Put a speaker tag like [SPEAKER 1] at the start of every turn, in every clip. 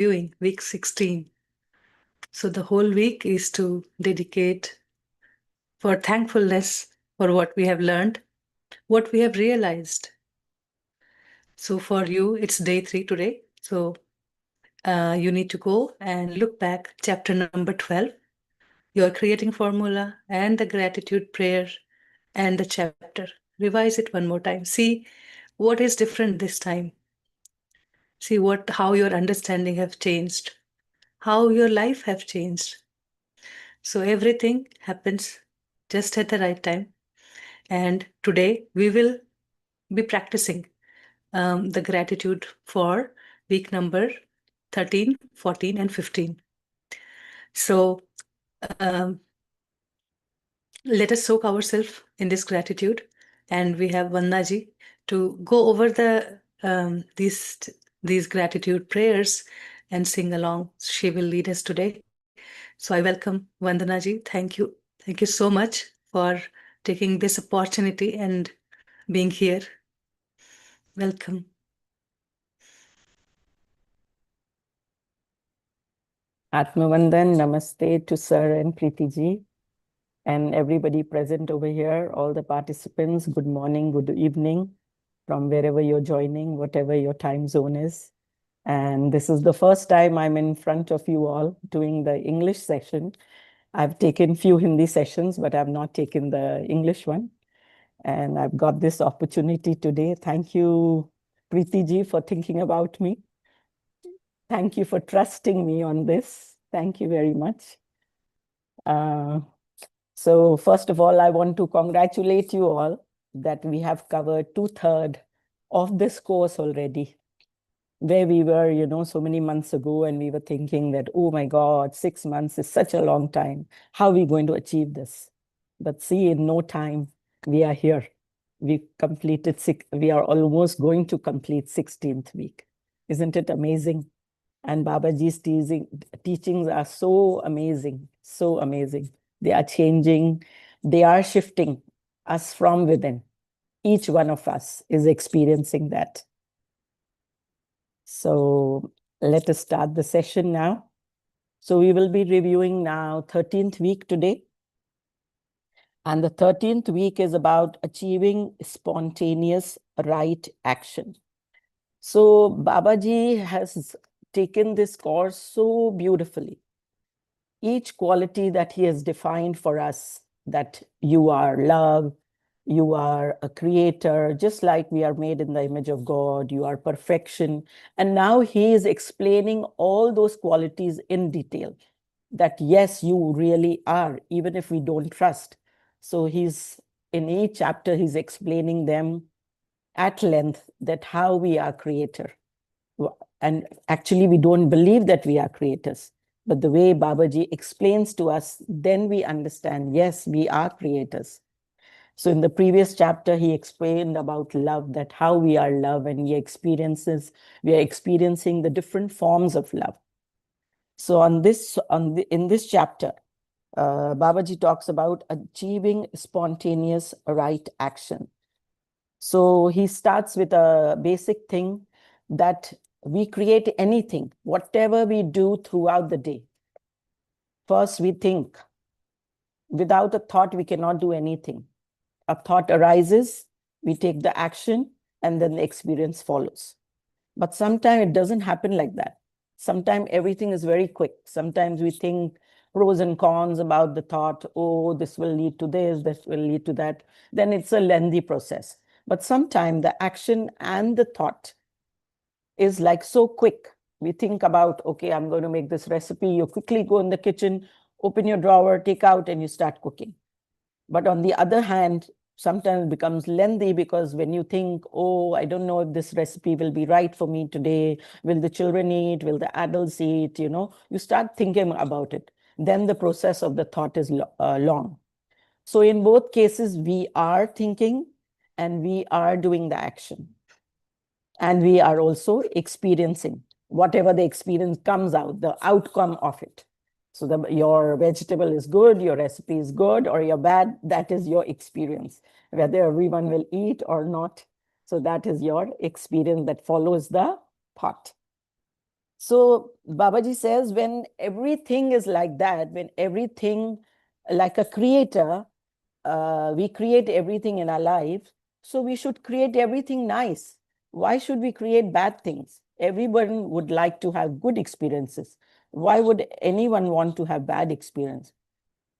[SPEAKER 1] reviewing week 16. So the whole week is to dedicate for thankfulness for what we have learned, what we have realized. So for you, it's day 3 today. So you need to go and look back, chapter number 12, your creating formula and the gratitude prayer and the chapter. Revise it one more time. See what is different this time. See how your understanding have changed, how your life have changed. So everything happens just at the right time. And today we will be practicing the gratitude for week number 13, 14, and 15. So um, let us soak ourselves in this gratitude. And we have Vandaji to go over these gratitude prayers and sing along. She will lead us today. So I welcome Vandanaji. Thank you. Thank you so much for taking this opportunity and being here. Welcome.
[SPEAKER 2] Atmavandan, namaste to Sir and Preeti ji and everybody present over here, all the participants, good morning, good evening from wherever you're joining, whatever your time zone is. And this is the first time I'm in front of you all doing the English session. I've taken few Hindi sessions, but I've not taken the English one. And I've got this opportunity today. Thank you, Preeti ji, for thinking about me. Thank you for trusting me on this. Thank you very much. So first of all, I want to congratulate you all that we have covered 2/3 of this course already. Where we were, so many months ago, and we were thinking that, oh my God, 6 months is such a long time. How are we going to achieve this? But see, in no time, we are here. We are almost going to complete 16th week. Isn't it amazing? And Babaji's teachings are so amazing, so amazing. They are changing, they are shifting us from within. Each one of us is experiencing that. So let us start the session now. So we will be reviewing now 13th week today. And the 13th week is about achieving spontaneous right action. So Babaji has taken this course so beautifully. Each quality that he has defined for us, that you are love, you are a creator, just like we are made in the image of God, you are perfection. And now he is explaining all those qualities in detail, that yes, you really are, even if we don't trust. So in each chapter, he's explaining them at length, that how we are creator. And actually, we don't believe that we are creators. But the way Babaji explains to us, then we understand, yes, we are creators. So in the previous chapter, he explained about love, that how we are love, and we are experiencing the different forms of love. So in this chapter, Babaji talks about achieving spontaneous right action. So he starts with a basic thing, that we create anything, whatever we do throughout the day. First, we think. Without a thought, we cannot do anything. A thought arises, we take the action, and then the experience follows. But sometimes it doesn't happen like that. Sometimes everything is very quick. Sometimes we think pros and cons about the thought, oh, this will lead to this will lead to that. Then it's a lengthy process. But sometimes the action and the thought is like so quick. We think about, okay, I'm going to make this recipe. You quickly go in the kitchen, open your drawer, take out, and you start cooking. But on the other hand, sometimes it becomes lengthy, because when you think, oh, I don't know if this recipe will be right for me today. Will the children eat? Will the adults eat? You start thinking about it. Then the process of the thought is long. So in both cases, we are thinking and we are doing the action. And we are also experiencing whatever the experience comes out, the outcome of it. So your vegetable is good, your recipe is good, or you're bad, that is your experience. Whether everyone will eat or not, so that is your experience that follows the thought. So Babaji says, when everything is like that, when everything, like a creator, we create everything in our life, so we should create everything nice. Why should we create bad things? Everyone would like to have good experiences. Why would anyone want to have bad experience?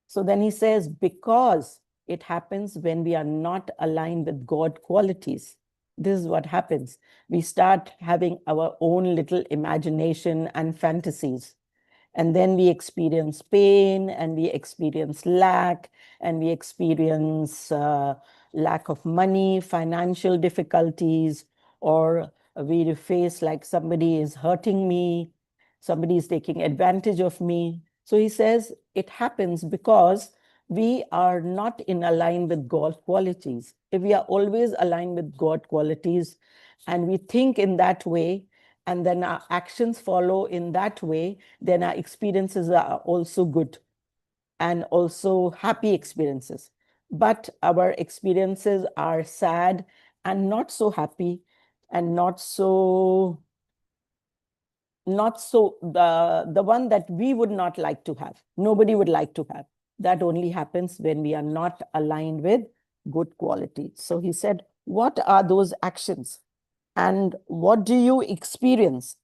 [SPEAKER 2] So then he says, because it happens when we are not aligned with God qualities. This is what happens. We start having our own little imagination and fantasies. And then we experience pain, and we experience lack, and we experience lack of money, financial difficulties, or we face like somebody is hurting me, somebody is taking advantage of me. So he says it happens because we are not in align with God qualities. If we are always aligned with God qualities and we think in that way, and then our actions follow in that way, then our experiences are also good and also happy experiences. But our experiences are sad and not so happy and not so the one that we would not like to have. Nobody would like to have. That only happens when we are not aligned with good quality. So he said, what are those actions? And what do you experience?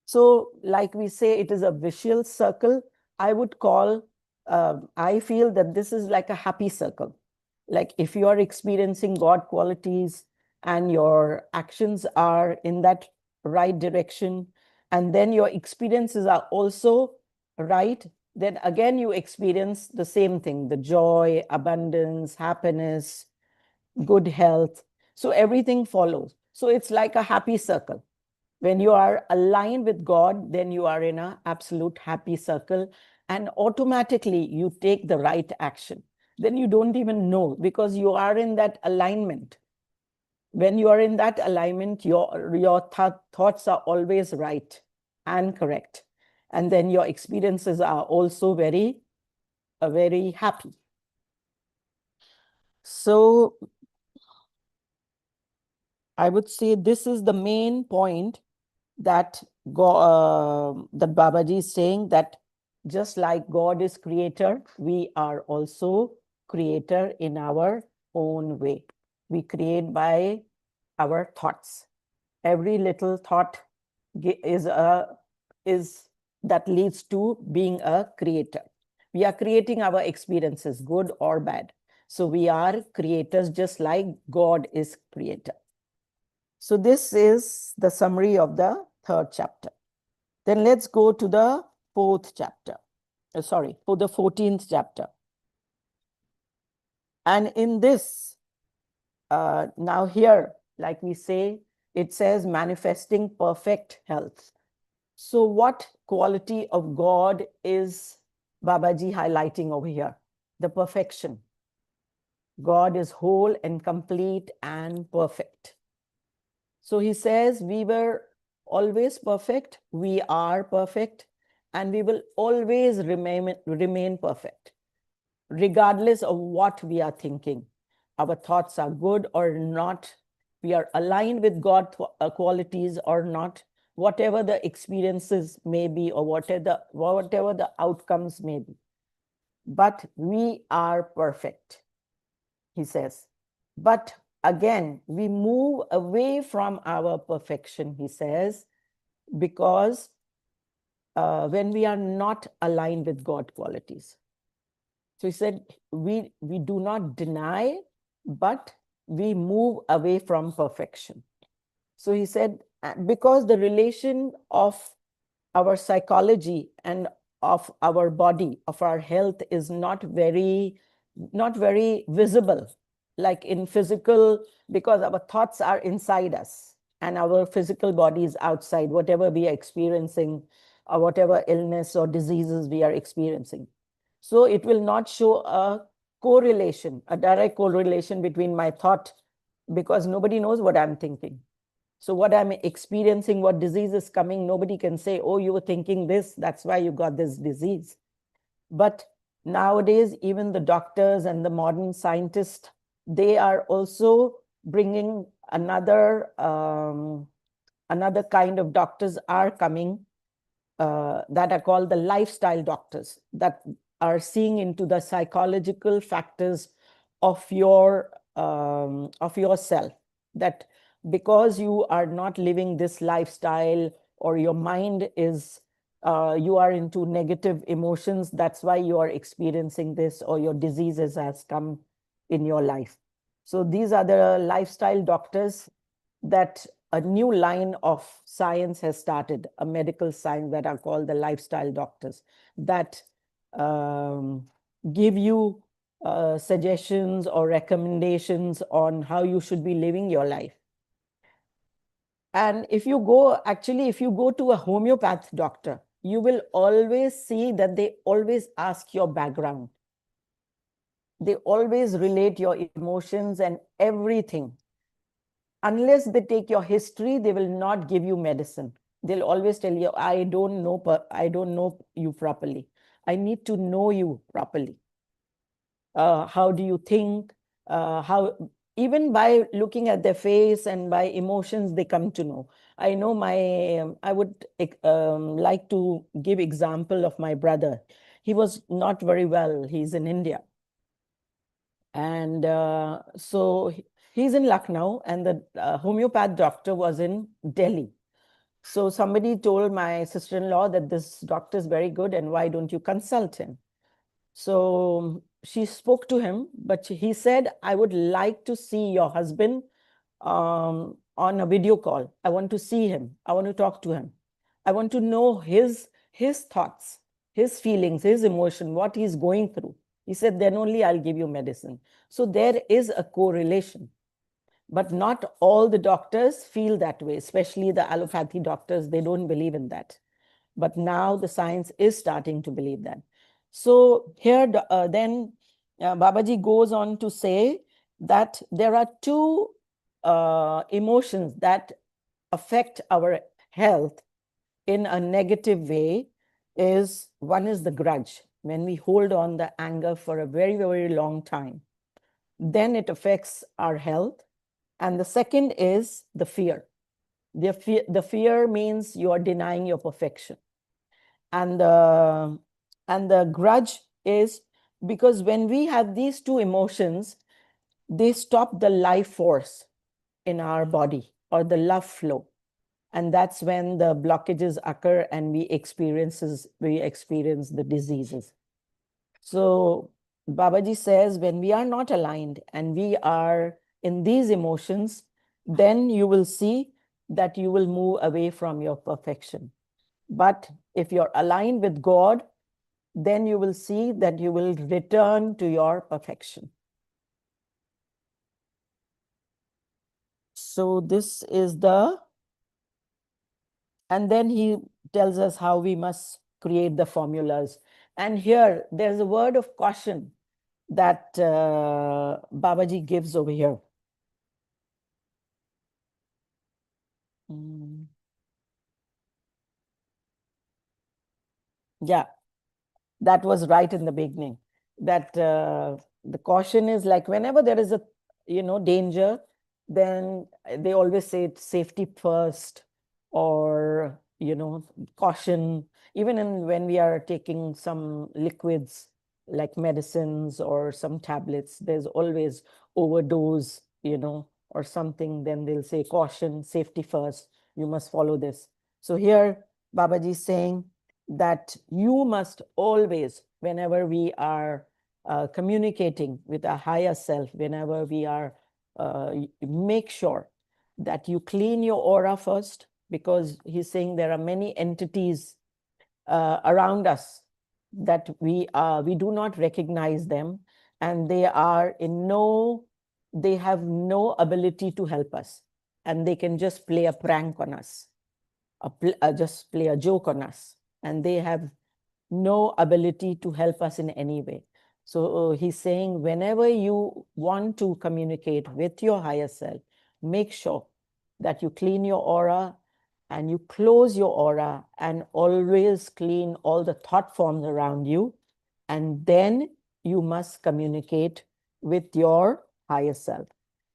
[SPEAKER 2] So, like we say, it is a visual circle. I would call, I feel that this is like a happy circle. Like if you are experiencing God qualities and your actions are in that right direction, and then your experiences are also right, then again you experience the same thing, the joy, abundance, happiness, good health. So everything follows. So it's like a happy circle. When you are aligned with God, then you are in an absolute happy circle, and automatically you take the right action. Then you don't even know, because you are in that alignment. When you are in that alignment, your thoughts are always right and correct. And then your experiences are also very, very happy. So I would say this is the main point that that Babaji is saying, that just like God is creator, we are also creator in our own way. We create by our thoughts. Every little thought is that leads to being a creator. We are creating our experiences, good or bad. So we are creators just like God is creator. So this is the summary of the third chapter. Then let's go to the fourth chapter. For the 14th chapter. And in this, now here, like we say, it says manifesting perfect health. So what quality of God is Babaji highlighting over here? The perfection. God is whole and complete and perfect. So he says, we were always perfect, we are perfect, and we will always remain perfect, regardless of what we are thinking. Our thoughts are good or not, we are aligned with God qualities or not, whatever the experiences may be, or whatever the outcomes may be. But we are perfect, he says. But again, we move away from our perfection, he says, because when we are not aligned with God qualities. So he said, we do not deny, but we move away from perfection. So he said, because the relation of our psychology and of our body, of our health, is not very visible, like in physical, because our thoughts are inside us and our physical body is outside, whatever we are experiencing, or whatever illness or diseases we are experiencing. So it will not show a correlation, a direct correlation between my thought, because nobody knows what I'm thinking. So what I'm experiencing, what disease is coming, nobody can say, oh, you were thinking this, that's why you got this disease. But nowadays, even the doctors and the modern scientists, they are also bringing another kind of doctors are coming, that are called the lifestyle doctors, that are seeing into the psychological factors of yourself, that because you are not living this lifestyle, or your mind is you are into negative emotions, that's why you are experiencing this, or your diseases has come in your life. So these are the lifestyle doctors, that a new line of science has started, a medical science, that are called the lifestyle doctors, that give you suggestions or recommendations on how you should be living your life. And if you go to a homeopath doctor, you will always see that they always ask your background. They always relate your emotions and everything. Unless they take your history, they will not give you medicine. They'll always tell you, I don't know you properly. I need to know you properly. How do you think? How, even by looking at their face and by emotions, they come to know. I know I would like to give example of my brother. He was not very well. He's in India. And so he's in Lucknow, and the homeopath doctor was in Delhi. So somebody told my sister-in-law that this doctor is very good, and why don't you consult him? So she spoke to him, but he said, I would like to see your husband on a video call. I want to see him. I want to talk to him. I want to know his thoughts, his feelings, his emotion, what he's going through. He said, then only I'll give you medicine. So there is a correlation. But not all the doctors feel that way, especially the allopathy doctors. They don't believe in that. But now the science is starting to believe that. So here then Babaji goes on to say that there are two emotions that affect our health in a negative way. One is the grudge. When we hold on the anger for a very, very long time, then it affects our health. And the second is the fear. The fear means you are denying your perfection. And the grudge is because when we have these two emotions, they stop the life force in our body, or the love flow. And that's when the blockages occur, and we experience the diseases. So Babaji says, when we are not aligned and we are in these emotions, then you will see that you will move away from your perfection. But if you're aligned with God, then you will see that you will return to your perfection. So this is and then he tells us how we must create the formulas. And here, there's a word of caution that Babaji gives over here. Yeah, that was right in the beginning. That the caution is like, whenever there is a danger, then they always say it's safety first, or caution. Even when we are taking some liquids like medicines or some tablets, there's always overdose, or something. Then they'll say caution, safety first, you must follow this. So here Babaji is saying that you must always, whenever we are communicating with a higher self, whenever we are, make sure that you clean your aura first, because he's saying there are many entities around us that we do not recognize them, and they have no ability to help us, and they can just play a prank on us, just play a joke on us, and they have no ability to help us in any way. So he's saying, whenever you want to communicate with your higher self, make sure that you clean your aura and you close your aura, and always clean all the thought forms around you. And then you must communicate with your higher self.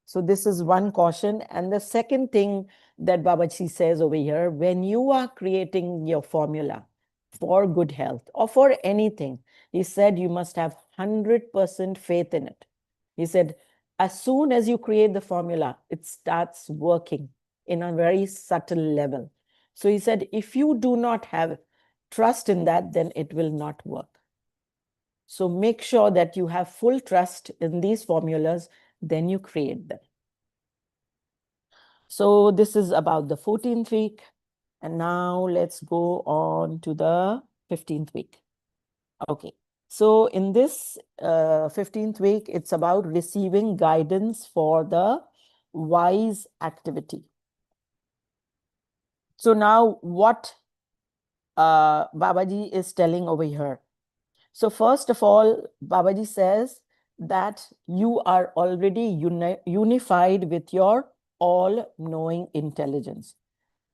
[SPEAKER 2] So this is one caution. And the second thing that Babaji says over here, when you are creating your formula, for good health or for anything, he said you must have 100% faith in it. He said, as soon as you create the formula, it starts working in a very subtle level. So he said, if you do not have trust in that, then it will not work. So make sure that you have full trust in these formulas, then you create them. So this is about the 14th week. And now let's go on to the 15th week. Okay. So in this 15th week, it's about receiving guidance for the wise activity. So now what Babaji is telling over here. So first of all, Babaji says that you are already unified with your all-knowing intelligence.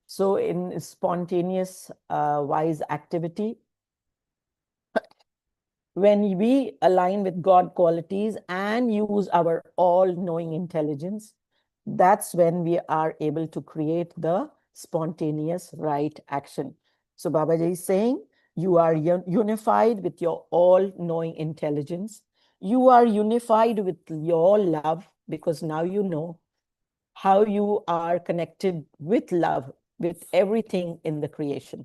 [SPEAKER 2] So in spontaneous wise activity, when we align with God qualities and use our all-knowing intelligence, that's when we are able to create the spontaneous right action. So Babaji is saying, you are unified with your all-knowing intelligence. You are unified with your love, because now you know how you are connected with love, with everything in the creation.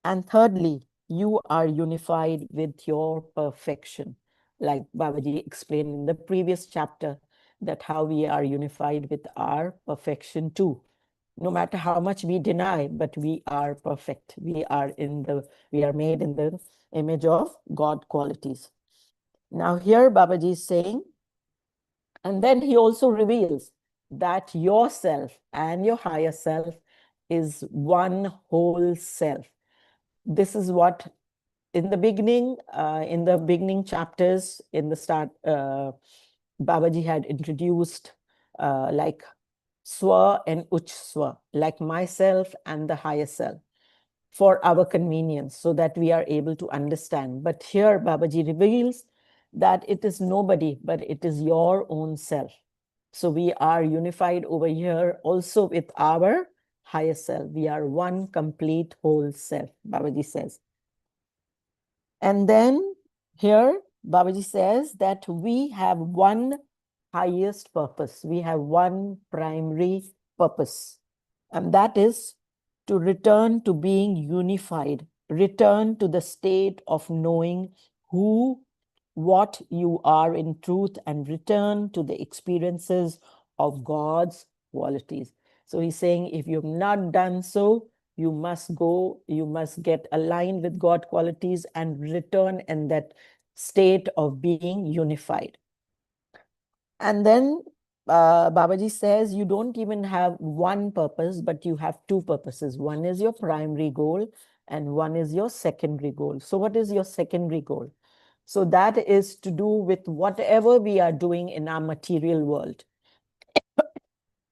[SPEAKER 2] And thirdly, you are unified with your perfection. Like Babaji explained in the previous chapter, that how we are unified with our perfection too. No matter how much we deny, but we are perfect. We are made in the image of God qualities. Now here Babaji is saying, and then he also reveals that yourself and your higher self is one whole self. This is what in the beginning chapters, in the start, Babaji had introduced like Swa and Uch Swa, like myself and the higher self, for our convenience, so that we are able to understand. But here Babaji reveals that it is nobody, but it is your own self. So we are unified over here also with our higher self. We are one complete whole self, Babaji says. And then here, Babaji says that we have one highest purpose. We have one primary purpose. And that is to return to being unified, return to the state of knowing who, what you are in truth, and return to the experiences of God's qualities. So he's saying, if you've not done so, you must get aligned with God qualities and return in that state of being unified. And then Babaji says you don't even have one purpose, but you have two purposes. One is your primary goal and one is your secondary goal. So what is your secondary goal? So that is to do with whatever we are doing in our material world.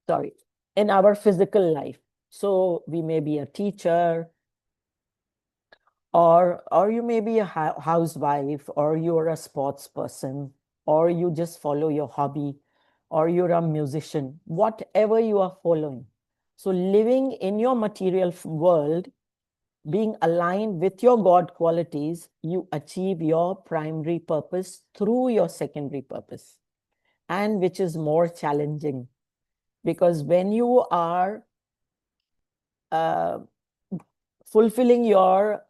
[SPEAKER 2] Sorry, in our physical life. So we may be a teacher, or you may be a housewife, or you're a sports person, or you just follow your hobby, or you're a musician, whatever you are following. So living in your material world, being aligned with your God qualities, you achieve your primary purpose through your secondary purpose, and which is more challenging, because when you are fulfilling your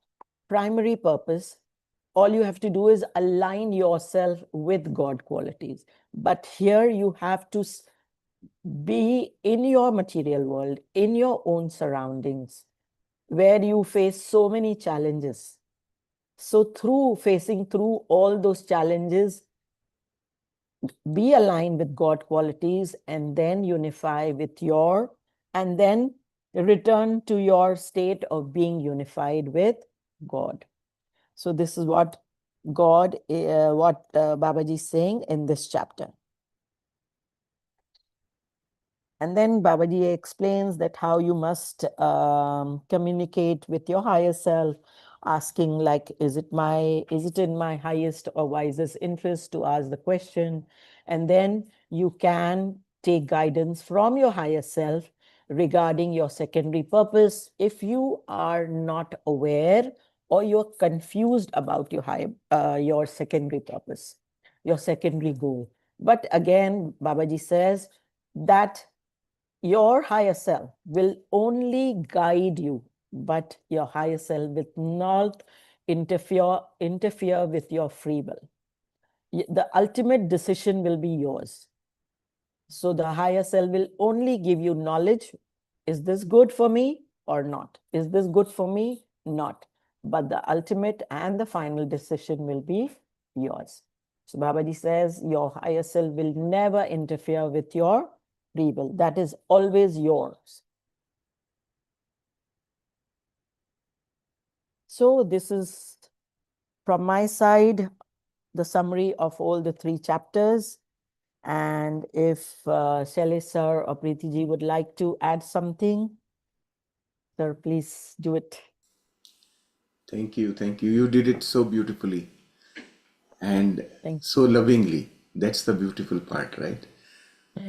[SPEAKER 2] primary purpose, all you have to do is align yourself with God qualities. But here you have to be in your material world, in your own surroundings, where you face so many challenges. So facing through all those challenges, be aligned with God qualities, and then unify with and then return to your state of being unified with God. So this is what Babaji is saying in this chapter. And then Babaji explains that how you must communicate with your higher self, asking like, is it in my highest or wisest interest to ask the question? And then you can take guidance from your higher self regarding your secondary purpose if you are not aware or you're confused about your secondary purpose, your secondary goal. But again, Babaji says that your higher self will only guide you, but your higher self will not interfere with your free will. The ultimate decision will be yours. So the higher self will only give you knowledge. Is this good for me or not? Is this good for me? Not. But the ultimate and the final decision will be yours. So Babaji says your higher self will never interfere with your free will. That is always yours. So this is from my side, the summary of all the 3 chapters. And if Shailesh sir or Preeti ji would like to add something, sir, please do it.
[SPEAKER 3] Thank you. Thank you. You did it so beautifully and
[SPEAKER 2] Thank
[SPEAKER 3] so lovingly. That's the beautiful part, right?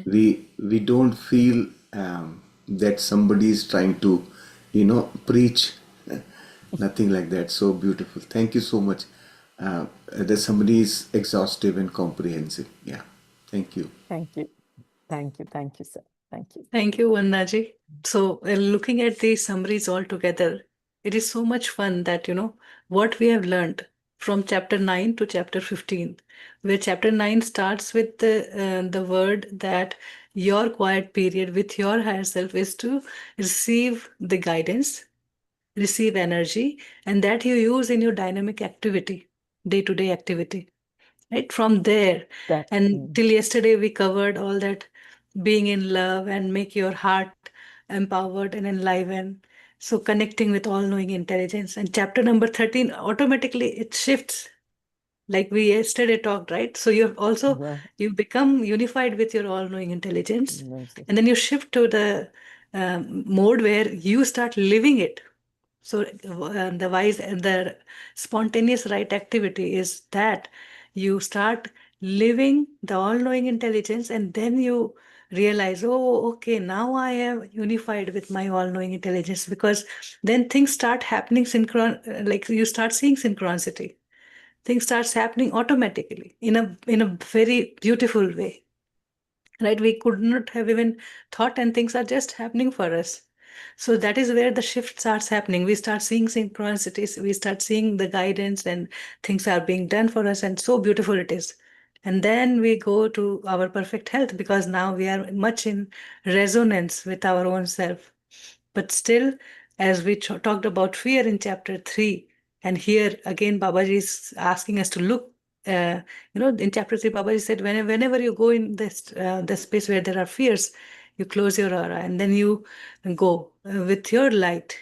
[SPEAKER 3] We don't feel that somebody is trying to, preach. Nothing like that. So beautiful. Thank you so much. That somebody is exhaustive and comprehensive. Yeah. Thank you.
[SPEAKER 2] Thank you. Thank you. Thank you, sir. Thank you.
[SPEAKER 1] Thank you, Vannaji. So, looking at these summaries all together, it is so much fun that, what we have learned from chapter 9 to chapter 15, where chapter 9 starts with the word that your quiet period with your higher self is to receive the guidance, receive energy, and that you use in your dynamic activity, day-to-day activity. Right from there,
[SPEAKER 2] That,
[SPEAKER 1] and till yesterday we covered all that being in love and make your heart empowered and enlivened. So connecting with all-knowing intelligence. And chapter number 13, automatically it shifts, like we yesterday talked, right? So
[SPEAKER 2] yeah,
[SPEAKER 1] you become unified with your all-knowing intelligence,
[SPEAKER 2] yes, yes.
[SPEAKER 1] and then you shift to the mode where you start living it. So the spontaneous right activity is that you start living the all-knowing intelligence, and then you realize, oh, okay, now I am unified with my all-knowing intelligence, because then things start happening like you start seeing synchronicity. Things starts happening automatically in a very beautiful way, right? We could not have even thought, and things are just happening for us. So that is where the shift starts happening. We start seeing synchronicities, we start seeing the guidance, and things are being done for us, and so beautiful it is. And then we go to our perfect health, because now we are much in resonance with our own self. But still, as we talked about fear in chapter 3, and here again, Babaji is asking us to look. In chapter 3, Babaji said, whenever you go in the space where there are fears, you close your aura and then you go with your light.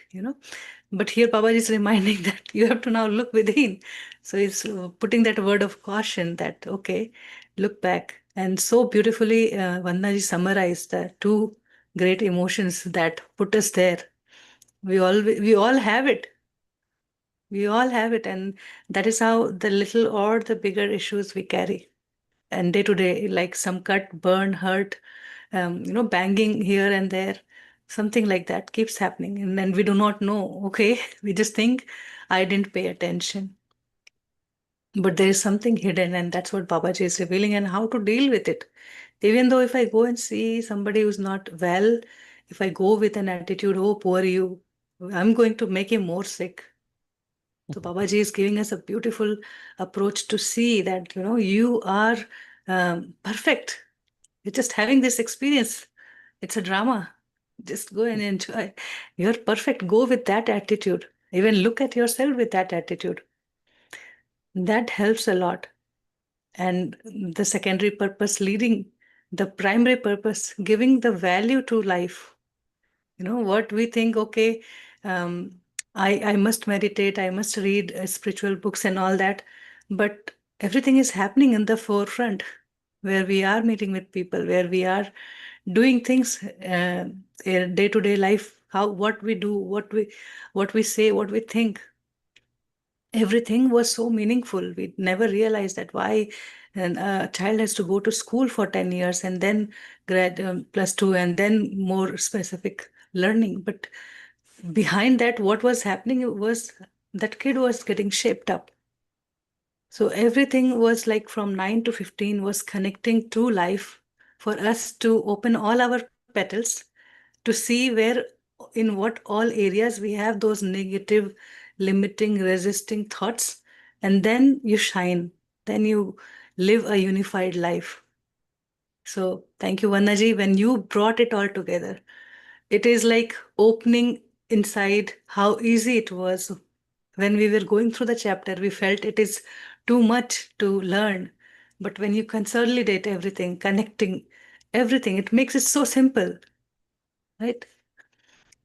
[SPEAKER 1] But here, Babaji is reminding that you have to now look within. So he's putting that word of caution that, okay, look back. And so beautifully, Vannaji summarized the 2 great emotions that put us there. We all have it. We all have it, and that is how the little or the bigger issues we carry. And day to day, like some cut, burn, hurt, banging here and there, something like that keeps happening. And then we do not know, okay, we just think, I didn't pay attention. But there is something hidden, and that's what Babaji is revealing, and how to deal with it. Even though if I go and see somebody who's not well, if I go with an attitude, oh, poor you, I'm going to make him more sick. So Babaji is giving us a beautiful approach to see that, you are perfect. You're just having this experience. It's a drama. Just go and enjoy. You're perfect. Go with that attitude. Even look at yourself with that attitude. That helps a lot. And the secondary purpose leading the primary purpose, giving the value to life. What we think, okay, I must meditate, I must read spiritual books and all that, but everything is happening in the forefront, where we are meeting with people, where we are doing things in day-to-day life, what we do, what we say, what we think. Everything was so meaningful. We never realized that why a child has to go to school for 10 years and then grad +2 and then more specific learning. But behind that, what was happening was that kid was getting shaped up. So everything was like from 9 to 15 was connecting to life for us to open all our petals to see where, in what all areas we have those negative, limiting, resisting thoughts. And then you shine, then you live a unified life. So thank you, Vannaji, when you brought it all together. It is like opening inside how easy it was. When we were going through the chapter, we felt it is too much to learn. But when you consolidate everything, connecting everything, it makes it so simple, right?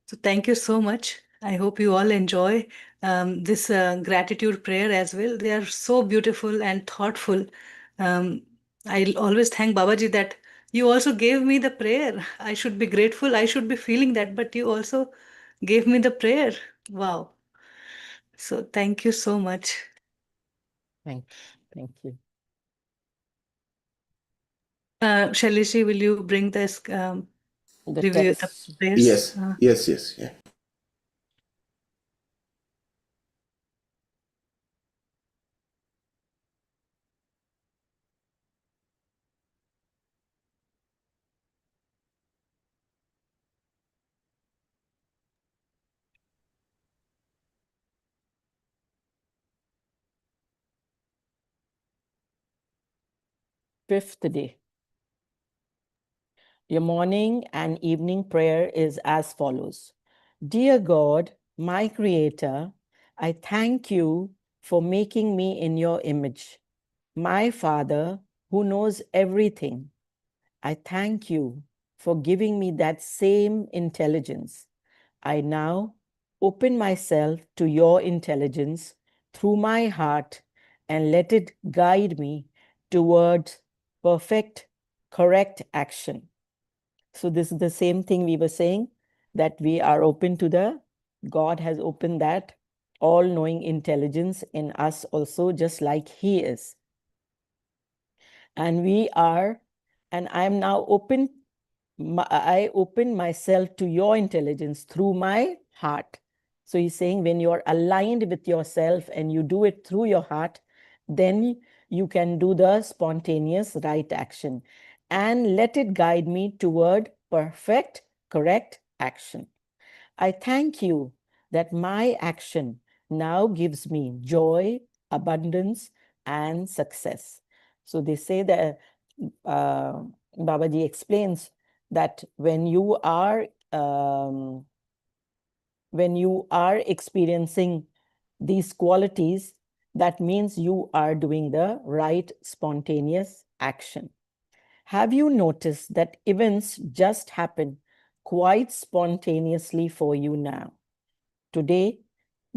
[SPEAKER 1] So thank you so much. I hope you all enjoy this gratitude prayer as well. They are so beautiful and thoughtful. I always thank Babaji that you also gave me the prayer. I should be grateful. I should be feeling that, but you also gave me the prayer. Wow. So thank you so much.
[SPEAKER 2] Thank you.
[SPEAKER 1] Shalishi, will you bring this
[SPEAKER 2] The
[SPEAKER 1] review the
[SPEAKER 2] text.
[SPEAKER 1] prayers?
[SPEAKER 3] Yes, yes, yeah.
[SPEAKER 2] Fifth day. Your morning and evening prayer is as follows. Dear God, my Creator, I thank you for making me in your image. My Father, who knows everything, I thank you for giving me that same intelligence. I now open myself to your intelligence through my heart and let it guide me towards perfect, correct action. So this is the same thing we were saying, that we are open to God has opened that all-knowing intelligence in us also, just like He is. And I am now open, I open myself to your intelligence through my heart. So he's saying when you're aligned with yourself and you do it through your heart, then you can do the spontaneous right action and let it guide me toward perfect, correct action. I thank you that my action now gives me joy, abundance, and success. So they say that Babaji explains that when you are experiencing these qualities, that means you are doing the right spontaneous action. Have you noticed that events just happen quite spontaneously for you now? Today,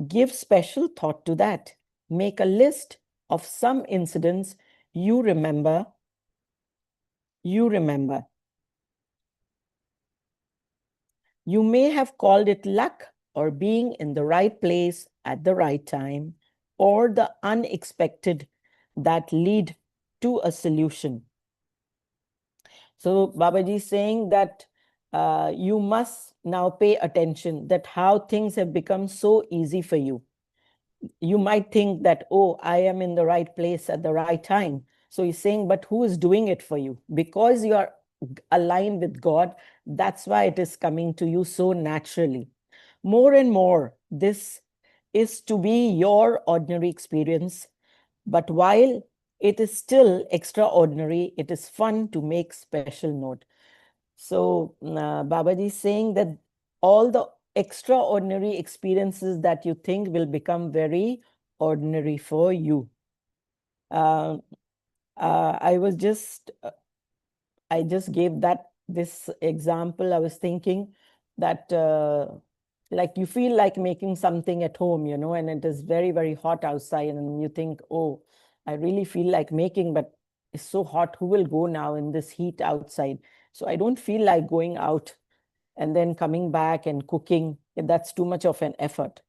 [SPEAKER 2] give special thought to that. Make a list of some incidents you remember. You may have called it luck or being in the right place at the right time or the unexpected that lead to a solution. So Babaji is saying that you must now pay attention that how things have become so easy for you. You might think that, oh, I am in the right place at the right time. So he's saying, but who is doing it for you? Because you are aligned with God, that's why it is coming to you so naturally. More and more, this is to be your ordinary experience. But while it is still extraordinary, it is fun to make special note. So Babaji is saying that all the extraordinary experiences that you think will become very ordinary for you. I just gave this example. I was thinking that like you feel like making something at home, and it is very, very hot outside, and you think, oh, I really feel like making, but it's so hot. Who will go now in this heat outside? So I don't feel like going out and then coming back and cooking. That's too much of an effort.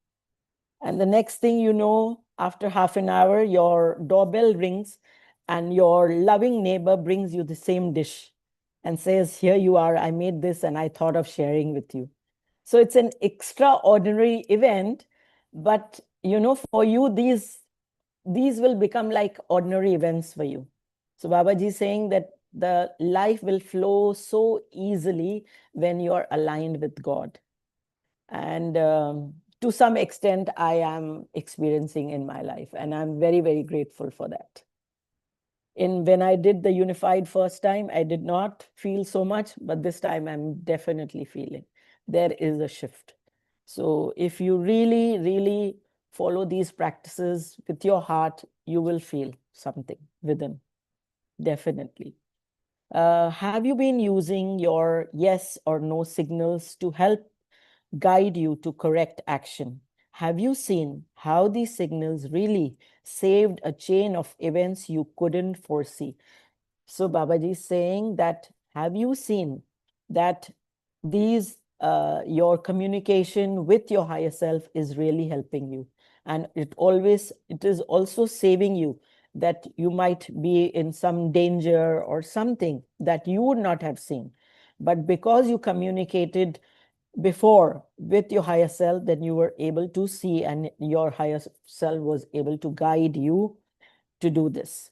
[SPEAKER 2] And the next thing you know, after half an hour, your doorbell rings and your loving neighbor brings you the same dish and says, here you are, I made this and I thought of sharing with you. So it's an extraordinary event, but for you, these will become like ordinary events for you. So Babaji is saying that the life will flow so easily when you're aligned with God. And to some extent, I am experiencing in my life, and I'm very, very grateful for that. When I did the unified first time, I did not feel so much, but this time I'm definitely feeling there is a shift. So if you really, really follow these practices with your heart, you will feel something within, definitely. Have you been using your yes or no signals to help guide you to correct action? Have you seen how these signals really saved a chain of events you couldn't foresee? So Babaji is saying that, have you seen that your communication with your higher self is really helping you? And it is also saving you, that you might be in some danger or something that you would not have seen. But because you communicated before with your higher self, then you were able to see, and your higher self was able to guide you to do this.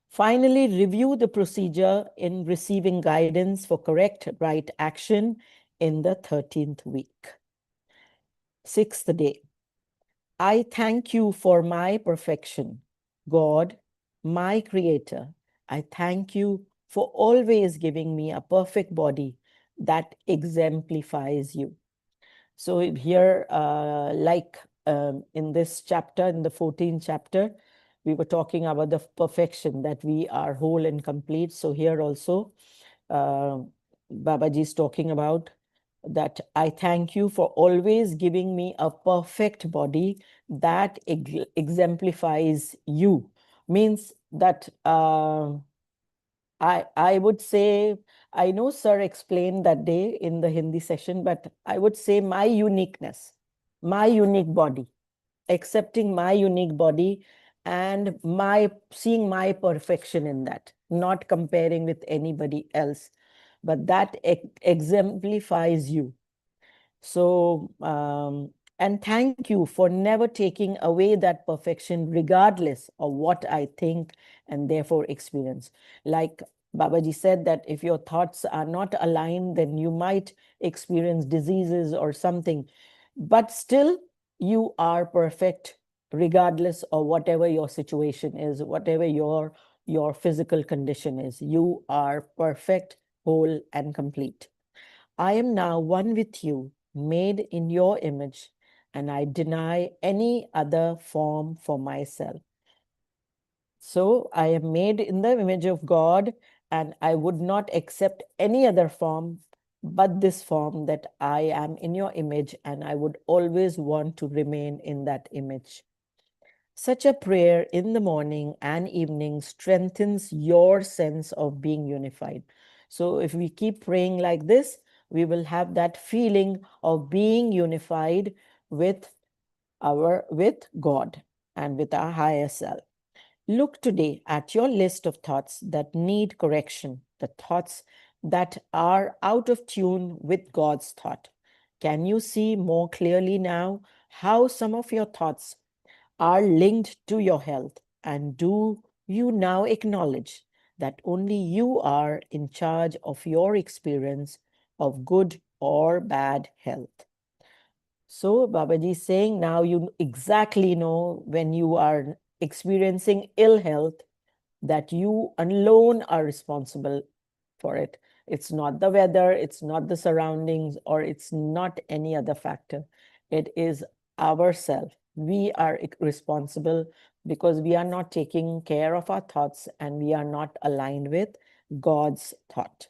[SPEAKER 2] Finally, review the procedure in receiving guidance for correct right action in the 13th week. 6th day. I thank you for my perfection, God, my creator. I thank you for always giving me a perfect body that exemplifies you. So here, in this chapter, in the 14th chapter, we were talking about the perfection, that we are whole and complete. So here also, Babaji is talking about that I thank you for always giving me a perfect body that exemplifies you. Means that I would say, I know Sir explained that day in the Hindi session, but I would say my uniqueness, my unique body, accepting my unique body and seeing my perfection in that, not comparing with anybody else, but that exemplifies you. So, and thank you for never taking away that perfection, regardless of what I think and therefore experience. Like Babaji said, that if your thoughts are not aligned, then you might experience diseases or something, but still you are perfect, regardless of whatever your situation is, whatever your physical condition is. You are perfect, whole, and complete. I am now one with you, made in your image, and I deny any other form for myself. So I am made in the image of God, and I would not accept any other form but this form, that I am in your image, and I would always want to remain in that image. Such a prayer in the morning and evening strengthens your sense of being unified. So if we keep praying like this, we will have that feeling of being unified with God and with our higher self. Look today at your list of thoughts that need correction, the thoughts that are out of tune with God's thought. Can you see more clearly now how some of your thoughts are linked to your health? And do you now acknowledge that only you are in charge of your experience of good or bad health? So Babaji is saying, now you exactly know when you are experiencing ill health, that you alone are responsible for it. It's not the weather, it's not the surroundings, or it's not any other factor. It is ourselves. We are responsible because we are not taking care of our thoughts and we are not aligned with God's thought.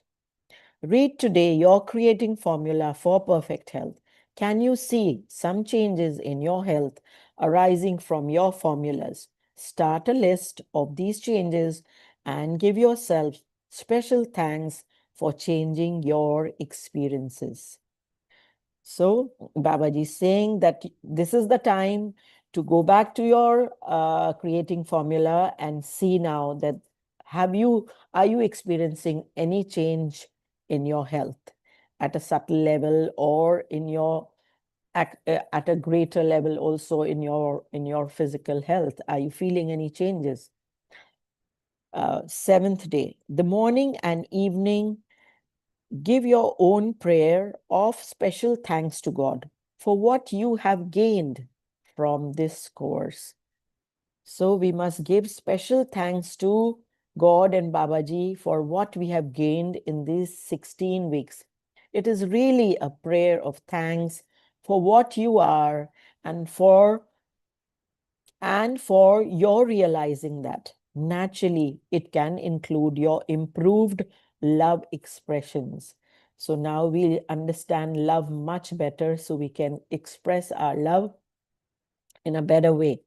[SPEAKER 2] Read today your creating formula for perfect health. Can you see some changes in your health arising from your formulas? Start a list of these changes and give yourself special thanks for changing your experiences. So Babaji is saying that this is the time to go back to your creating formula and see now that are you experiencing any change in your health at a subtle level or in your at a greater level also in your physical health? Are you feeling any changes? Seventh day, the morning and evening, give your own prayer of special thanks to God for what you have gained from this course. So we must give special thanks to God and Babaji for what we have gained in these 16 weeks. It is really a prayer of thanks for what you are and for your realizing that naturally it can include your improved love expressions. So now we understand love much better, so we can express our love in a better way.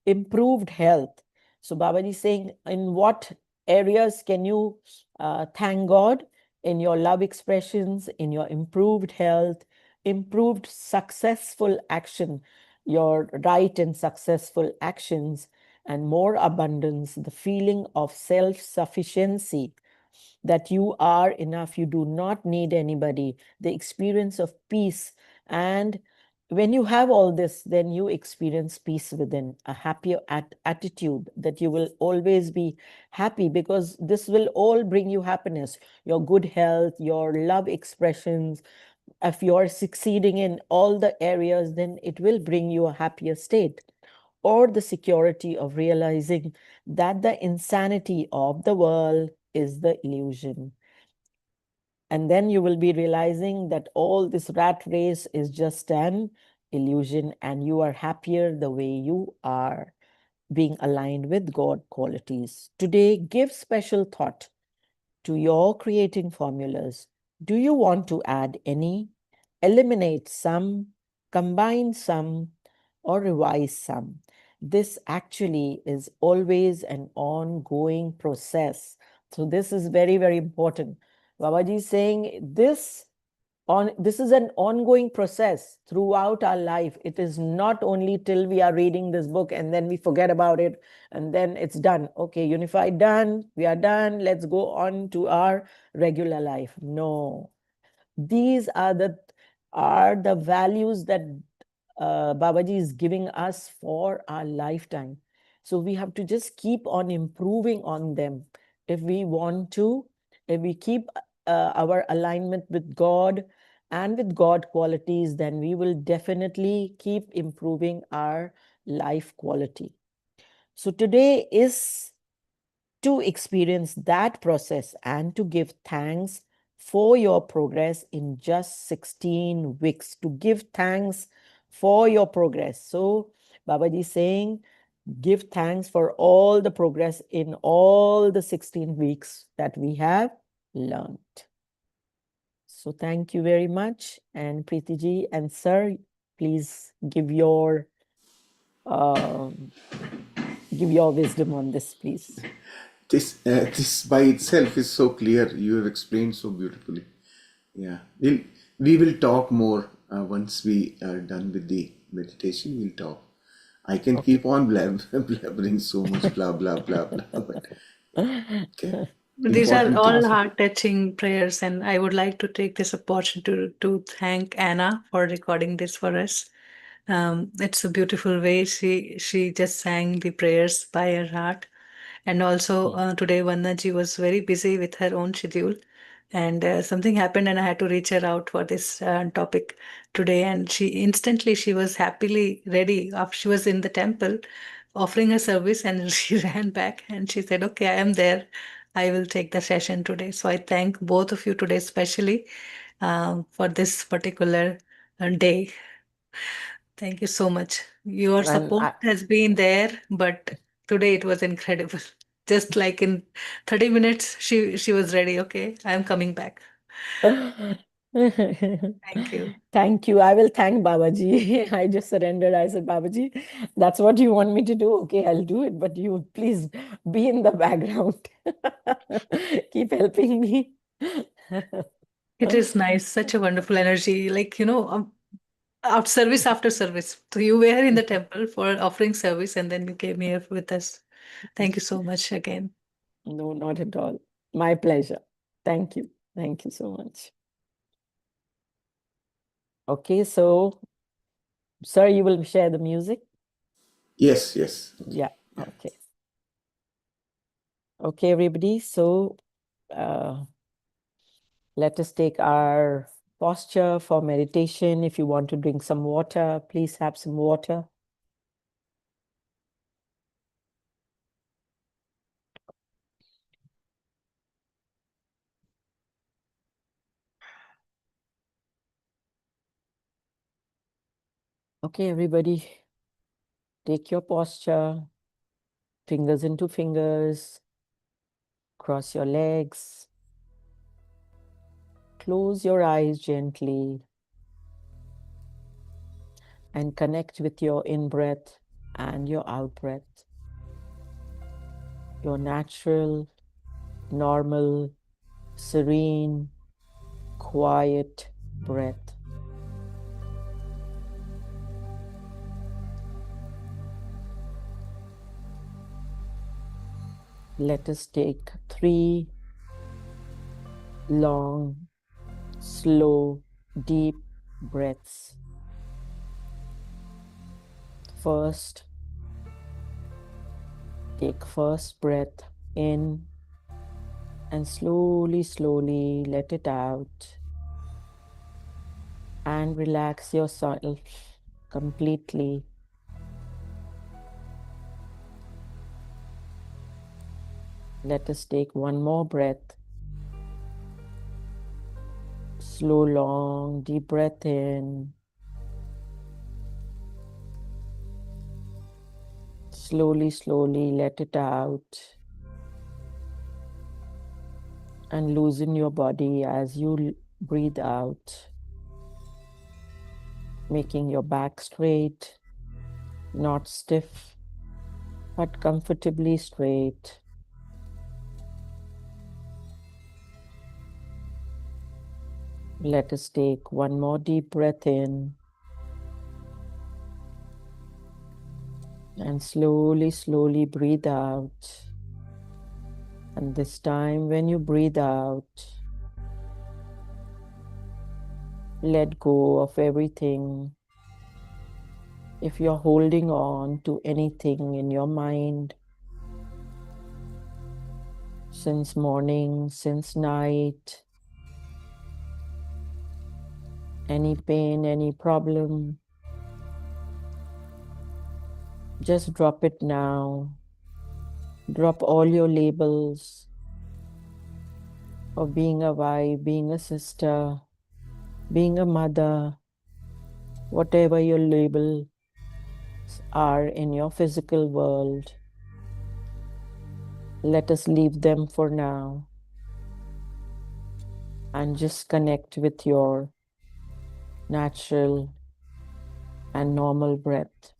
[SPEAKER 2] Improved health. So Babaji is saying, in what areas can you thank God? In your love expressions, in your improved health, improved successful action, your right and successful actions, and more abundance, the feeling of self-sufficiency, that you are enough, you do not need anybody, the experience of peace. And when you have all this, then you experience peace within, a happier attitude, that you will always be happy, because this will all bring you happiness, your good health, your love expressions. If you're succeeding in all the areas, then it will bring you a happier state. Or the security of realizing that the insanity of the world is the illusion. And then you will be realizing that all this rat race is just an illusion, and you are happier the way you are, being aligned with God qualities. Today, give special thought to your creating formulas. Do you want to add any, eliminate some, combine some, or revise some? This actually is always an ongoing process. So this is very, very important. Babaji is saying this is an ongoing process throughout our life. It is not only till we are reading this book and then we forget about it and then it's done. Okay, unified done, we are done, let's go on to our regular life. No, these are the values that Babaji is giving us for our lifetime. So we have to just keep on improving on them. If we want to, if we keep our alignment with God and with God qualities, then we will definitely keep improving our life quality. So today is to experience that process and to give thanks for your progress in just 16 weeks, to give thanks for your progress. So Babaji is saying, give thanks for all the progress in all the 16 weeks that we have learned. So thank you very much. And Preeti ji and sir, please give your wisdom on this, please.
[SPEAKER 3] This by itself is so clear. You have explained so beautifully. Yeah, we will talk more once we are done with the meditation. We'll talk. I can keep on blabbering so much blah blah blah blah. But okay,
[SPEAKER 1] These are
[SPEAKER 3] important
[SPEAKER 1] all
[SPEAKER 3] things.
[SPEAKER 1] heart-touching prayers, and I would like to take this opportunity to thank Anna for recording this for us. It's a beautiful way she just sang the prayers by her heart, and also today Vannaji was very busy with her own schedule, and something happened, and I had to reach her out for this topic today, and she was happily ready. After she was in the temple offering her service, and she ran back and she said, "Okay, I am there. I will take the session today." So I thank both of you today, especially for this particular day. Thank you so much. Your
[SPEAKER 2] And
[SPEAKER 1] support has been there, but today it was incredible. Just like in 30 minutes, she was ready. Okay, I'm coming back. Thank you.
[SPEAKER 2] Thank you. I will thank Babaji. I just surrendered. I said, Babaji, that's what you want me to do. Okay, I'll do it. But you please be in the background. Keep helping me.
[SPEAKER 1] It is nice, such a wonderful energy. Like, out service after service. So you were in the temple for offering service, and then you came here with us. Thank you so much again.
[SPEAKER 2] No, not at all. My pleasure. Thank you. Thank you so much. Okay, so Sir, you will share the music?
[SPEAKER 3] Yes, yes.
[SPEAKER 2] Yeah, okay. Okay, everybody. So let us take our posture for meditation. If you want to drink some water, please have some water. Okay, everybody, take your posture, fingers into fingers, cross your legs, close your eyes gently, and connect with your in-breath and your out-breath. Your natural, normal, serene, quiet breath. Let us take 3 long, slow, deep breaths. First, take first breath in and slowly, slowly let it out. And relax yourself completely. Let us take one more breath. Slow, long, deep breath in. Slowly, slowly let it out. And loosen your body as you breathe out, making your back straight, not stiff, but comfortably straight. Let us take one more deep breath in. And slowly, slowly breathe out. And this time when you breathe out, let go of everything. If you're holding on to anything in your mind, since morning, since night, any pain, any problem, just drop it now. Drop all your labels of being a wife, being a sister, being a mother, whatever your labels are in your physical world. Let us leave them for now and just connect with your natural and normal breath.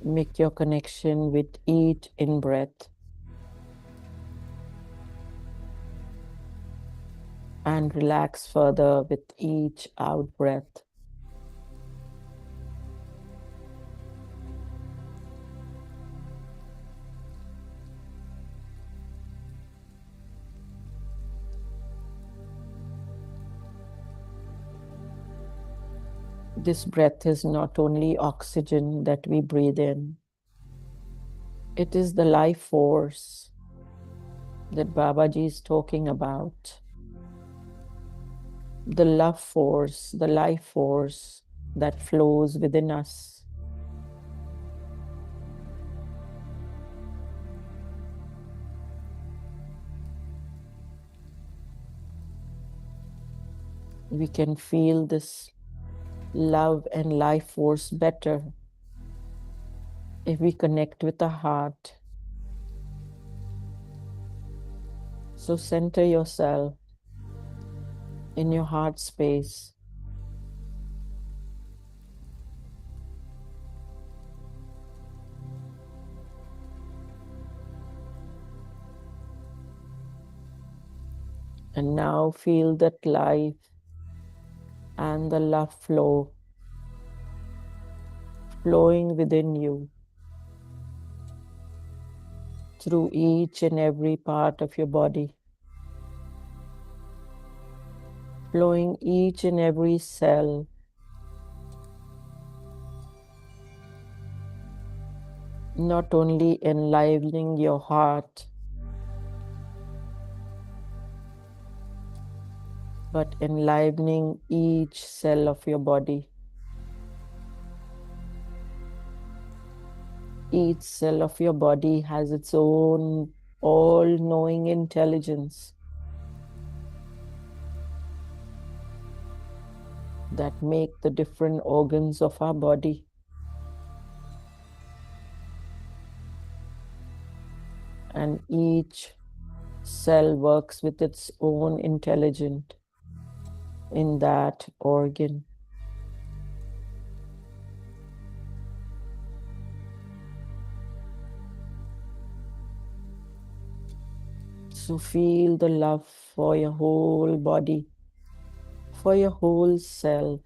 [SPEAKER 2] Make your connection with each in-breath and relax further with each out-breath. This breath is not only oxygen that we breathe in, it is the life force that Babaji is talking about. The love force, the life force that flows within us. We can feel this love and life force better if we connect with the heart. So center yourself in your heart space. And now feel that life and the love flow flowing within you through each and every part of your body. flowing each and every cell, not only enlivening your heart, but enlivening each cell of your body. Each cell of your body has its own all-knowing intelligence that make the different organs of our body. And each cell works with its own intelligence in that organ. So feel the love for your whole body, for your whole self.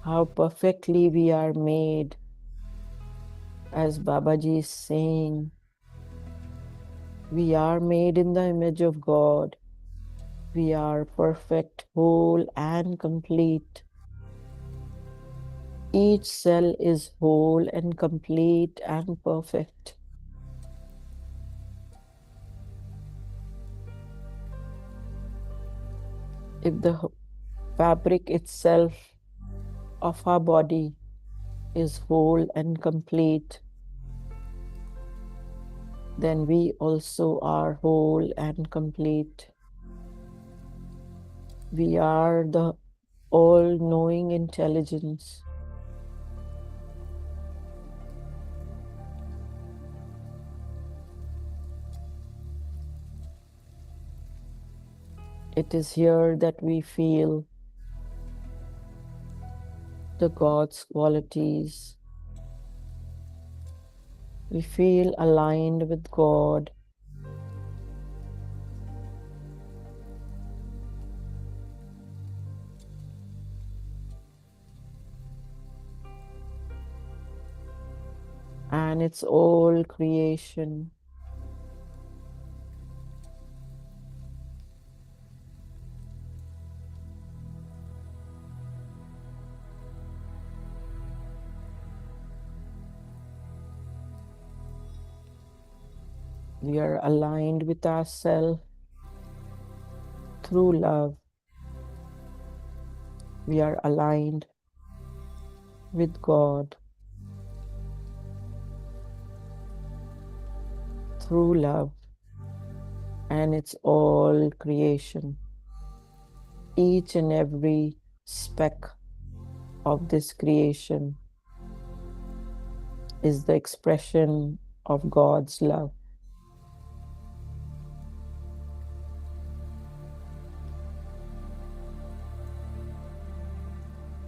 [SPEAKER 2] How perfectly we are made. As Babaji is saying, we are made in the image of God. We are perfect, whole, and complete. Each cell is whole and complete and perfect. If the fabric itself of our body is whole and complete, then we also are whole and complete. We are the all-knowing intelligence. It is here that we feel the God's qualities. We feel aligned with God. And it's all creation. We are aligned with ourselves through love. We are aligned with God through love. And it's all creation. Each and every speck of this creation is the expression of God's love.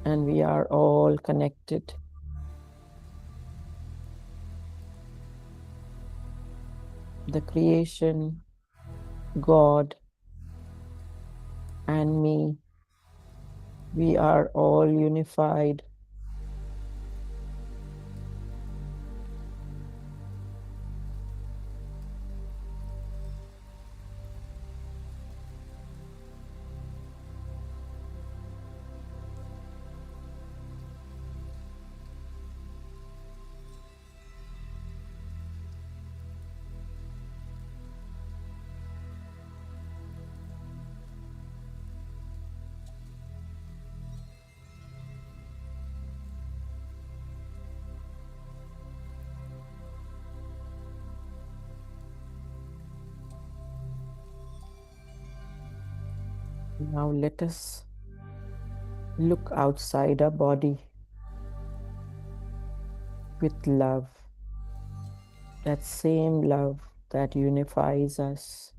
[SPEAKER 2] And we are all connected. The creation, God, and me, we are all unified. Now let us look outside our body with love, that same love that unifies us.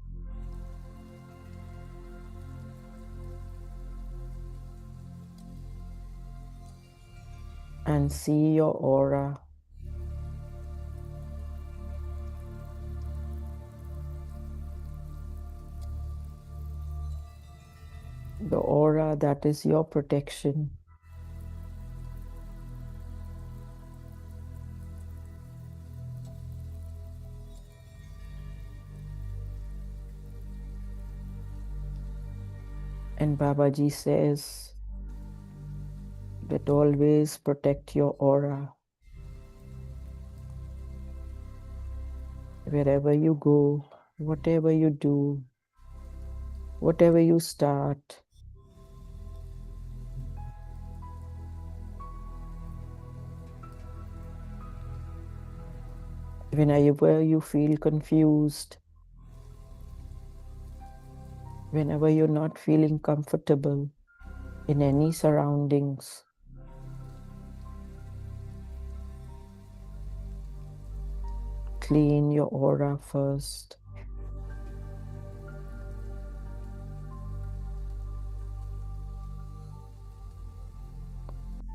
[SPEAKER 2] And see your aura. The aura that is your protection. And Babaji says that always protect your aura. Wherever you go, whatever you do, whatever you start, whenever you feel confused, whenever you're not feeling comfortable in any surroundings, clean your aura first.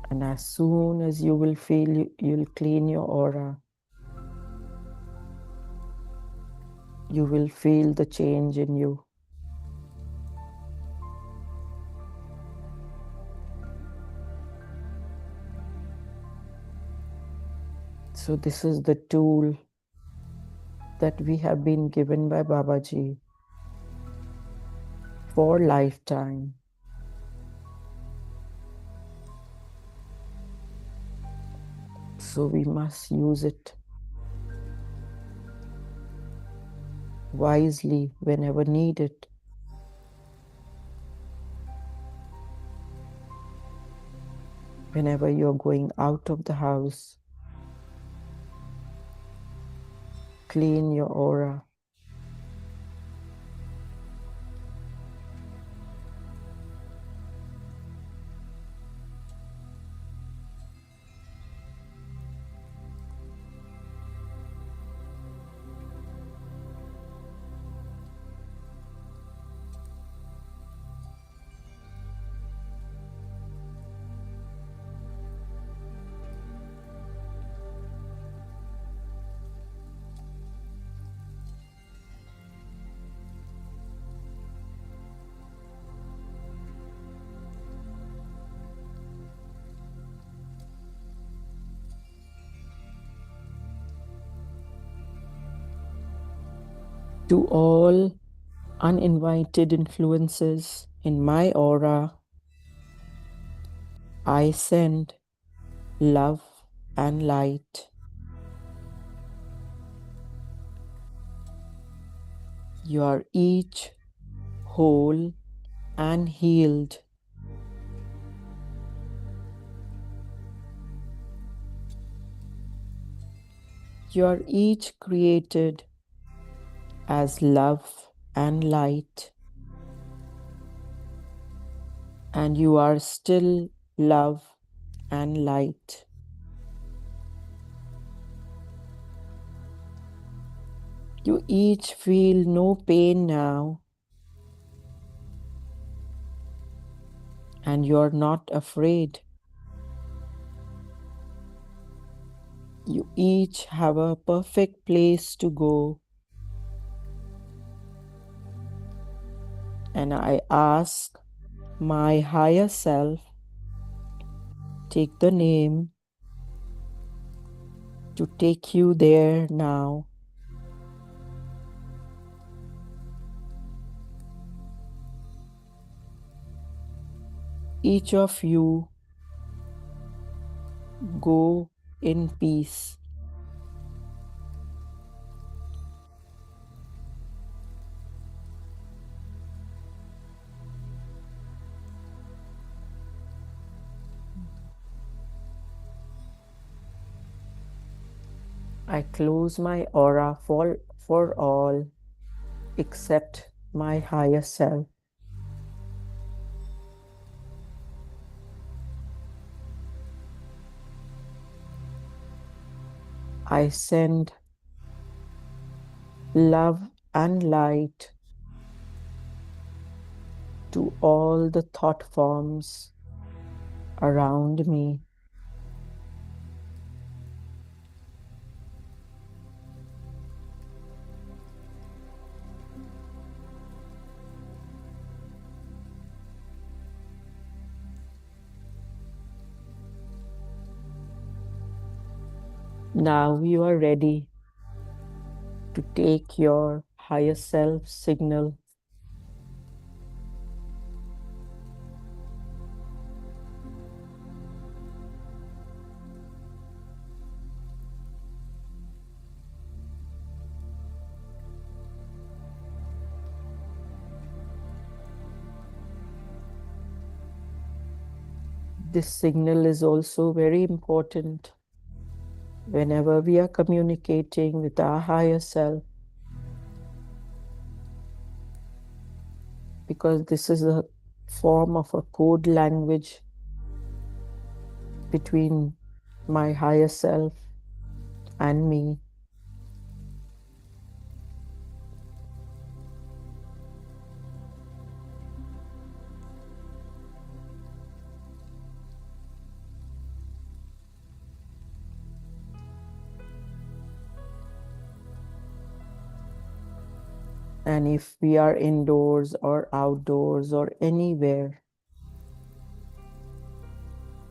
[SPEAKER 2] And as soon as you will feel you'll clean your aura, you will feel the change in you. So this is the tool that we have been given by Babaji for lifetime. So we must use it wisely whenever needed. Whenever you're going out of the house, clean your aura. To all uninvited influences in my aura, I send love and light. You are each whole and healed. You are each created as love and light, and you are still love and light. You each feel no pain now, and you're not afraid. You each have a perfect place to go. And I ask my higher self, take the name, to take you there now. Each of you go in peace. I close my aura for all except my higher self. I send love and light to all the thought forms around me. Now you are ready to take your higher self signal This signal is also very important whenever we are communicating with our higher self, because this is a form of a code language between my higher self and me. And if we are indoors or outdoors or anywhere,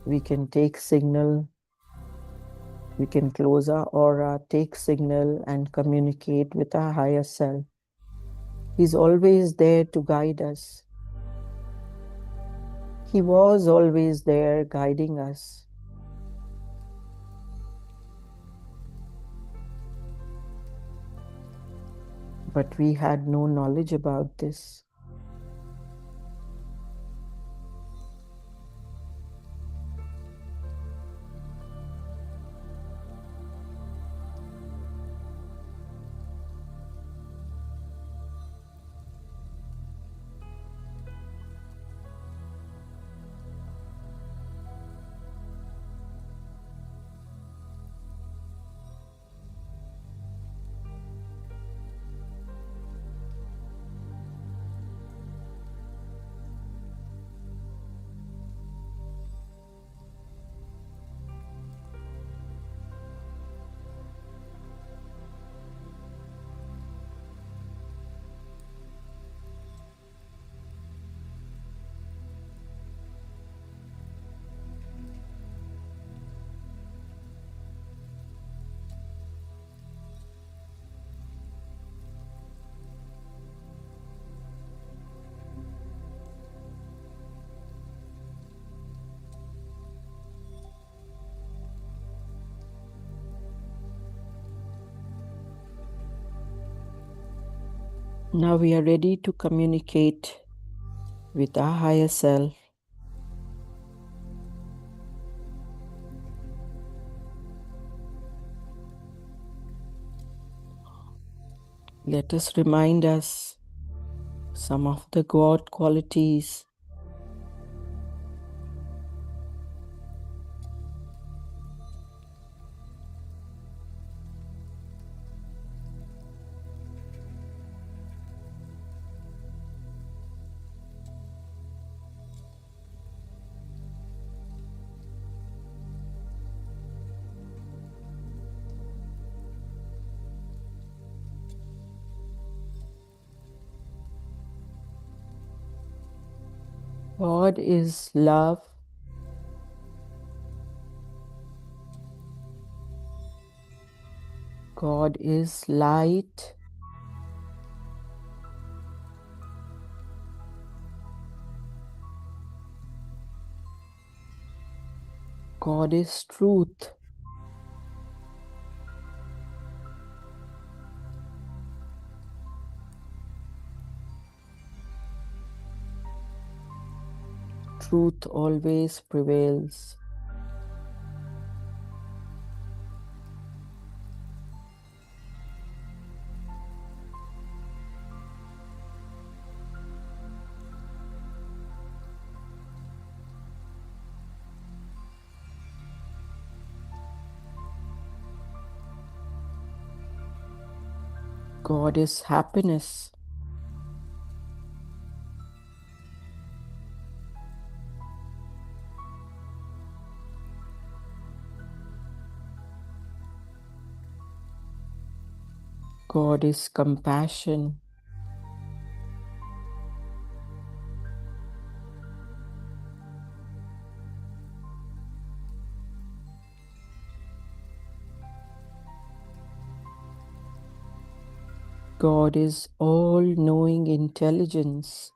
[SPEAKER 2] we can take signal, we can close our aura, take signal and communicate with our higher self. He's always there to guide us. He was always there guiding us. But we had no knowledge about this. Now we are ready to communicate with our higher self. Let us remind us some of the God qualities. God is love. God is light. God is truth. Truth always prevails. God is happiness. God is compassion. God is all-knowing intelligence.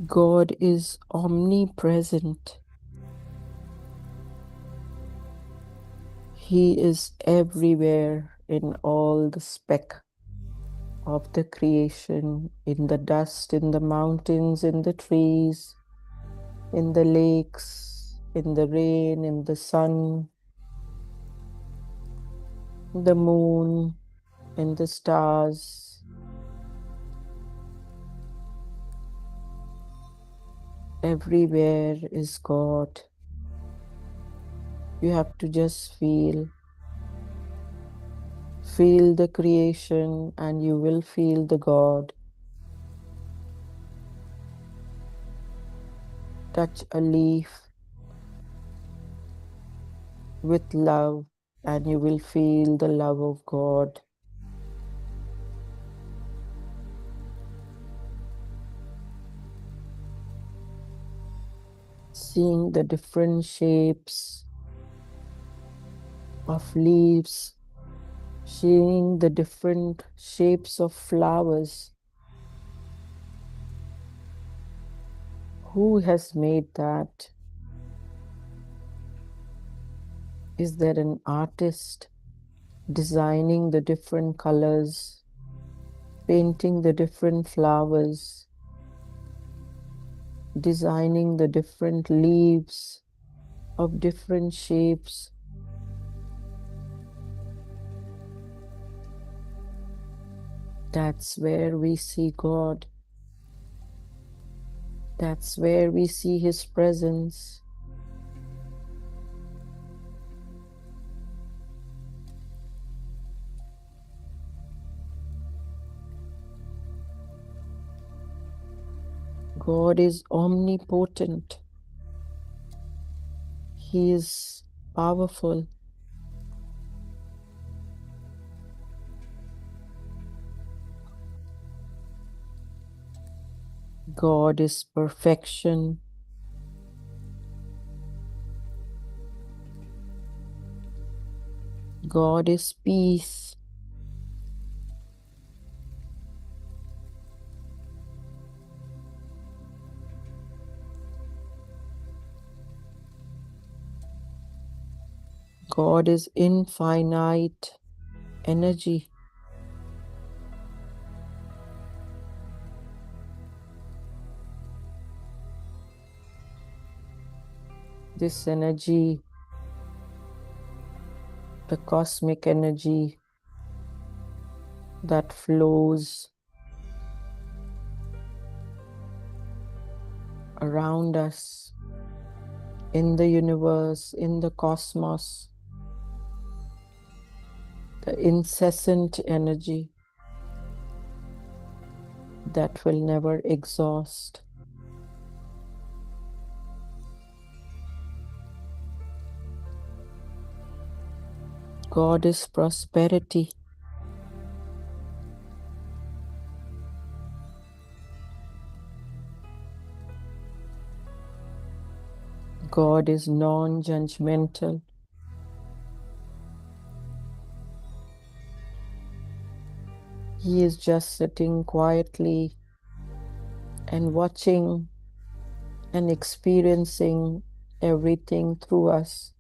[SPEAKER 2] God is omnipresent. He is everywhere in all the speck of the creation, in the dust, in the mountains, in the trees, in the lakes, in the rain, in the sun, the moon, in the stars. Everywhere is God. You have to just feel the creation and you will feel the God. Touch a leaf with love and you will feel the love of God. Seeing the different shapes of leaves, seeing the different shapes of flowers. Who has made that? Is there an artist designing the different colors, painting the different flowers, designing the different leaves of different shapes? That's where we see God. That's where we see His presence. God is omnipotent. He is powerful. God is perfection. God is peace. God is infinite energy. This energy, the cosmic energy that flows around us in the universe, in the cosmos, the incessant energy that will never exhaust. God is prosperity. God is non-judgmental. He is just sitting quietly and watching and experiencing everything through us.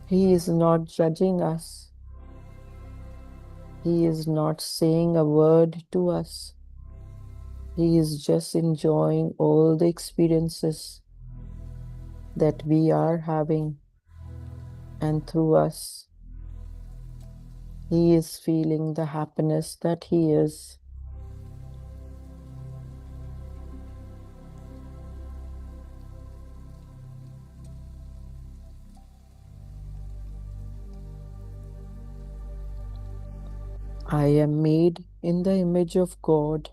[SPEAKER 2] He is not judging us. He is not saying a word to us. He is just enjoying all the experiences that we are having, and through us, He is feeling the happiness that He is. I am made in the image of God.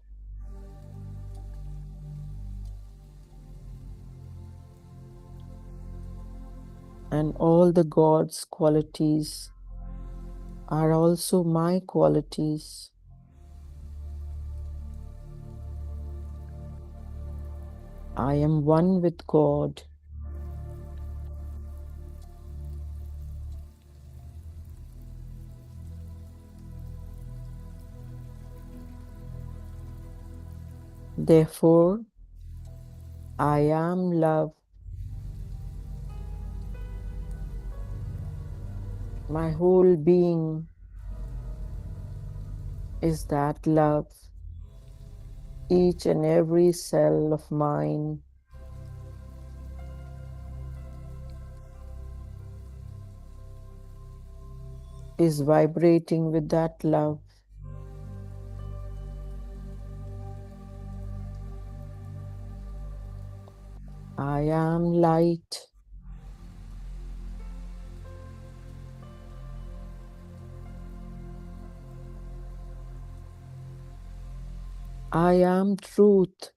[SPEAKER 2] And all the God's qualities are also my qualities. I am one with God. Therefore, I am love. My whole being is that love. Each and every cell of mine is vibrating with that love. I am light. I am truth.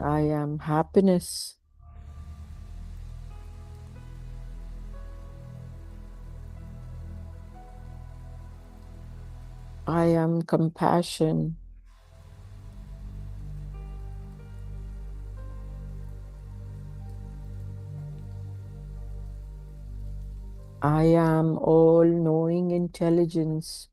[SPEAKER 2] I am happiness. I am compassion. I am all-knowing intelligence.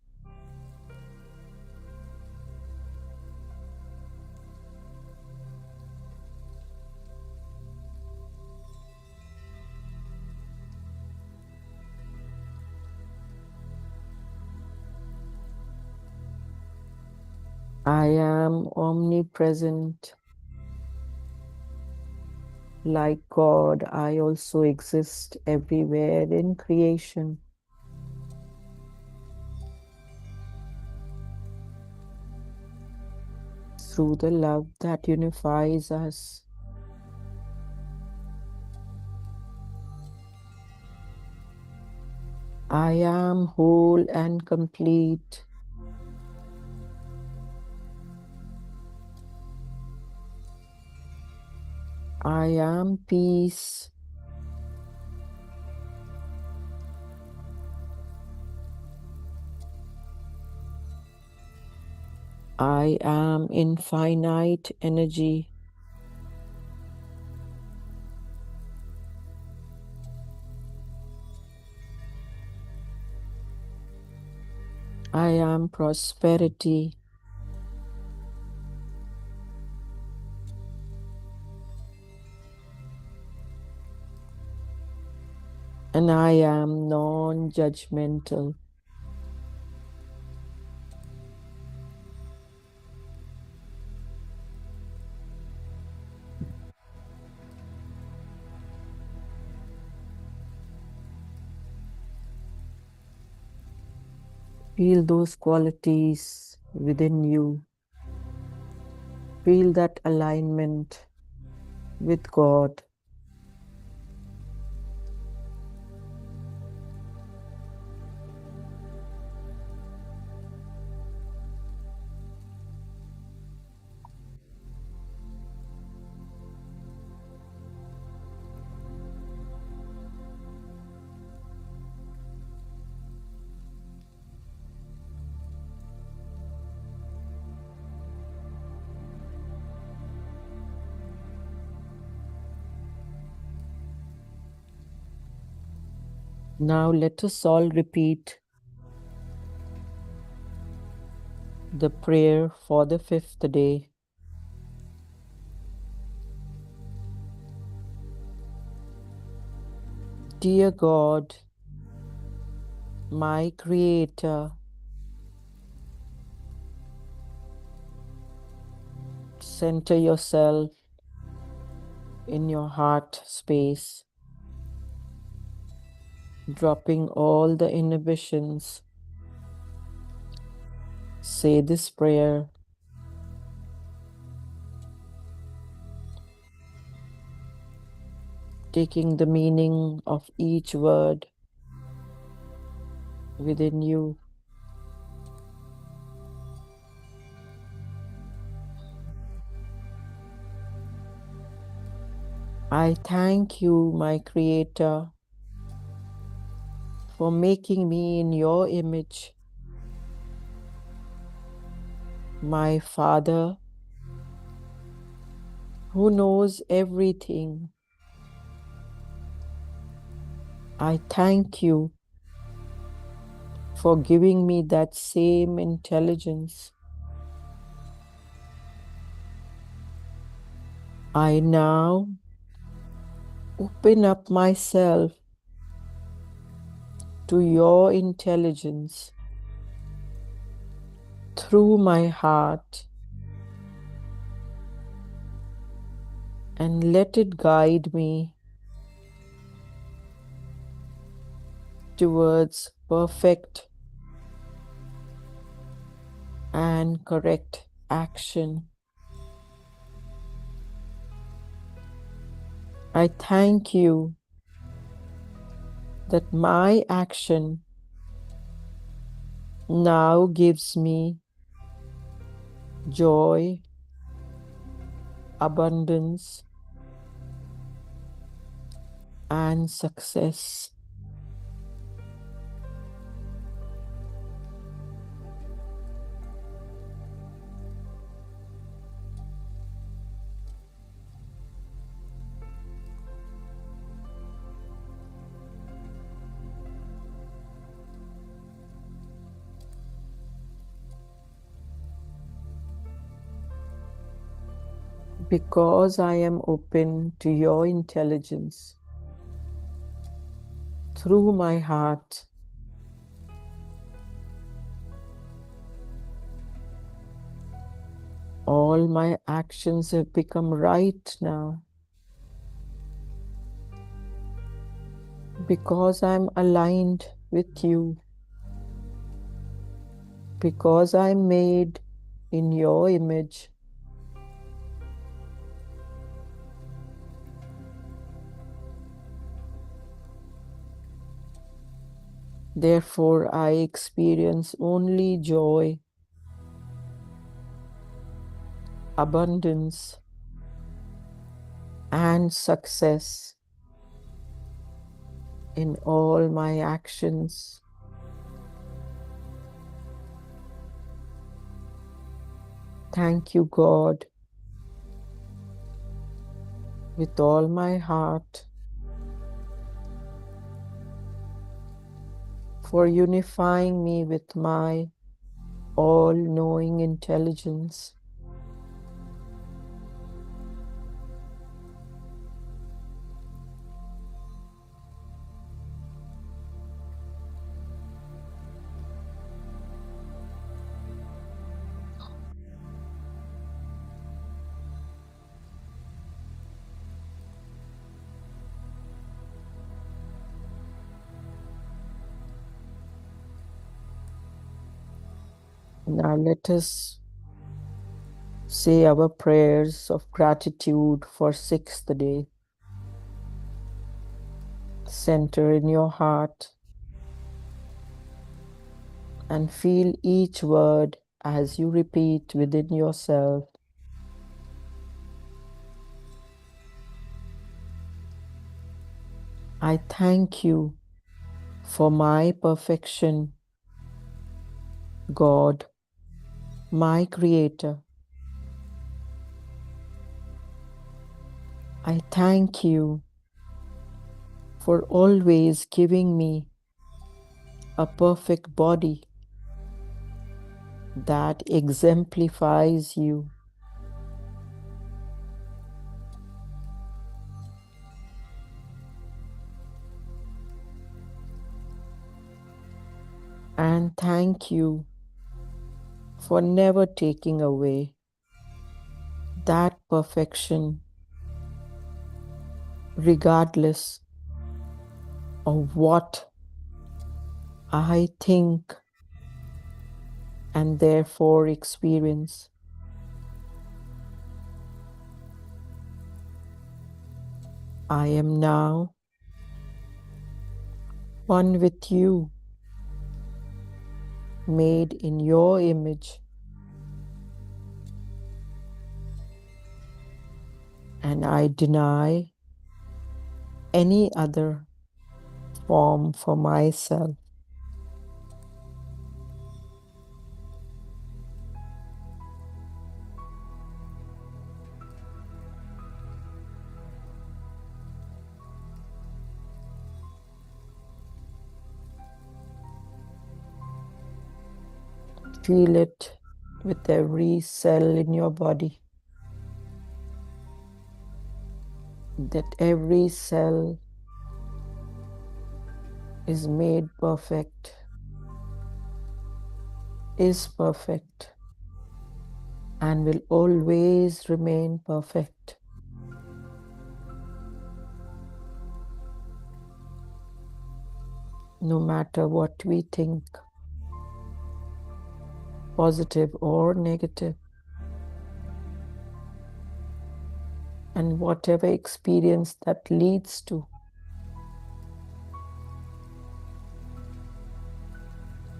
[SPEAKER 2] I am omnipresent. Like God, I also exist everywhere in creation. Through the love that unifies us. I am whole and complete. I am peace. I am infinite energy. I am prosperity. And I am non-judgmental. Feel those qualities within you. Feel that alignment with God. Now let us all repeat the prayer for the 5th day. Dear God, my Creator, center yourself in your heart space, dropping all the inhibitions. Say this prayer. Taking the meaning of each word within you. I thank you, my Creator, for making me in your image. My Father, who knows everything, I thank you for giving me that same intelligence. I now open up myself to your intelligence through my heart and let it guide me towards perfect and correct action. I thank you that my action now gives me joy, abundance, and success. Because I am open to your intelligence through my heart, all my actions have become right now. Because I'm aligned with you, because I'm made in your image, therefore I experience only joy, abundance, and success in all my actions. Thank you, God, with all my heart for unifying me with my all-knowing intelligence. Now let us say our prayers of gratitude for 6th day. Center in your heart and feel each word as you repeat within yourself. I thank you for my perfection, God, my Creator. I thank you for always giving me a perfect body that exemplifies you. And thank you for never taking away that perfection, regardless of what I think and therefore experience. I am now one with you, made in your image, and I deny any other form for myself. Feel it with every cell in your body. that every cell is made perfect, is perfect, and will always remain perfect. No matter what we think, positive or negative, and whatever experience that leads to,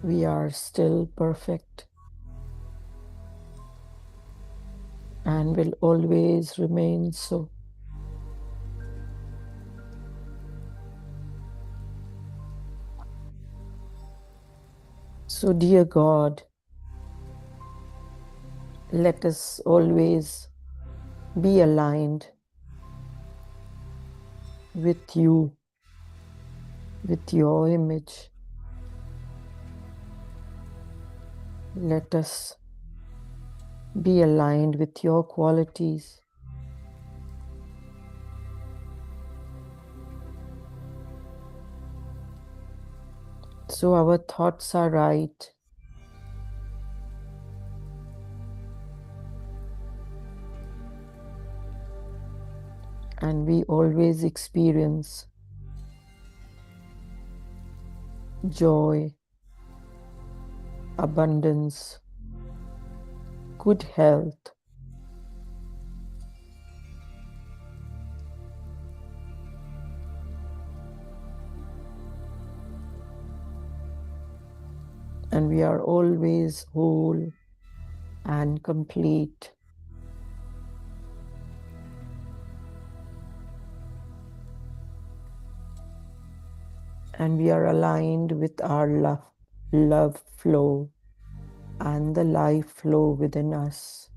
[SPEAKER 2] we are still perfect and will always remain so. So, dear God, let us always be aligned with you, with your image. Let us be aligned with your qualities. So our thoughts are right. And we always experience joy, abundance, good health, and we are always whole and complete. And we are aligned with our love flow and the life flow within us.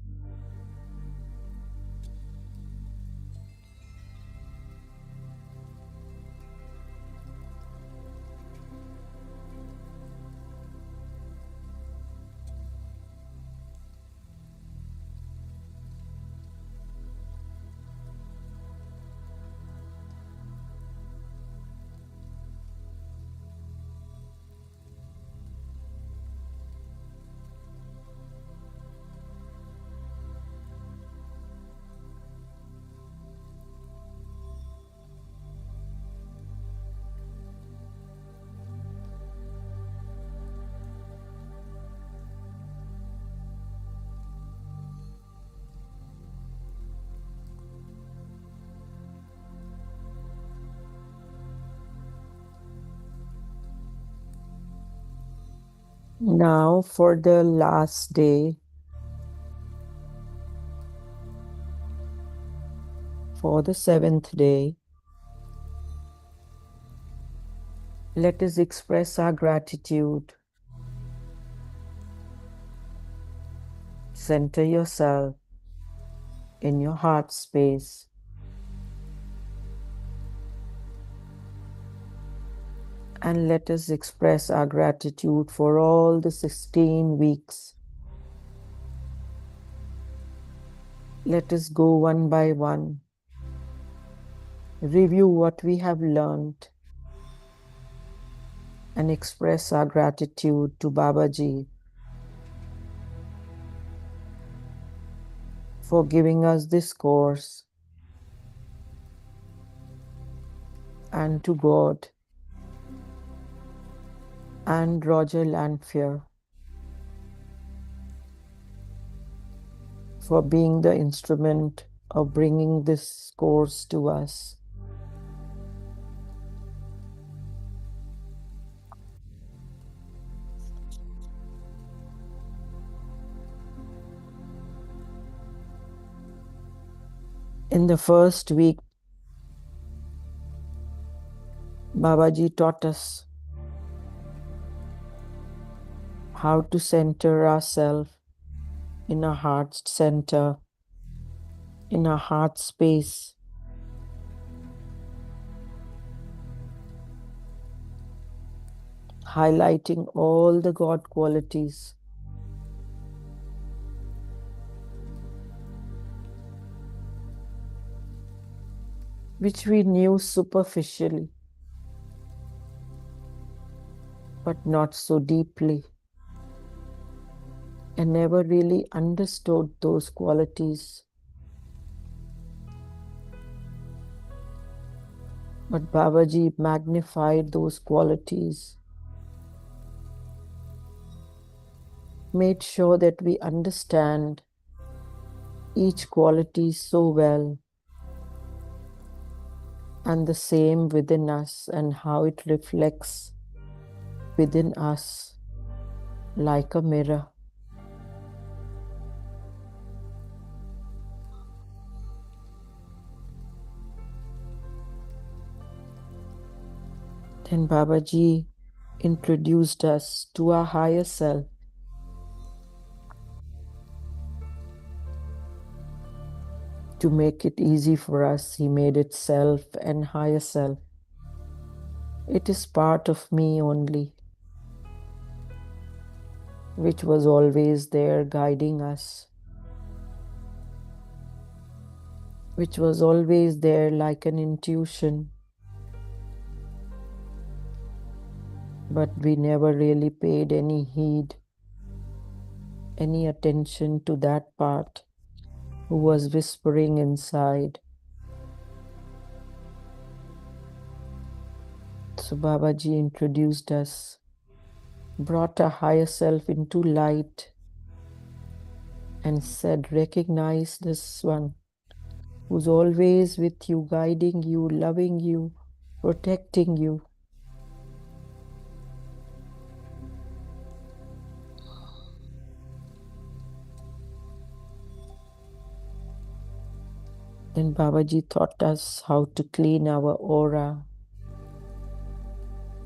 [SPEAKER 2] Now for the last day, for the 7th day, let us express our gratitude. Center yourself in your heart space. And let us express our gratitude for all the 16 weeks. Let us go one by one. Review what we have learned and express our gratitude to Babaji for giving us this course, and to God and Roger Lanphier for being the instrument of bringing this course to us. In the first week, Babaji taught us how to center ourselves in our heart center, in our heart space. Highlighting all the God qualities. which we knew superficially, but not so deeply, and never really understood those qualities. But Babaji magnified those qualities, made sure that we understand each quality so well, and the same within us, and how it reflects within us like a mirror. Then Babaji introduced us to our higher self. To make it easy for us, he made it self and higher self. It is part of me only, which was always there guiding us, which was always there like an intuition. But we never really paid any heed, any attention to that part who was whispering inside. So Babaji introduced us, brought our higher self into light, and said, recognize this one who's always with you, guiding you, loving you, protecting you. Then Babaji taught us how to clean our aura,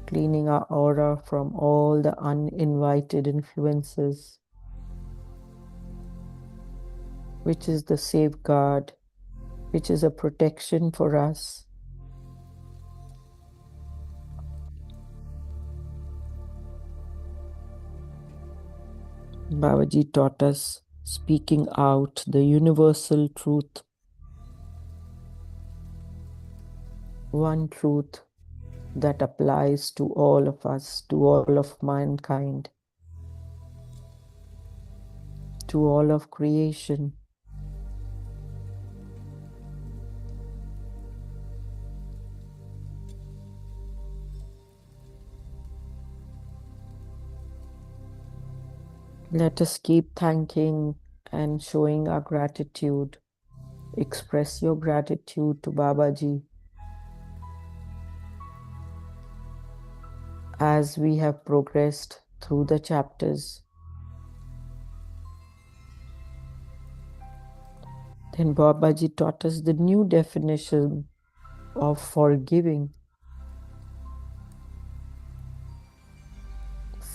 [SPEAKER 2] cleaning our aura from all the uninvited influences, which is the safeguard, which is a protection for us. Babaji taught us speaking out the universal truth, one truth that applies to all of us, to all of mankind, to all of creation. Let us keep thanking and showing our gratitude. Express your gratitude to Babaji as we have progressed through the chapters. Then Babaji taught us the new definition of forgiving.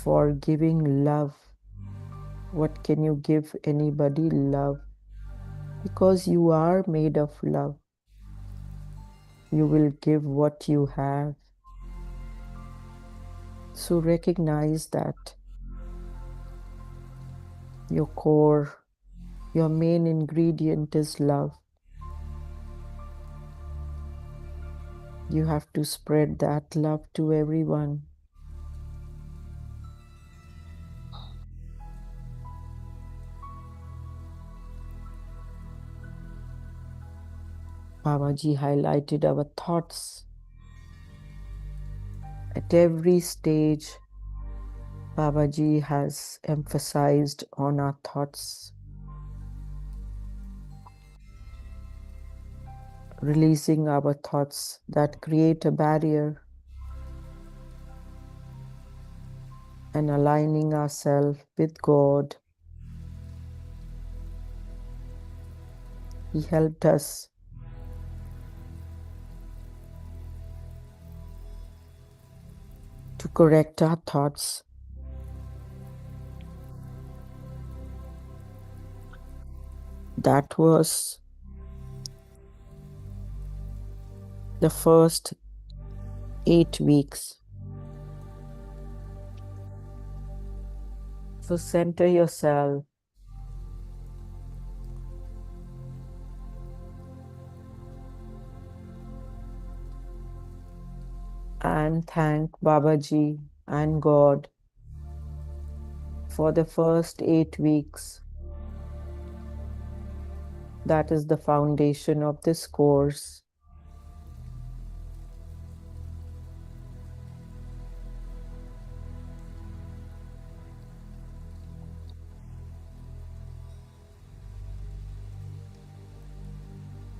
[SPEAKER 2] Forgiving love. What can you give anybody? Love. Because you are made of love. You will give what you have. So recognize that your core, your main ingredient is love. You have to spread that love to everyone. Babaji highlighted our thoughts. At every stage, Babaji has emphasized on our thoughts. Releasing our thoughts that create a barrier and aligning ourselves with God. He helped us to correct our thoughts. That was the first 8 weeks. So center yourself. and thank Babaji and God for the first 8 weeks. That is the foundation of this course.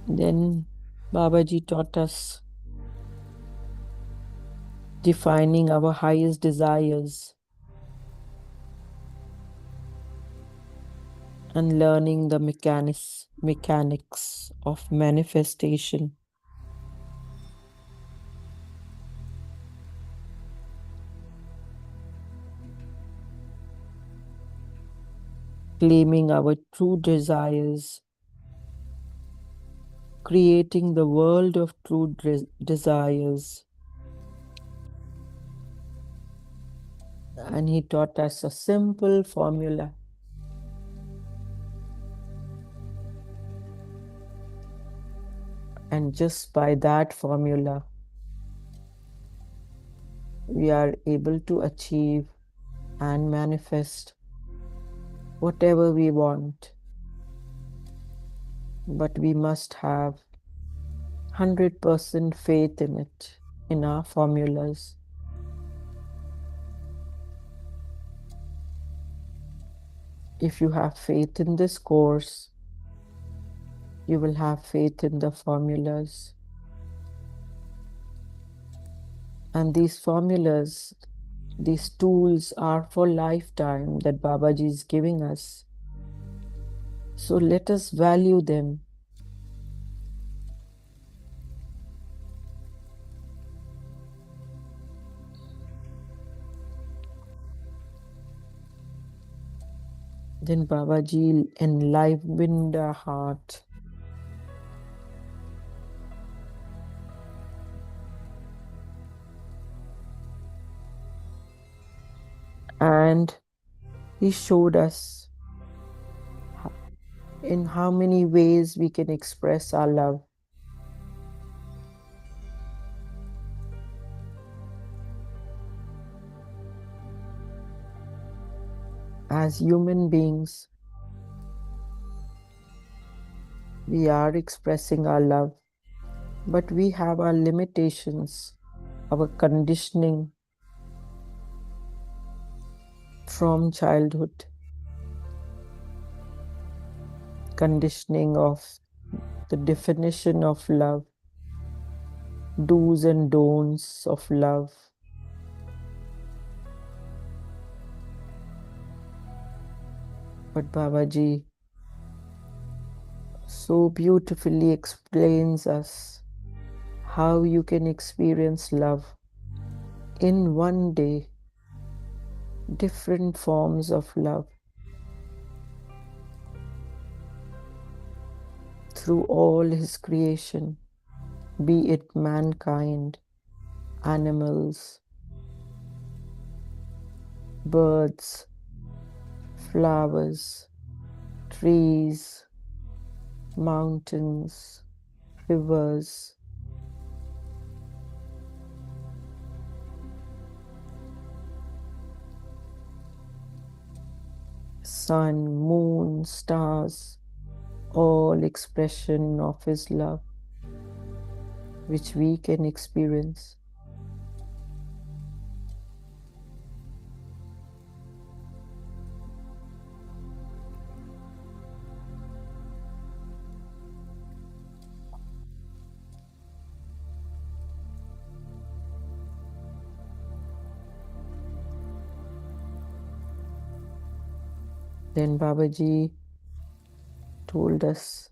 [SPEAKER 2] Then Babaji taught us defining our highest desires and learning the mechanics of manifestation. Claiming our true desires, creating the world of true desires. And he taught us a simple formula. And just by that formula, we are able to achieve and manifest whatever we want. But we must have 100% faith in it, in our formulas. If you have faith in this course, you will have faith in the formulas. And these formulas, these tools are for lifetime that Babaji is giving us. So let us value them. Then Babaji enlivened our heart. And he showed us in how many ways we can express our love. As human beings, we are expressing our love, but we have our limitations, our conditioning from childhood, conditioning of the definition of love, do's and don'ts of love. But Babaji so beautifully explains us how you can experience love in one day, different forms of love through all his creation, be it mankind, animals, birds, flowers, trees, mountains, rivers. Sun, moon, stars, all expression of his love, which we can experience. Then Babaji told us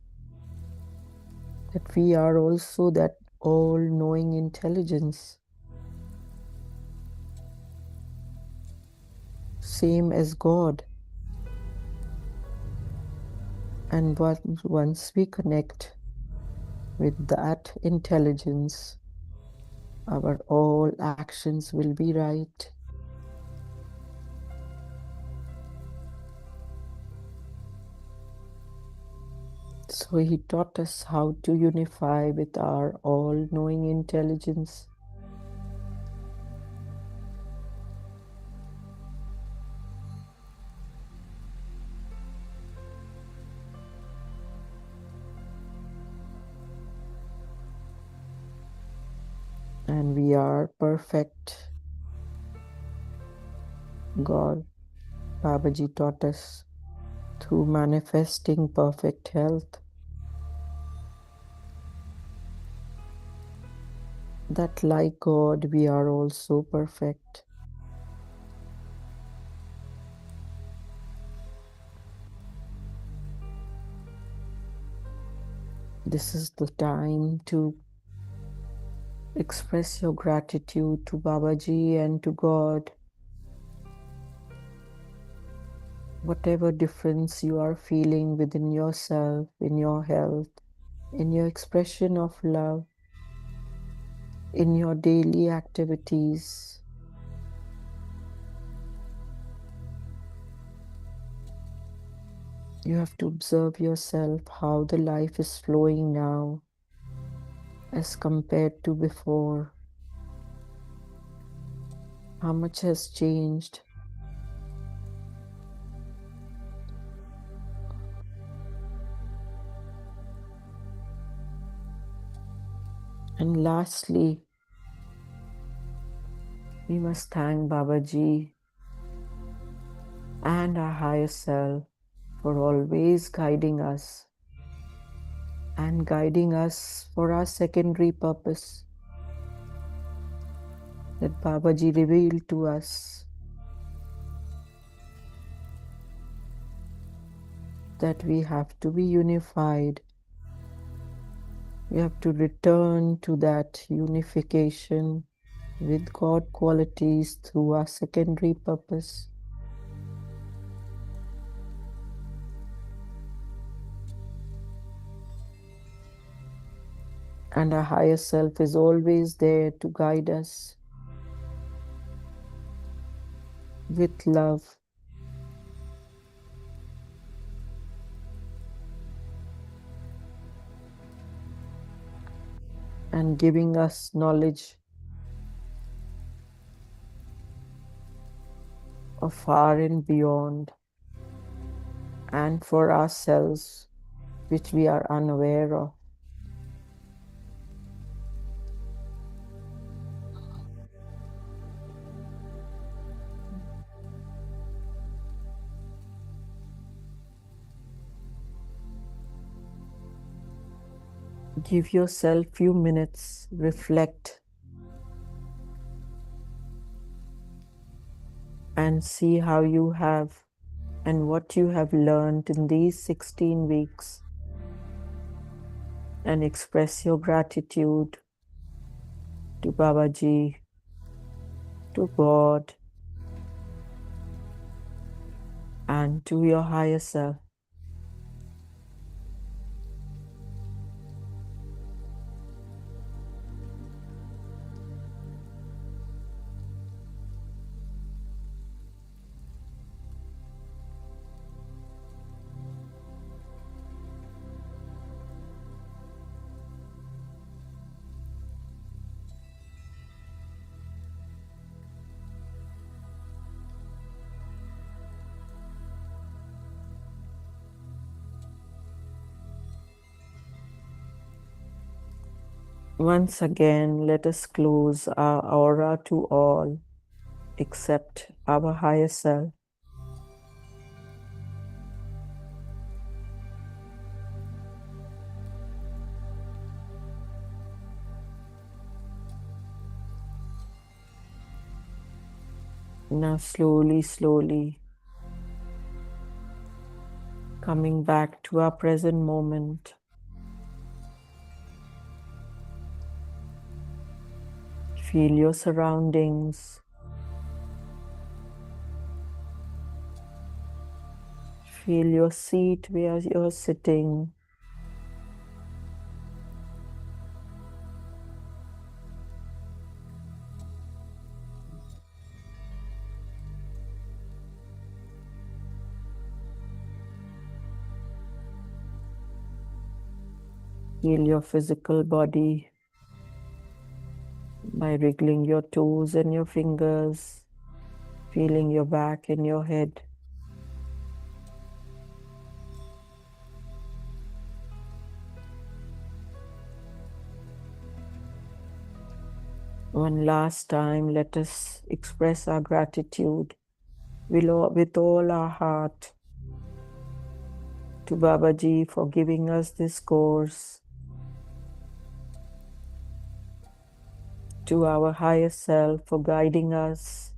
[SPEAKER 2] that we are also that all-knowing intelligence, same as God. And once we connect with that intelligence, our all actions will be right. So he taught us how to unify with our all-knowing intelligence. and we are perfect. God, Babaji taught us through manifesting perfect health that like God, we are also perfect. This is the time to express your gratitude to Babaji and to God. Whatever difference you are feeling within yourself, in your health, in your expression of love, in your daily activities, you have to observe yourself how the life is flowing now as compared to before. How much has changed? And lastly, we must thank Babaji and our higher self for always guiding us and guiding us for our secondary purpose that Babaji revealed to us, that we have to be unified. We have to return to that unification with God qualities through our secondary purpose. And our higher self is always there to guide us with love. And giving us knowledge of far and beyond, and for ourselves, which we are unaware of. Give yourself few minutes, reflect, and see how you have and what you have learned in these 16 weeks, and express your gratitude to Babaji, to God, and to your higher self. Once again, let us close our aura to all except our higher self. Now slowly, slowly, coming back to our present moment. Feel your surroundings. Feel your seat where you're sitting. Feel your physical body by wriggling your toes and your fingers, feeling your back and your head. One last time, let us express our gratitude with all our heart to Babaji for giving us this course, to our higher self for guiding us,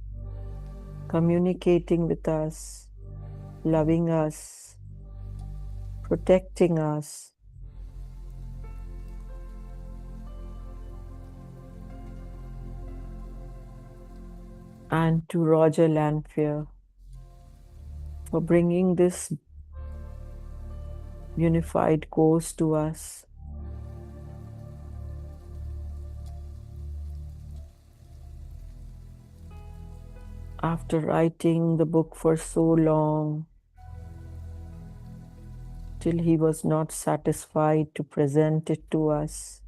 [SPEAKER 2] communicating with us, loving us, protecting us, and to Roger Lanphier for bringing this unified course to us. After writing the book for so long, till he was not satisfied to present it to us,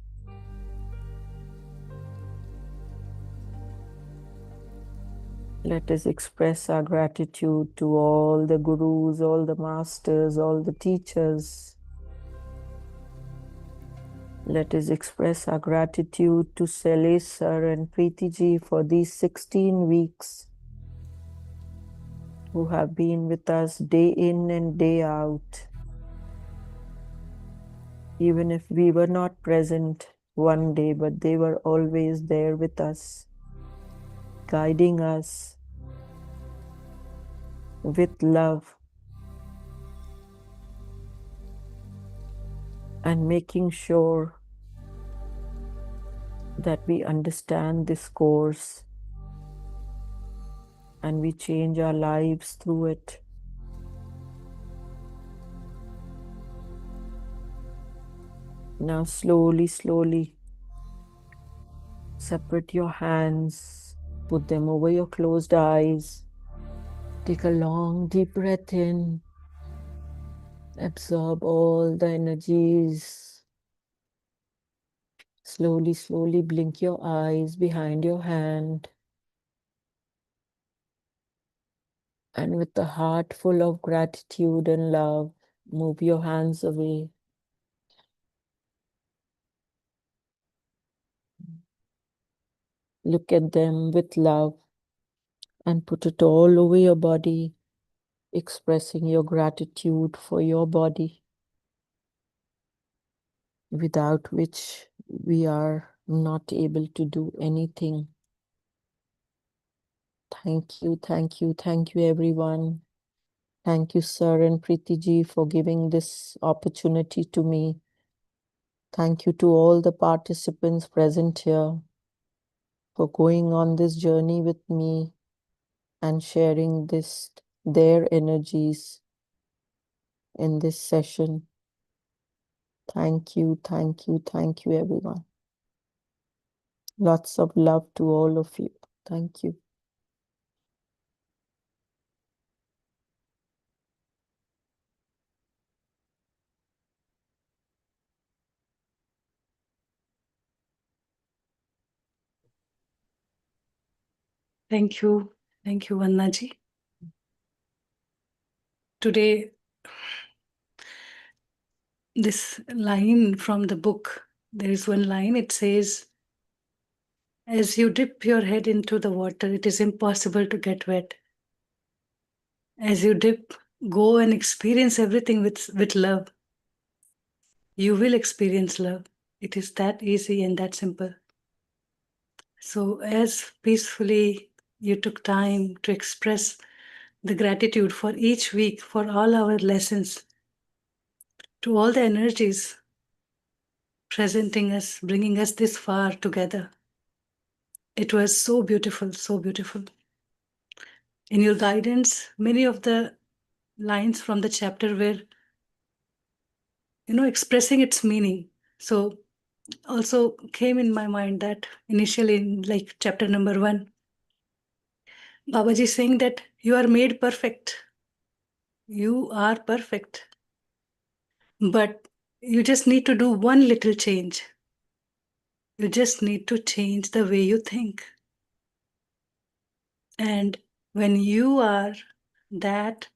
[SPEAKER 2] let us express our gratitude to all the gurus, all the masters, all the teachers. Let us express our gratitude to Sailesh Sir and Preeti Ji for these 16 weeks who have been with us day in and day out. Even if we were not present one day, but they were always there with us, guiding us with love and making sure that we understand this course and we change our lives through it. Now slowly, slowly separate your hands, put them over your closed eyes. Take a long, deep breath in. Absorb all the energies. Slowly, slowly blink your eyes behind your hand. And with the heart full of gratitude and love, move your hands away. Look at them with love and put it all over your body, expressing your gratitude for your body, without which we are not able to do anything. Thank you, thank you, thank you, everyone. Thank you, Sir and Preeti Ji, for giving this opportunity to me. Thank you to all the participants present here for going on this journey with me and sharing their energies in this session. Thank you, thank you, thank you, everyone. Lots of love to all of you. Thank you.
[SPEAKER 1] Thank you. Thank you, Vannaji. Today, this line from the book, there is one line, it says, as you dip your head into the water, it is impossible to get wet. As you dip, go and experience everything with love. You will experience love. It is that easy and that simple. So as peacefully you took time to express the gratitude for each week, for all our lessons, to all the energies presenting us, bringing us this far together. It was so beautiful, so beautiful. In your guidance, many of the lines from the chapter were, expressing its meaning. So also came in my mind that initially in like chapter number 1, Babaji saying that you are made perfect. You are perfect. But you just need to do one little change. You just need to change the way you think. And when you are that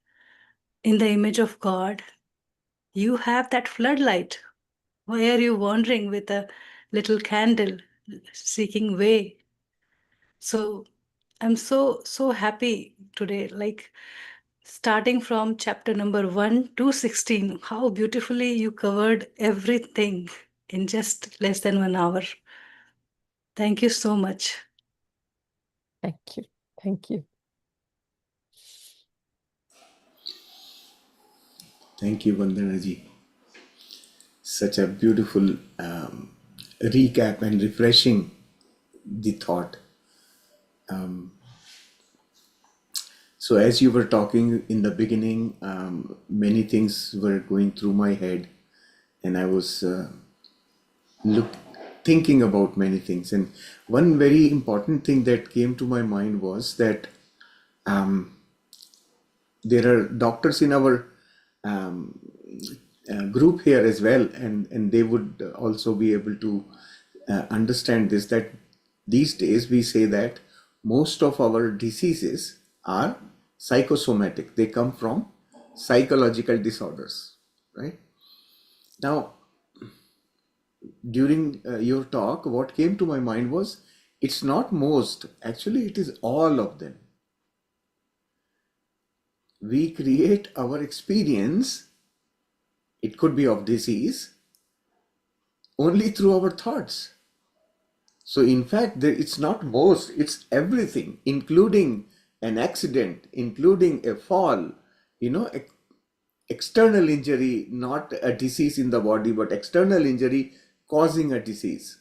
[SPEAKER 1] in the image of God, you have that floodlight. Why are you wandering with a little candle, seeking way? So I'm so happy today, like starting from chapter number 1 to 16, how beautifully you covered everything in just less than 1 hour. Thank you so much.
[SPEAKER 2] Thank you. Thank you.
[SPEAKER 3] Thank you, Vandana ji. Such a beautiful recap and refreshing the thought. So, as you were talking in the beginning, many things were going through my head, and I was look thinking about many things. And one very important thing that came to my mind was that there are doctors in our um, group here as well, and they would also be able to understand this, that these days we say that most of our diseases are psychosomatic. They come from psychological disorders, right? Now, during your talk, what came to my mind was, it's not most, actually it is all of them. We create our experience, it could be of disease, only through our thoughts. So in fact, it's not most, it's everything, including an accident, including a fall, external injury, not a disease in the body, but external injury causing a disease,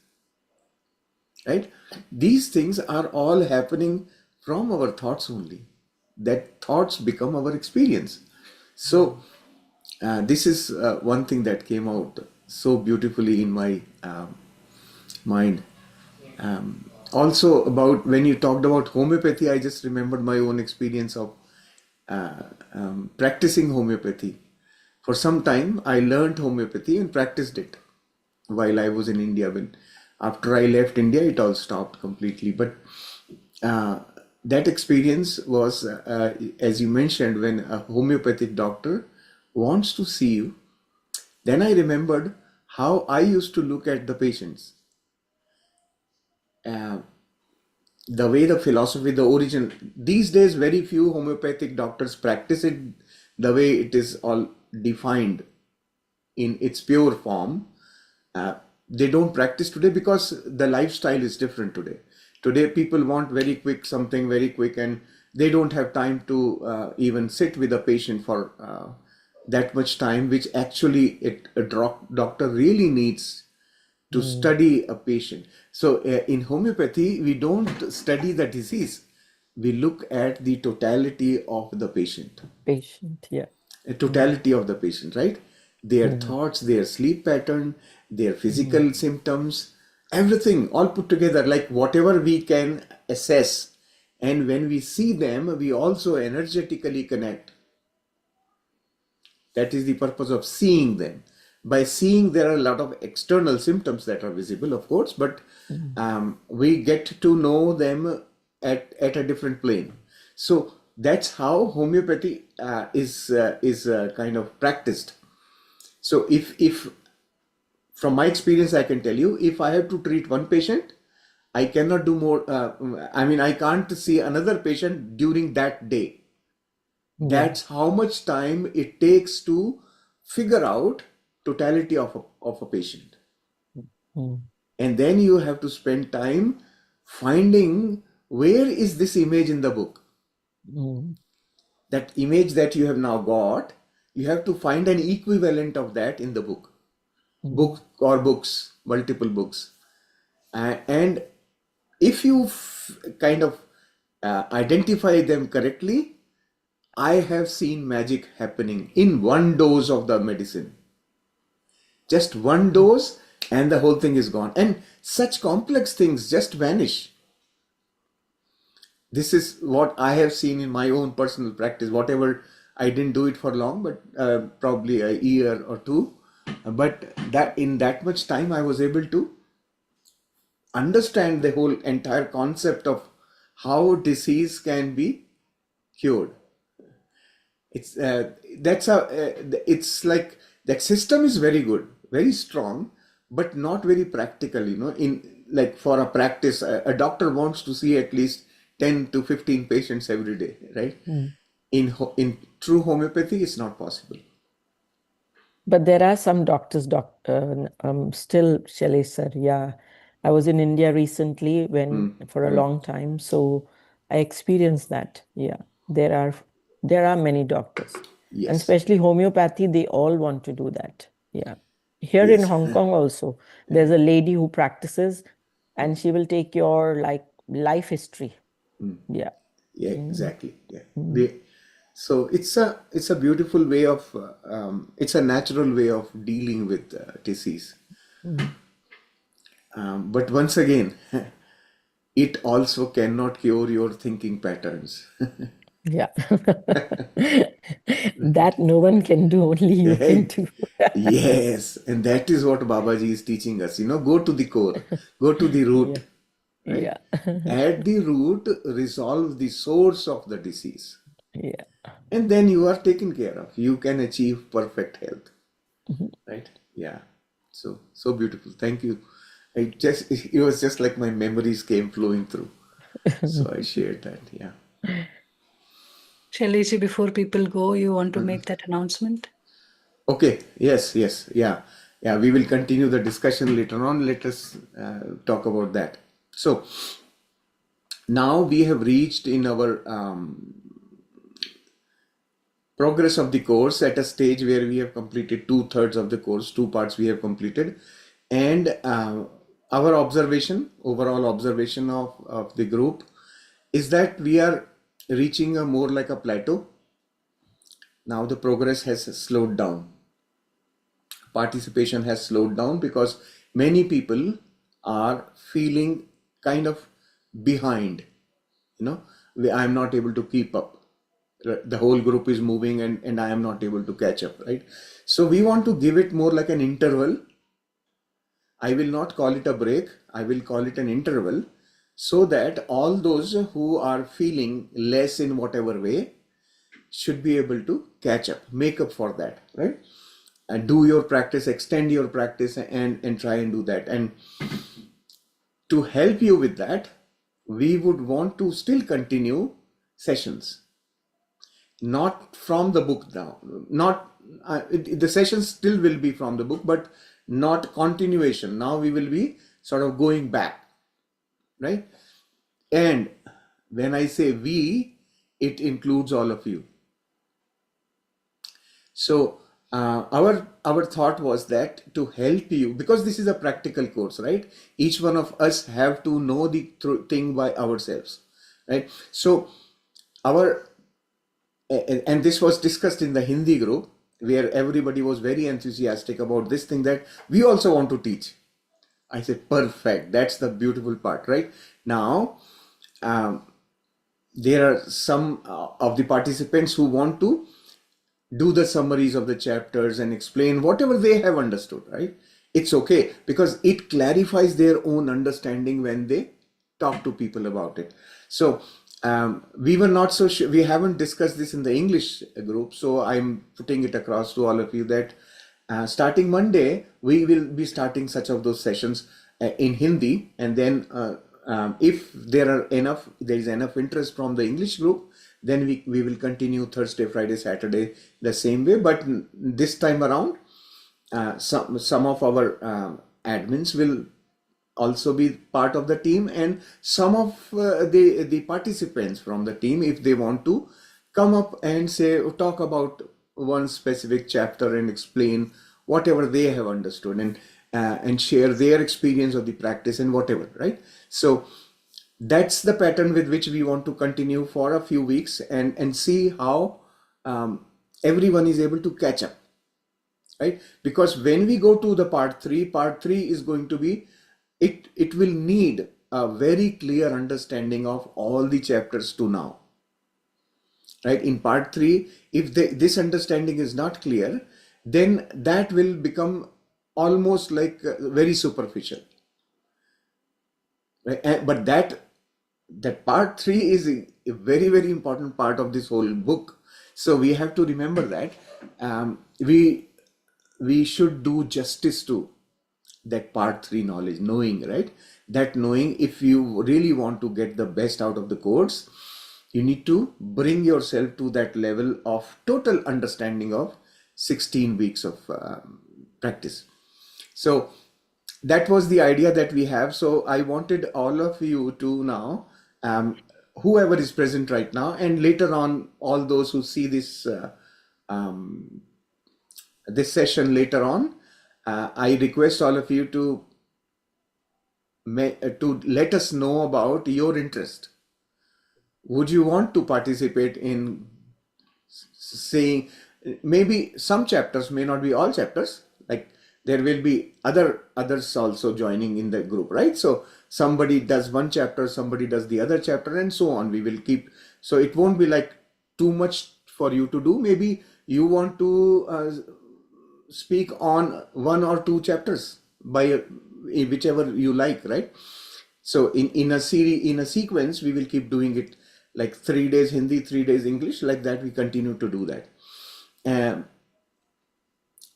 [SPEAKER 3] right? These things are all happening from our thoughts only. That thoughts become our experience. So this is one thing that came out so beautifully in my mind. Also, about when you talked about homeopathy, I just remembered my own experience of practicing homeopathy. For some time, I learned homeopathy and practiced it while I was in India. When after I left India, it all stopped completely. But that experience was, as you mentioned, when a homeopathic doctor wants to see you. Then I remembered how I used to look at the patients. Uh, the way the philosophy, the origin, these days very few homeopathic doctors practice it the way it is all defined in its pure form. They don't practice today because the lifestyle is different today. Today people want very quick, something very quick, and they don't have time to even sit with a patient for that much time, which actually a doctor really needs to study a patient. So in homeopathy, we don't study the disease. We look at the totality of the patient.
[SPEAKER 2] Patient, yeah.
[SPEAKER 3] A totality of the patient, right? Their thoughts, their sleep pattern, their physical symptoms, everything all put together, like whatever we can assess. And when we see them, we also energetically connect. That is the purpose of seeing them. By seeing, there are a lot of external symptoms that are visible, of course, but we get to know them at a different plane. So that's how homeopathy is kind of practiced. So if from my experience, I can tell you, if I have to treat one patient, I cannot do more. I can't see another patient during that day. That's how much time it takes to figure out totality of a patient. And then you have to spend time finding where is this image in the book. That image that you have now got, you have to find an equivalent of that in the book. Book or books, multiple books. And if you kind of identify them correctly, I have seen magic happening in one dose of the medicine. Just one dose and the whole thing is gone. And such complex things just vanish. This is what I have seen in my own personal practice. Whatever, I didn't do it for long, but probably a year or two. But that in that much time, I was able to understand the whole entire concept of how disease can be cured. It's it's like that system is very good, very strong, but not very practical. In like for a practice, a doctor wants to see at least 10 to 15 patients every day, right? In true homeopathy, it's not possible.
[SPEAKER 2] But there are some doctors, still, Shailesh sir, yeah. I was in India recently for a long time, so I experienced that. Yeah, there are many doctors, and
[SPEAKER 3] Yes.
[SPEAKER 2] especially homeopathy, they all want to do that. Yeah. Here in
[SPEAKER 3] Yes.
[SPEAKER 2] Hong Kong also, there's a lady who practices, and she will take your life history. Yeah.
[SPEAKER 3] Yeah, exactly. Yeah. So it's a beautiful way of it's a natural way of dealing with disease. But once again, it also cannot cure your thinking patterns.
[SPEAKER 2] Yeah. That no one can do, only you can
[SPEAKER 3] Hey,
[SPEAKER 2] do.
[SPEAKER 3] yes, and that is what Babaji is teaching us. Go to the core, go to the root, right?
[SPEAKER 2] Yeah.
[SPEAKER 3] At the root, resolve the source of the disease,
[SPEAKER 2] Yeah.
[SPEAKER 3] and then you are taken care of. You can achieve perfect health, right? Yeah. So beautiful. Thank you. It was just like my memories came flowing through. So I shared that. Yeah.
[SPEAKER 1] Shailesh, before people go, you want to make that announcement?
[SPEAKER 3] Okay. Yes. Yes. Yeah. Yeah. We will continue the discussion later on. Let us talk about that. So now we have reached in our progress of the course at a stage where we have completed 2/3 of the course, 2 parts we have completed, and our overall observation of the group is that we are reaching a more like a plateau. Now the progress has slowed down. Participation has slowed down because many people are feeling kind of behind. I'm not able to keep up. The whole group is moving and I am not able to catch up, right? So we want to give it more like an interval. I will not call it a break, I will call it an interval, so that all those who are feeling less in whatever way should be able to catch up, make up for that, right? And do your practice, extend your practice, and try and do that. And to help you with that, we would want to still continue sessions, not from the book now, not the sessions still will be from the book, but not continuation. Now we will be sort of going back, right? And when I say we, it includes all of you. So our thought was that to help you, because this is a practical course, right? Each one of us have to know the thing by ourselves, right? So our and this was discussed in the Hindi group, where everybody was very enthusiastic about this thing, that we also want to teach. I said, perfect. That's the beautiful part, right? Now, there are some of the participants who want to do the summaries of the chapters and explain whatever they have understood, right? It's okay, because it clarifies their own understanding when they talk to people about it. So we were not so sure, we haven't discussed this in the English group, so I'm putting it across to all of you that starting Monday, we will be starting such of those sessions in Hindi, and then if there is enough interest from the English group, then we will continue Thursday, Friday, Saturday the same way. But this time around, some of our admins will also be part of the team, and some of the participants from the team, if they want to come up and talk about one specific chapter and explain whatever they have understood, and share their experience of the practice and whatever, right? So that's the pattern with which we want to continue for a few weeks, and see how everyone is able to catch up, right? Because when we go to the part three is going to be, it will need a very clear understanding of all the chapters to now, right? In part 3, if this understanding is not clear, then that will become almost like very superficial, right? But that part 3 is a very, very important part of this whole book. So we have to remember that we should do justice to that part 3 knowledge, knowing, right? That knowing, if you really want to get the best out of the course, you need to bring yourself to that level of total understanding of 16 weeks of practice. So that was the idea that we have. So I wanted all of you to now, whoever is present right now, and later on, all those who see this this session later on, I request all of you to let us know about your interest. Would you want to participate in saying, maybe some chapters, may not be all chapters, like there will be others also joining in the group, right? So somebody does one chapter, somebody does the other chapter, and so on. We will keep, so it won't be like too much for you to do. Maybe you want to speak on one or two chapters by whichever you like, right? So in a series, in a sequence, we will keep doing it, like 3 days Hindi, 3 days English, like that. We continue to do that.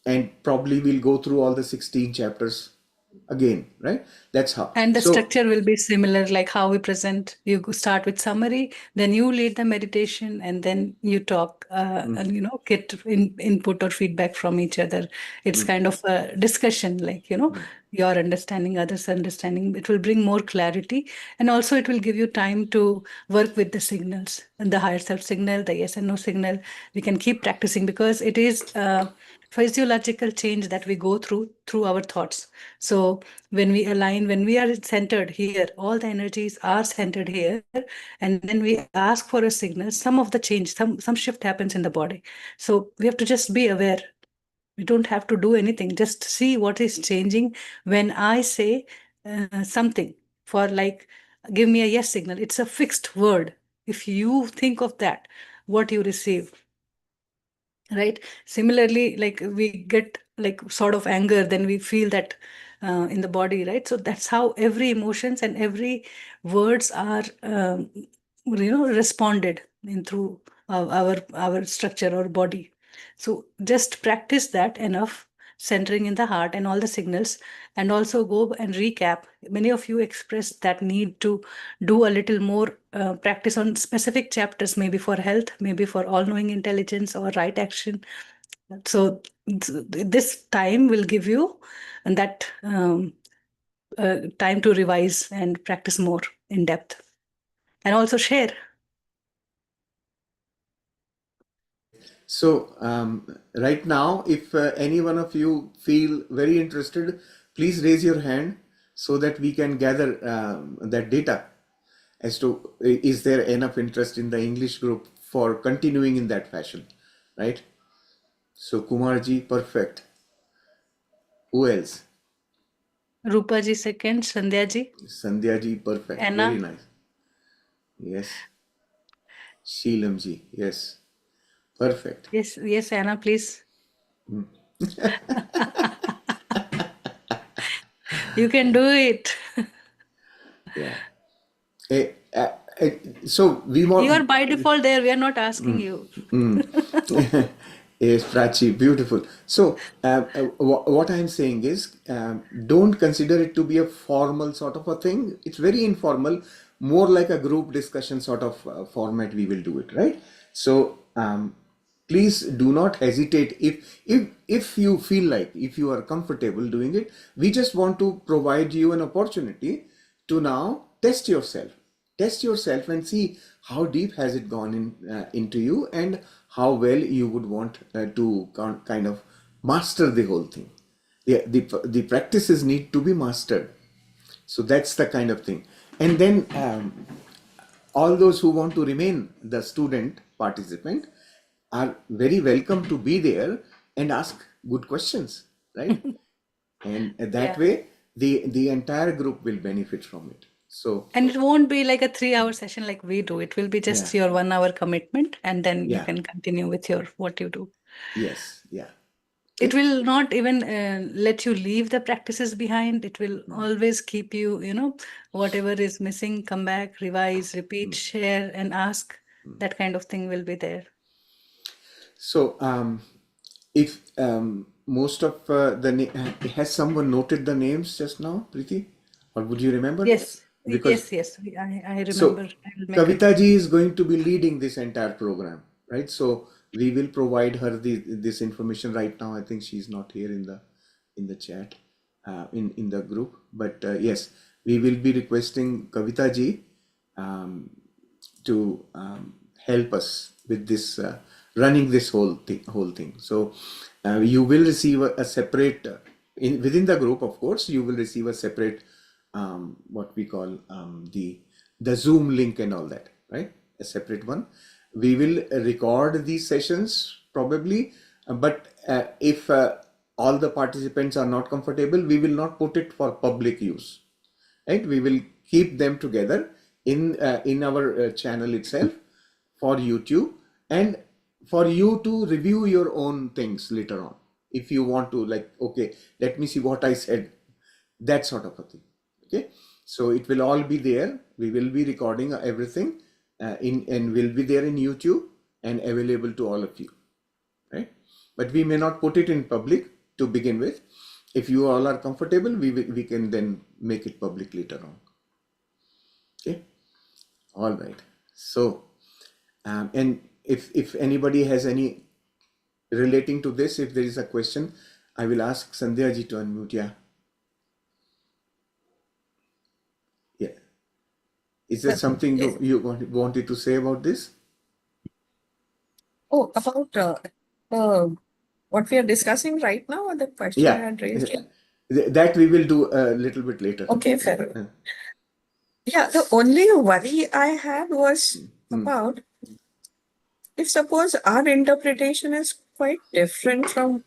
[SPEAKER 3] And probably we'll go through all the 16 chapters again, right? That's how.
[SPEAKER 1] And the
[SPEAKER 3] So
[SPEAKER 1] structure will be similar, like how we present. You start with summary, then you lead the meditation, and then you talk, and get input or feedback from each other. It's kind of a discussion, like your understanding, others' understanding. It will bring more clarity, and also it will give you time to work with the signals, and the higher self signal, the yes and no signal. We can keep practicing because it is physiological change that we go through our thoughts. So when we align, when we are centered here, all the energies are centered here, and then we ask for a signal, some of the change, some shift happens in the body. So we have to just be aware. We don't have to do anything, just see what is changing when I say something. For like, give me a yes signal, it's a fixed word. If you think of that, what you receive, right? Similarly, like we get like sort of anger, then we feel that in the body, right? So that's how every emotions and every words are responded in through our structure or body. So just practice that enough, centering in the heart and all the signals, and also go and recap. Many of you expressed that need to do a little more practice on specific chapters, maybe for health, maybe for all-knowing intelligence or right action. So this time will give you that time to revise and practice more in depth, and also share.
[SPEAKER 3] So right now, if any one of you feel very interested, please raise your hand so that we can gather that data as to is there enough interest in the English group for continuing in that fashion, right? So Kumarji, perfect. Who else?
[SPEAKER 1] Rupa ji second, Sandhya ji,
[SPEAKER 3] Sandhya ji, perfect.
[SPEAKER 1] Anna.
[SPEAKER 3] Very nice. Yes. Sheelam ji, yes. Perfect.
[SPEAKER 1] Yes, Anna, please. You can do it.
[SPEAKER 3] Yeah. Eh, so we want.
[SPEAKER 1] You are by default there. We are not asking you.
[SPEAKER 3] Yes, Prachi, beautiful. So, what I'm saying is, don't consider it to be a formal sort of a thing. It's very informal, more like a group discussion sort of format. We will do it, right? So, please do not hesitate. If you feel like, if you are comfortable doing it, we just want to provide you an opportunity to now test yourself and see how deep has it gone into you, and how well you would want to kind of master the whole thing. The practices need to be mastered. So that's the kind of thing. And then all those who want to remain the student participant are very welcome to be there and ask good questions, right? And that
[SPEAKER 1] Yeah.
[SPEAKER 3] way the entire group will benefit from it. So
[SPEAKER 1] And it won't be like a 3-hour session like we do. It will be just
[SPEAKER 3] yeah,
[SPEAKER 1] your 1 hour commitment, and then you
[SPEAKER 3] yeah,
[SPEAKER 1] can continue with your what you do.
[SPEAKER 3] yes, yeah.
[SPEAKER 1] It
[SPEAKER 3] Okay.
[SPEAKER 1] will not even let you leave the practices behind. It will always keep you, whatever is missing, come back, revise, repeat, share, and ask. That kind of thing will be there.
[SPEAKER 3] So if most of has someone noted the names just now, Preeti? Or would you remember?
[SPEAKER 1] Yes,
[SPEAKER 3] Because
[SPEAKER 1] yes. I
[SPEAKER 3] so
[SPEAKER 1] remember. I will make
[SPEAKER 3] Kavita
[SPEAKER 1] it.
[SPEAKER 3] ji is going to be leading this entire program, right? So we will provide her this information right now. I think she's not here in the chat, in the group. But yes, we will be requesting Kavita ji um, to help us with this running this whole thing. So you will receive a separate within the group, of course. You will receive a separate what we call the Zoom link and all that, right? A separate one. We will record these sessions probably, but if all the participants are not comfortable, we will not put it for public use, right? We will keep them together in our channel itself for YouTube, and for you to review your own things later on if you want to, like, okay, let me see what I said, that sort of a thing. Okay, so it will all be there. We will be recording everything in and will be there in YouTube and available to all of you, right? But we may not put it in public to begin with. If you all are comfortable, we can then make it public later on. Okay, all right. So and if anybody has any relating to this, if there is a question, I will ask Sandhya ji to unmute. Yeah. Is there something you wanted to say about this?
[SPEAKER 4] Oh, about what we are discussing right now, or the question I had raised?
[SPEAKER 3] That we will do a little bit later.
[SPEAKER 4] Okay, fair. Yeah, the only worry I had was about if suppose our interpretation is quite different from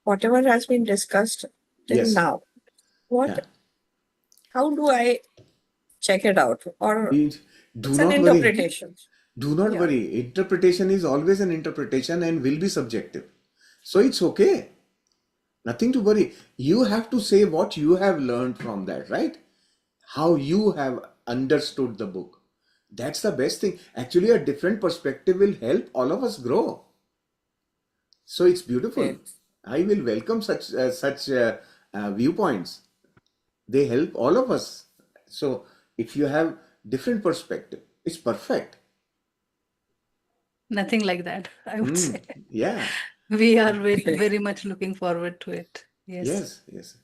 [SPEAKER 4] whatever has been discussed till
[SPEAKER 3] Yes.
[SPEAKER 4] now. How do I check it out? Or
[SPEAKER 3] Do
[SPEAKER 4] it's an
[SPEAKER 3] not worry.
[SPEAKER 4] interpretation.
[SPEAKER 3] Do not worry. Interpretation is always an interpretation and will be subjective. So it's okay. Nothing to worry. You have to say what you have learned from that, right? How you have understood the book. That's the best thing. Actually, a different perspective will help all of us grow. So it's beautiful.
[SPEAKER 4] Yes.
[SPEAKER 3] I will welcome such viewpoints. They help all of us. So if you have different perspective, it's perfect.
[SPEAKER 1] Nothing like that, I would say.
[SPEAKER 3] Yeah.
[SPEAKER 1] We are very much looking forward to it. Yes.
[SPEAKER 3] Yes.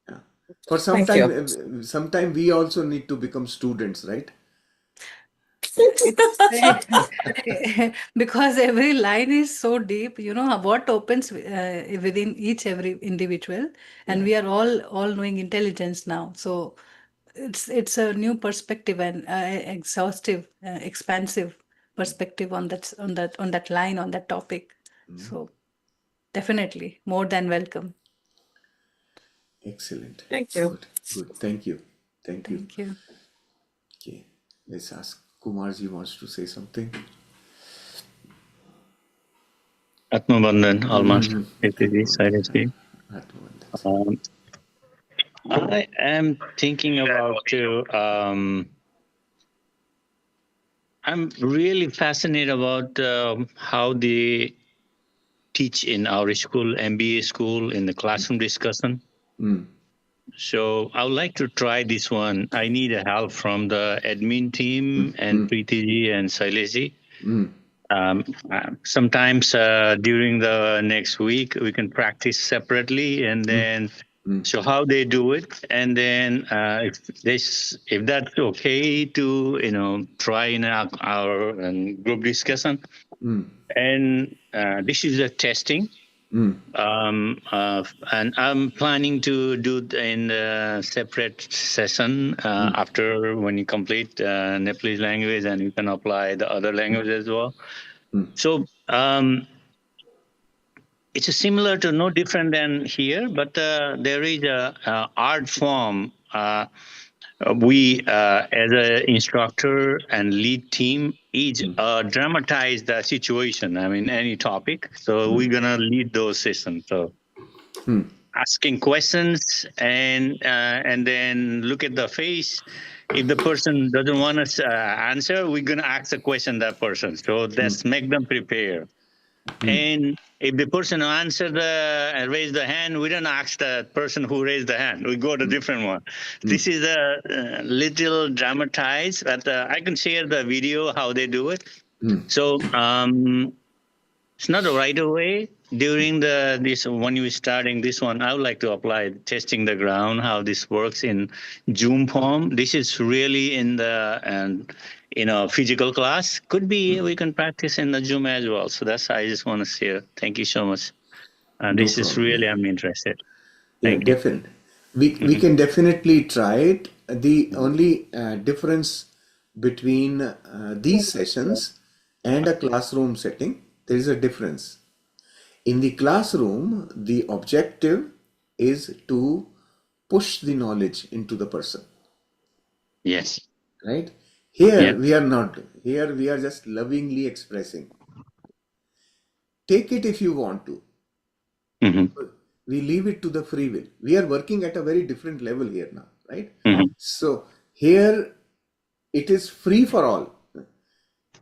[SPEAKER 3] Yeah. For
[SPEAKER 4] Thank you.
[SPEAKER 3] sometime we also need to become students, right?
[SPEAKER 1] Because every line is so deep, what opens within every individual, and we are all knowing intelligence now. So it's a new perspective and exhaustive, expansive perspective on that line, on that topic. So definitely more than welcome.
[SPEAKER 3] Excellent.
[SPEAKER 4] Thank you.
[SPEAKER 3] Good. Thank you.
[SPEAKER 1] Thank you.
[SPEAKER 3] Okay. Let's ask Kumarji wants to say something.
[SPEAKER 5] Atmabandhan, almost. I am thinking about I'm really fascinated about how they teach in our school, MBA school, in the classroom discussion. So I would like to try this one. I need a help from the admin team and Preeti ji and Shailesh ji. Sometimes during the next week we can practice separately and then show how they do it, and then if that's okay to try in our group discussion. And this is a testing. And I'm planning to do in the separate session after when you complete Nepalese language, and you can apply the other language as well. So it's similar to no different than here, but there is a art form. We as an instructor and lead team each dramatize the situation. I mean, any topic. So we're gonna lead those sessions. So asking questions and then look at the face. If the person doesn't want to answer, we're gonna ask a question that person. So let's make them prepare. And if the person who answered raised the hand, we don't ask the person who raised the hand. We go to different one. This is a little dramatized, but I can share the video how they do it. So it's not right away during this when you're starting this one. I would like to apply testing the ground how this works in Zoom form. This is really in the physical class. Could be we can practice in the Zoom as well. So that's I just want to share. Thank you so much.
[SPEAKER 3] No
[SPEAKER 5] This is
[SPEAKER 3] problem.
[SPEAKER 5] really I'm interested.
[SPEAKER 3] Yeah,
[SPEAKER 5] Thank you.
[SPEAKER 3] definitely. We can definitely try it. The only difference between these sessions and a classroom setting, there is a difference. In the classroom, the objective is to push the knowledge into the person,
[SPEAKER 5] Yes.
[SPEAKER 3] right? Here
[SPEAKER 5] Yeah.
[SPEAKER 3] we are not. Here we are just lovingly expressing. Take it if you want to.
[SPEAKER 5] hmm
[SPEAKER 3] We leave it to the free will. We are working at a very different level here now, right?
[SPEAKER 5] hmm
[SPEAKER 3] So here it is free for all.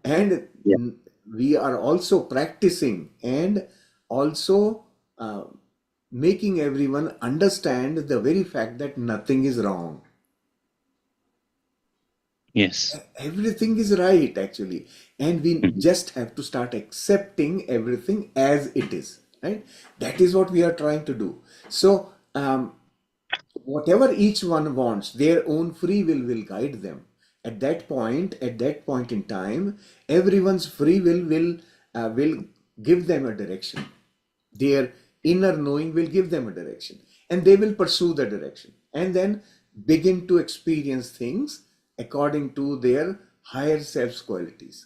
[SPEAKER 3] And
[SPEAKER 5] Yeah.
[SPEAKER 3] we are also practicing and also making everyone understand the very fact that nothing is wrong.
[SPEAKER 5] Yes.
[SPEAKER 3] Everything is right, actually. And we
[SPEAKER 5] hmm
[SPEAKER 3] just have to start accepting everything as it is, right? That is what we are trying to do. So, whatever each one wants, their own free will guide them. At that point in time, everyone's free will give them a direction. Their inner knowing will give them a direction, and they will pursue the direction, and then begin to experience things according to their higher self's qualities.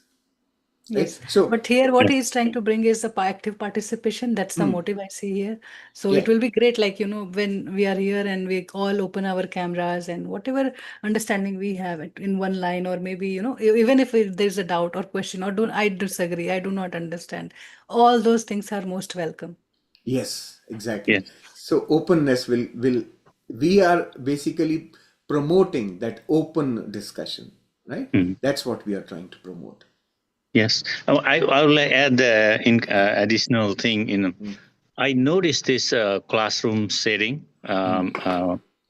[SPEAKER 3] Right?
[SPEAKER 1] Yes,
[SPEAKER 3] So,
[SPEAKER 1] but here what he is trying to bring is the active participation. That's the motive I see here. So
[SPEAKER 3] yeah,
[SPEAKER 1] it will be great, like, when we are here and we all open our cameras and whatever understanding we have in one line, or maybe, even if there's a doubt or question, or I disagree, I do not understand. All those things are most welcome.
[SPEAKER 3] yes, exactly.
[SPEAKER 5] Yes.
[SPEAKER 3] So openness will we are basically promoting that open discussion, right?
[SPEAKER 5] Mhm.
[SPEAKER 3] That's what we are trying to promote.
[SPEAKER 5] Yes. I would like add additional thing I noticed this classroom setting.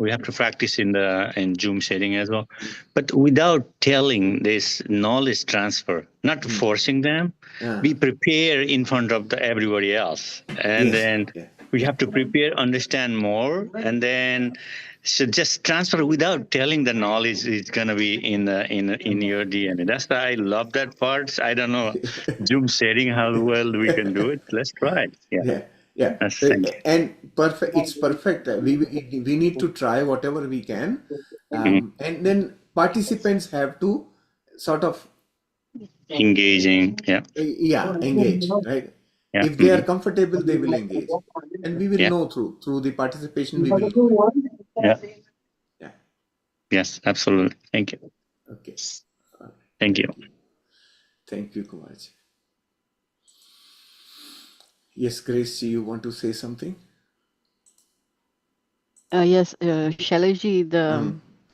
[SPEAKER 5] We have to practice in Zoom setting as well, but without telling this knowledge transfer, not forcing them.
[SPEAKER 3] Ah,
[SPEAKER 5] We prepare in front of everybody else, and
[SPEAKER 3] yes,
[SPEAKER 5] then
[SPEAKER 3] yeah,
[SPEAKER 5] we have to prepare, understand more, and then so just transfer without telling the knowledge is gonna be in your DNA. That's why I love that part. I don't know Zoom setting how well we can do it. Let's try it. Yeah.
[SPEAKER 3] yeah, yeah.
[SPEAKER 5] That's thank you.
[SPEAKER 3] And perfect. It's perfect. We need to try whatever we can,
[SPEAKER 5] Mhm.
[SPEAKER 3] and then participants have to sort of
[SPEAKER 5] Engaging. Yeah.
[SPEAKER 3] yeah, engage, right?
[SPEAKER 5] Yeah.
[SPEAKER 3] If they are comfortable, they will engage, and we will
[SPEAKER 5] Yeah.
[SPEAKER 3] know through the participation. We will know.
[SPEAKER 5] Yeah.
[SPEAKER 3] Yeah.
[SPEAKER 5] Yes. Absolutely. Thank you.
[SPEAKER 3] Okay. All right.
[SPEAKER 5] Thank you.
[SPEAKER 3] Thank you, Kumarji. Yes, Grace, you want to say something?
[SPEAKER 6] Yes, Shailaji,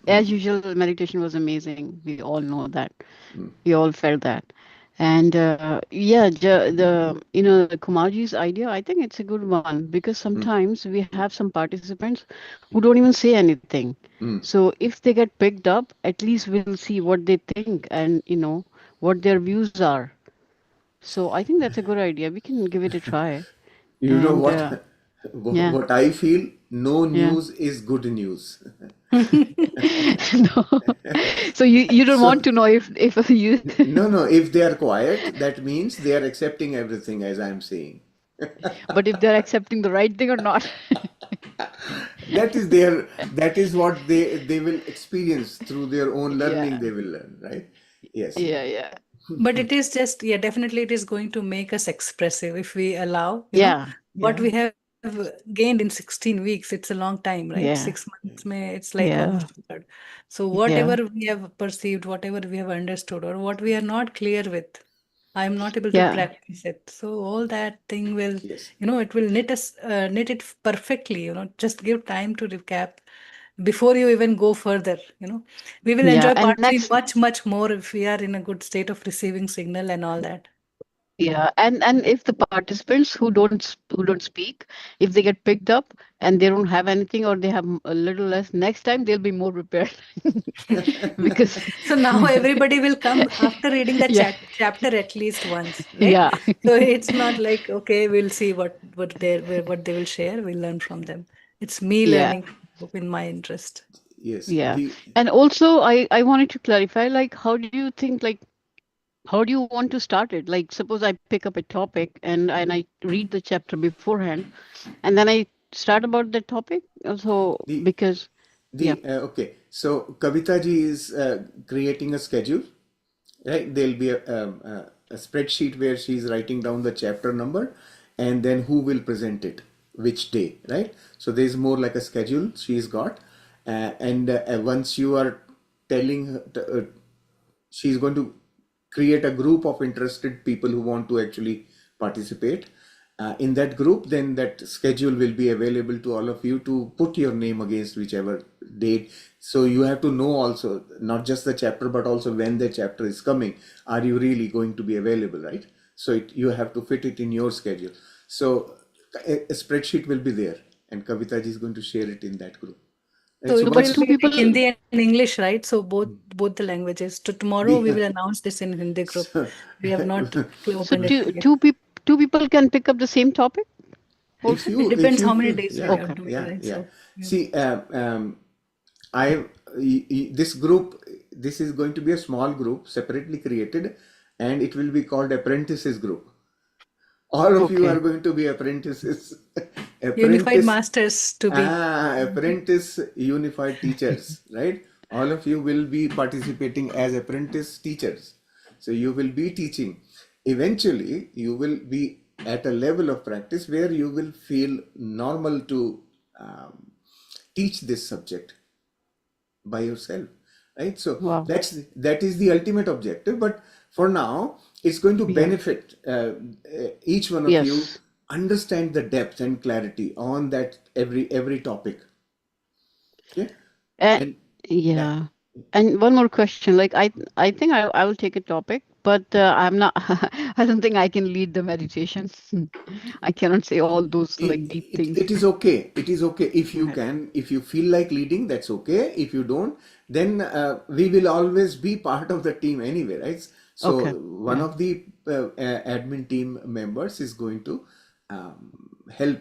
[SPEAKER 6] as usual, meditation was amazing. We all know that. We all felt that. And yeah, the Kumarji's idea, I think it's a good one, because sometimes we have some participants who don't even say anything. So if they get picked up, at least we'll see what they think and, what their views are. So I think that's a good idea. We can give it a try.
[SPEAKER 3] You know
[SPEAKER 6] And
[SPEAKER 3] what?
[SPEAKER 6] yeah,
[SPEAKER 3] What I feel? No
[SPEAKER 6] yeah.
[SPEAKER 3] news is good news.
[SPEAKER 6] No. So you don't want
[SPEAKER 3] So,
[SPEAKER 6] to know if you
[SPEAKER 3] no. If they are quiet, that means they are accepting everything as I'm saying.
[SPEAKER 6] but if they're accepting the right thing or not.
[SPEAKER 3] That is what they will experience through their own learning.
[SPEAKER 6] Yeah.
[SPEAKER 3] They will learn, right? Yes.
[SPEAKER 6] Yeah.
[SPEAKER 1] But it is just, yeah, definitely it is going to make us expressive if we allow,
[SPEAKER 6] Yeah.
[SPEAKER 1] what
[SPEAKER 6] Yeah.
[SPEAKER 1] we have gained in 16 weeks. It's a long time, right?
[SPEAKER 6] Yeah.
[SPEAKER 1] 6 months, it's like
[SPEAKER 6] Yeah.
[SPEAKER 1] almost a third. So
[SPEAKER 6] Yeah.
[SPEAKER 1] whatever we have perceived, whatever we have understood, or what we are not clear with, I'm not able to
[SPEAKER 6] Yeah.
[SPEAKER 1] practice it. So all that thing will,
[SPEAKER 3] Yes.
[SPEAKER 1] it will knit it perfectly, just give time to recap before you even go further. We will
[SPEAKER 6] Yeah.
[SPEAKER 1] enjoy
[SPEAKER 6] And
[SPEAKER 1] part three
[SPEAKER 6] next,
[SPEAKER 1] much, much more if we are in a good state of receiving signal and all that.
[SPEAKER 6] Yeah, and if the participants who don't speak, if they get picked up and they don't have anything or they have a little less, next time they'll be more prepared because
[SPEAKER 1] So now everybody will come after reading the
[SPEAKER 6] yeah,
[SPEAKER 1] chapter at least once, right?
[SPEAKER 6] yeah,
[SPEAKER 1] So it's not like, okay, we'll see what they will share. We'll learn from them. It's me
[SPEAKER 6] yeah,
[SPEAKER 1] learning in my interest.
[SPEAKER 3] Yes,
[SPEAKER 6] yeah.
[SPEAKER 3] the
[SPEAKER 6] And also, I wanted to clarify, like, how do you think, like, how do you want to start it? Like, suppose I pick up a topic and I read the chapter beforehand, and then I start about the topic. So
[SPEAKER 3] the
[SPEAKER 6] because yeah,
[SPEAKER 3] okay. So Kavita ji is creating a schedule, right? There'll be a spreadsheet where she's writing down the chapter number and then who will present it, which day, right? So there's more like a schedule she's got, and once you are telling her, she's going to create a group of interested people who want to actually participate in that group. Then that schedule will be available to all of you to put your name against whichever date. So you have to know also not just the chapter but also when the chapter is coming. Are you really going to be available, right? So you have to fit it in your schedule. So a spreadsheet will be there and Kavita ji is going to share it in that group, right?
[SPEAKER 1] So
[SPEAKER 3] So
[SPEAKER 1] it
[SPEAKER 6] but
[SPEAKER 1] will
[SPEAKER 3] once
[SPEAKER 6] two
[SPEAKER 1] be like
[SPEAKER 6] people.
[SPEAKER 1] Hindi and English, right? So both the languages. So tomorrow we
[SPEAKER 3] the
[SPEAKER 1] will announce this in Hindi group.
[SPEAKER 3] so
[SPEAKER 1] We have not
[SPEAKER 6] So
[SPEAKER 1] opened it yet.
[SPEAKER 6] two people can pick up the same topic
[SPEAKER 3] if
[SPEAKER 6] also.
[SPEAKER 3] you
[SPEAKER 1] It
[SPEAKER 3] if
[SPEAKER 1] depends
[SPEAKER 3] you
[SPEAKER 1] how many
[SPEAKER 3] feel,
[SPEAKER 1] days we
[SPEAKER 3] yeah,
[SPEAKER 1] are
[SPEAKER 6] Okay.
[SPEAKER 1] doing,
[SPEAKER 3] yeah,
[SPEAKER 1] right?
[SPEAKER 3] yeah.
[SPEAKER 1] So yeah.
[SPEAKER 3] See, I this group, this is going to be a small group separately created and it will be called apprentices group. All of you are
[SPEAKER 6] Okay.
[SPEAKER 3] going to be apprentices.
[SPEAKER 1] Unified
[SPEAKER 3] Apprentice,
[SPEAKER 1] masters to be.
[SPEAKER 3] apprentice unified teachers, right? All of you will be participating as apprentice teachers. So you will be teaching. Eventually, you will be at a level of practice where you will feel normal to teach this subject by yourself, right? So
[SPEAKER 6] Wow.
[SPEAKER 3] that is the ultimate objective. But for now it's going to
[SPEAKER 6] Yeah.
[SPEAKER 3] benefit each one of you
[SPEAKER 6] Yes.
[SPEAKER 3] understand the depth and clarity on that every topic, okay?
[SPEAKER 6] And
[SPEAKER 3] And yeah,
[SPEAKER 6] yeah. And one more question. Like I think I will take a topic, but I'm not. I don't think I can lead the meditation. I cannot say all those like deep things.
[SPEAKER 3] it is okay. It is okay if you
[SPEAKER 6] Okay.
[SPEAKER 3] can, if you feel like leading, that's okay. If you don't, then we will always be part of the team anyway, right? So
[SPEAKER 6] Okay.
[SPEAKER 3] one
[SPEAKER 6] Yeah.
[SPEAKER 3] of the admin team members is going to help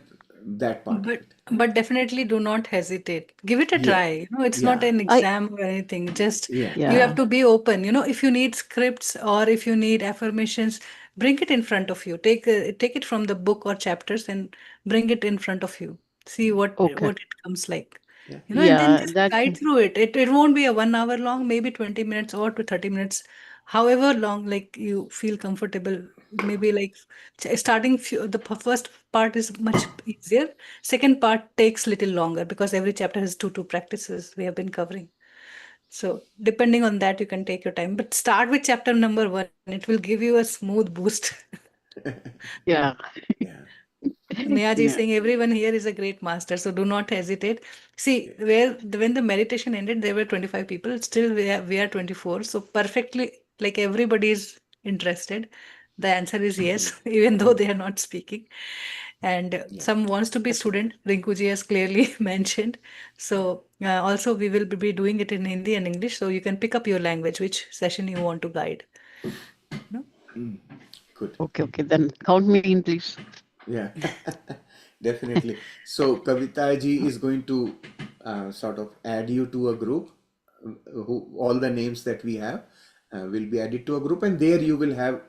[SPEAKER 3] that part of
[SPEAKER 1] But
[SPEAKER 3] it.
[SPEAKER 1] but definitely do not hesitate. Give it a
[SPEAKER 3] Yeah,
[SPEAKER 1] try. It's not
[SPEAKER 3] yeah,
[SPEAKER 1] an
[SPEAKER 6] I
[SPEAKER 1] exam or anything. Just
[SPEAKER 3] yeah,
[SPEAKER 1] you have
[SPEAKER 6] yeah.
[SPEAKER 1] to be open. If you need scripts or if you need affirmations, bring it in front of you. Take it from the book or chapters and bring it in front of you. See
[SPEAKER 6] Okay.
[SPEAKER 1] what it comes like.
[SPEAKER 3] yeah.
[SPEAKER 1] And then
[SPEAKER 6] Yeah.
[SPEAKER 1] just
[SPEAKER 6] That.
[SPEAKER 1] guide through it. It won't be a 1 hour long, maybe 20 minutes or to 30 minutes, however long like you feel comfortable. Maybe like starting the first part is much easier. Second part takes little longer because every chapter has two practices we have been covering. So depending on that, you can take your time. But start with chapter number 1. It will give you a smooth boost.
[SPEAKER 6] Yeah.
[SPEAKER 3] Yeah,
[SPEAKER 1] Nehaji is
[SPEAKER 6] Yeah.
[SPEAKER 1] saying everyone here is a great master, so do not hesitate. See, when the meditation ended, there were 25 people. Still, we are 24. So perfectly, like everybody is interested. The answer is yes, even though they are not speaking. And
[SPEAKER 3] yeah.
[SPEAKER 1] some wants to be student. Rinkuji has clearly mentioned. So also we will be doing it in Hindi and English. So you can pick up your language, which session you want to guide. No?
[SPEAKER 3] Good.
[SPEAKER 6] Okay. Okay. Then count me in, please.
[SPEAKER 3] Yeah, definitely. So Kavita ji is going to sort of add you to a group. Who all the names that we have will be added to a group, and there you will have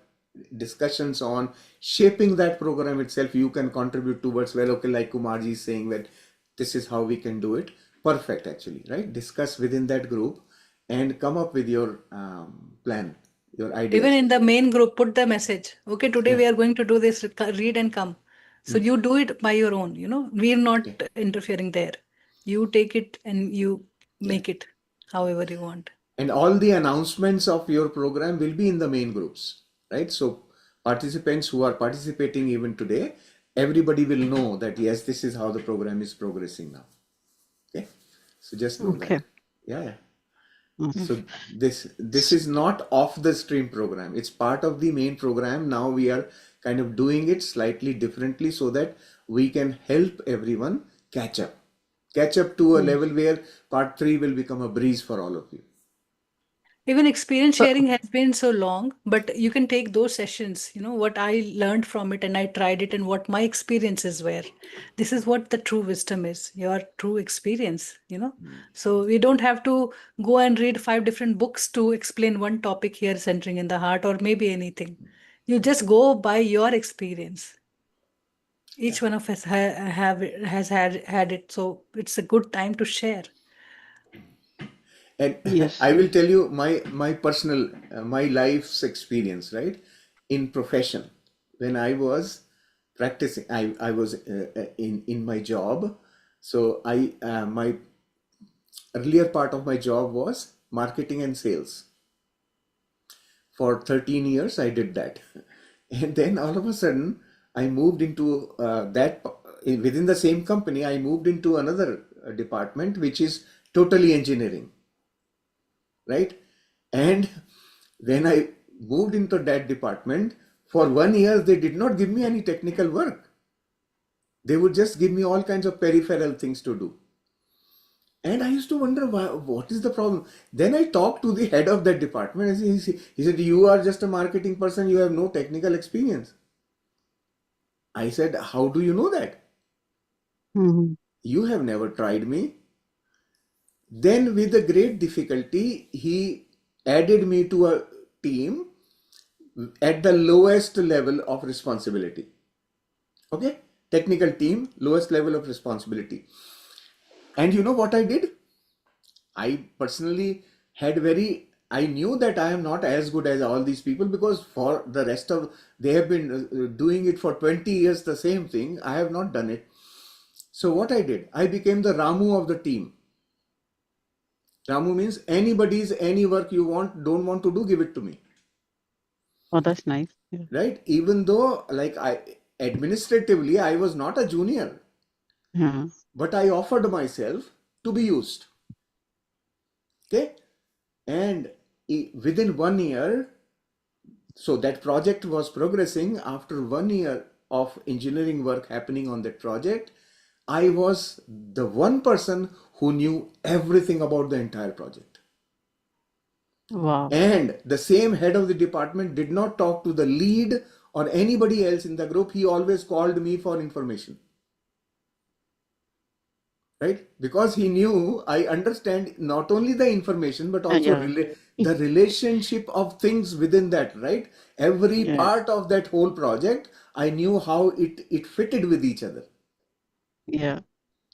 [SPEAKER 3] discussions on shaping that program itself. You can contribute towards, well, okay, like Kumar ji is saying that this is how we can do it. Perfect, actually, right? Discuss within that group and come up with your plan, your
[SPEAKER 1] Even
[SPEAKER 3] ideas.
[SPEAKER 1] in the main group, put the message. Okay, today
[SPEAKER 3] Yeah,
[SPEAKER 1] we are going to do this. Read and come. So you do it by your own. We are not
[SPEAKER 3] yeah,
[SPEAKER 1] interfering there. You take it and you
[SPEAKER 3] yeah.
[SPEAKER 1] make it however you want.
[SPEAKER 3] And all the announcements of your program will be in the main groups, right? So participants who are participating even today, everybody will know that yes, this is how the program is progressing now. Okay, so just know
[SPEAKER 6] Okay.
[SPEAKER 3] that. Yeah, yeah. So this is not off the stream program. It's part of the main program. Now we are kind of doing it slightly differently so that we can help everyone catch up. Catch up to a level where part 3 will become a breeze for all of you.
[SPEAKER 1] Even experience
[SPEAKER 6] Uh,
[SPEAKER 1] sharing has been so long, but you can take those sessions, what I learned from it and I tried it and what my experiences were. This is what the true wisdom is, your true experience. So you don't have to go and read 5 different books to explain one topic here, centering in the heart, or maybe anything. You just go by your experience. Each one of us has had it, so it's a good time to share.
[SPEAKER 3] And
[SPEAKER 6] Yes.
[SPEAKER 3] I will tell you my personal my life's experience, right? In profession, when I was practicing, I was in my job. So I my earlier part of my job was marketing and sales. For 13 years, I did that. And then all of a sudden, I moved into within the same company, I moved into another department, which is totally engineering, right? And when I moved into that department, for 1 year, they did not give me any technical work. They would just give me all kinds of peripheral things to do. And I used to wonder what is the problem. Then I talked to the head of that department. And he said, "You are just a marketing person. You have no technical experience." I said, "How do you know that?
[SPEAKER 6] Mhm.
[SPEAKER 3] You have never tried me." Then, with a great difficulty, he added me to a team at the lowest level of responsibility. Okay? Technical team, lowest level of responsibility. And you know what I did? I personally I knew that I am not as good as all these people, because for the rest of, they have been doing it for 20 years, the same thing. I have not done it. So what I did, I became the Ramu of the team. Ramu means any work you don't want to do, give it to me.
[SPEAKER 6] Oh, that's nice. Yeah.
[SPEAKER 3] Right? Even though administratively, I was not a junior,
[SPEAKER 6] Yeah.
[SPEAKER 3] but I offered myself to be used. Okay? And within 1 year, so that project was progressing. After 1 year of engineering work happening on that project, I was the one person who knew everything about the entire project.
[SPEAKER 6] Wow.
[SPEAKER 3] And the same head of the department did not talk to the lead or anybody else in the group. He always called me for information. Right? Because he knew I understand not only the information, but also
[SPEAKER 6] Yeah.
[SPEAKER 3] the relationship of things within that, right? Every
[SPEAKER 6] Yes.
[SPEAKER 3] part of that whole project, I knew how it fitted with each other.
[SPEAKER 6] Yeah.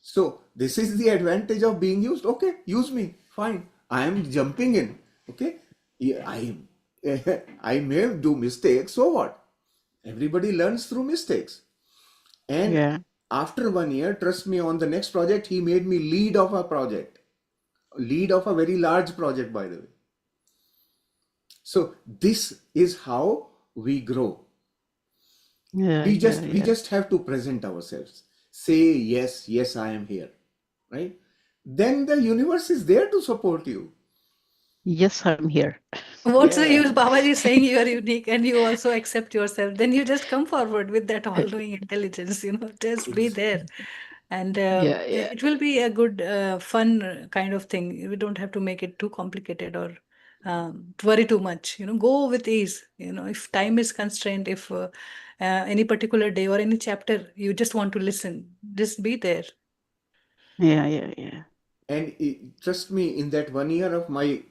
[SPEAKER 3] So this is the advantage of being used. Okay, use me. Fine. I am jumping in. Okay. Yeah, I may do mistakes. So what? Everybody learns through mistakes. And
[SPEAKER 6] Yeah.
[SPEAKER 3] after 1 year, trust me, on the next project, he made me lead of a project. Lead of a very large project, by the way. So this is how we grow.
[SPEAKER 6] Yeah.
[SPEAKER 3] We
[SPEAKER 6] Yeah.
[SPEAKER 3] just have to present ourselves. Say yes, yes, I am here. Right? Then the universe is there to support you.
[SPEAKER 6] Yes, I'm here.
[SPEAKER 1] What's the
[SPEAKER 3] Yeah.
[SPEAKER 1] use? Babaji is saying you are unique and you also accept yourself. Then you just come forward with that all-knowing intelligence, just be there. And
[SPEAKER 6] Yeah. Yeah.
[SPEAKER 1] it will be a good, fun kind of thing. We don't have to make it too complicated or worry too much. Go with ease. If time is constrained, if any particular day or any chapter you just want to listen, just be there.
[SPEAKER 6] Yeah. Yeah. Yeah.
[SPEAKER 3] And trust me, in that 1 year of my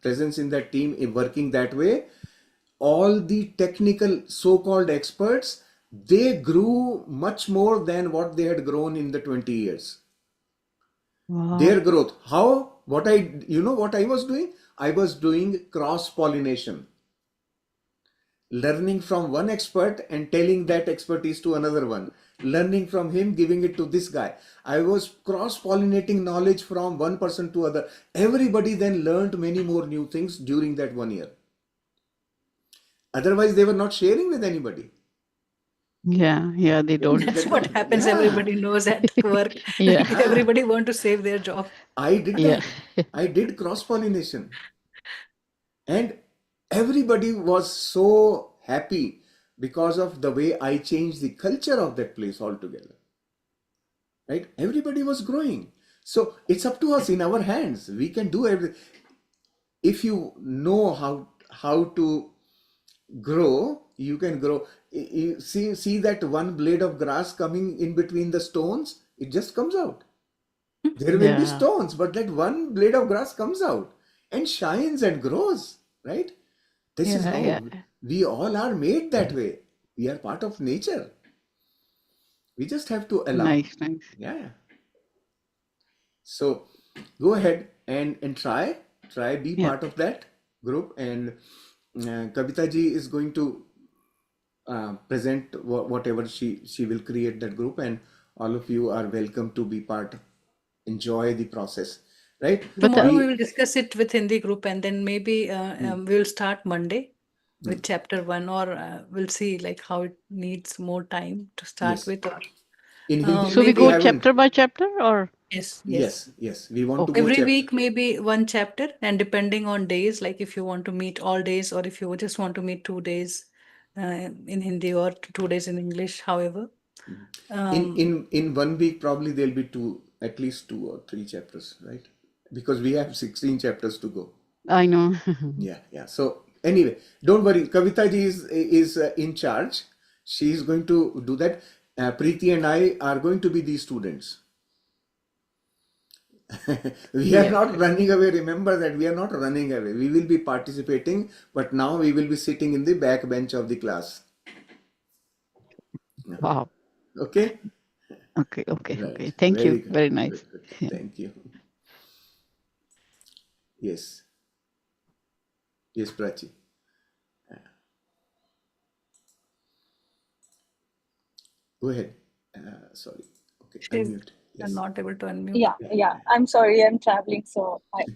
[SPEAKER 3] presence in that team, working that way, all the technical so-called experts, they grew much more than what they had grown in the 20 years. Their
[SPEAKER 6] Wow.
[SPEAKER 3] growth. How? What I was doing? I was doing cross-pollination. Learning from one expert and telling that expertise to another one. Learning from him, giving it to this guy. I was cross-pollinating knowledge from one person to other. Everybody then learned many more new things during that 1 year. Otherwise, they were not sharing with anybody.
[SPEAKER 6] Yeah, they don't.
[SPEAKER 1] That's what happens. Everybody knows at work.
[SPEAKER 6] Yeah,
[SPEAKER 1] Everybody want to save their job.
[SPEAKER 3] I did
[SPEAKER 6] yeah,
[SPEAKER 3] that. I did cross-pollination. And everybody was so happy because of the way I changed the culture of that place altogether. Right? Everybody was growing. So it's up to us, in our hands. We can do everything. If you know how to grow, you can grow. You see that one blade of grass coming in between the stones, it just comes out. There will be
[SPEAKER 6] yeah.
[SPEAKER 3] stones, but that one blade of grass comes out and shines and grows, right? This is
[SPEAKER 6] Yeah, yeah.
[SPEAKER 3] how we all are made that way. We are part of nature. We just have to allow.
[SPEAKER 6] Nice, nice.
[SPEAKER 3] Yeah. So go ahead and try be
[SPEAKER 6] Yeah.
[SPEAKER 3] part of that group. And Kavita ji is going to present whatever she will create that group, and all of you are welcome to be part. Enjoy the process, right?
[SPEAKER 6] But
[SPEAKER 1] Tomorrow we will discuss it with Hindi group, and then maybe we will start Monday with chapter 1, or we'll see like how it needs more time to start
[SPEAKER 3] Yes.
[SPEAKER 1] with. Or
[SPEAKER 3] In Hindi
[SPEAKER 6] so we
[SPEAKER 3] we
[SPEAKER 6] go
[SPEAKER 1] maybe
[SPEAKER 3] haven't.
[SPEAKER 6] chapter by chapter, or
[SPEAKER 1] yes.
[SPEAKER 3] Yes. We want to
[SPEAKER 6] okay.
[SPEAKER 3] go
[SPEAKER 1] Every
[SPEAKER 3] chapter.
[SPEAKER 1] week maybe one chapter, and depending on days, like if you want to meet all days, or if you just want to meet 2 days in Hindi, or 2 days in English, however.
[SPEAKER 3] In 1 week probably there'll be at least 2 or 3 chapters, right? Because we have 16 chapters to go.
[SPEAKER 6] I know.
[SPEAKER 3] Yeah. So anyway, don't worry. Kavita ji is in charge. She is going to do that. Preeti and I are going to be the students. We are
[SPEAKER 6] Yeah.
[SPEAKER 3] not running away. Remember that we are not running away. We will be participating, but now we will be sitting in the back bench of the class.
[SPEAKER 6] Wow.
[SPEAKER 3] Okay?
[SPEAKER 6] Okay.
[SPEAKER 3] Right.
[SPEAKER 6] Thank
[SPEAKER 3] Very
[SPEAKER 6] you.
[SPEAKER 3] good.
[SPEAKER 6] Very nice.
[SPEAKER 3] Good. Thank you. Yes. Yes, Prachi. Go ahead. Sorry. Okay.
[SPEAKER 1] She's
[SPEAKER 3] Unmute. Yes.
[SPEAKER 1] not able to unmute.
[SPEAKER 7] Yeah. I'm sorry, I'm traveling.
[SPEAKER 3] Okay.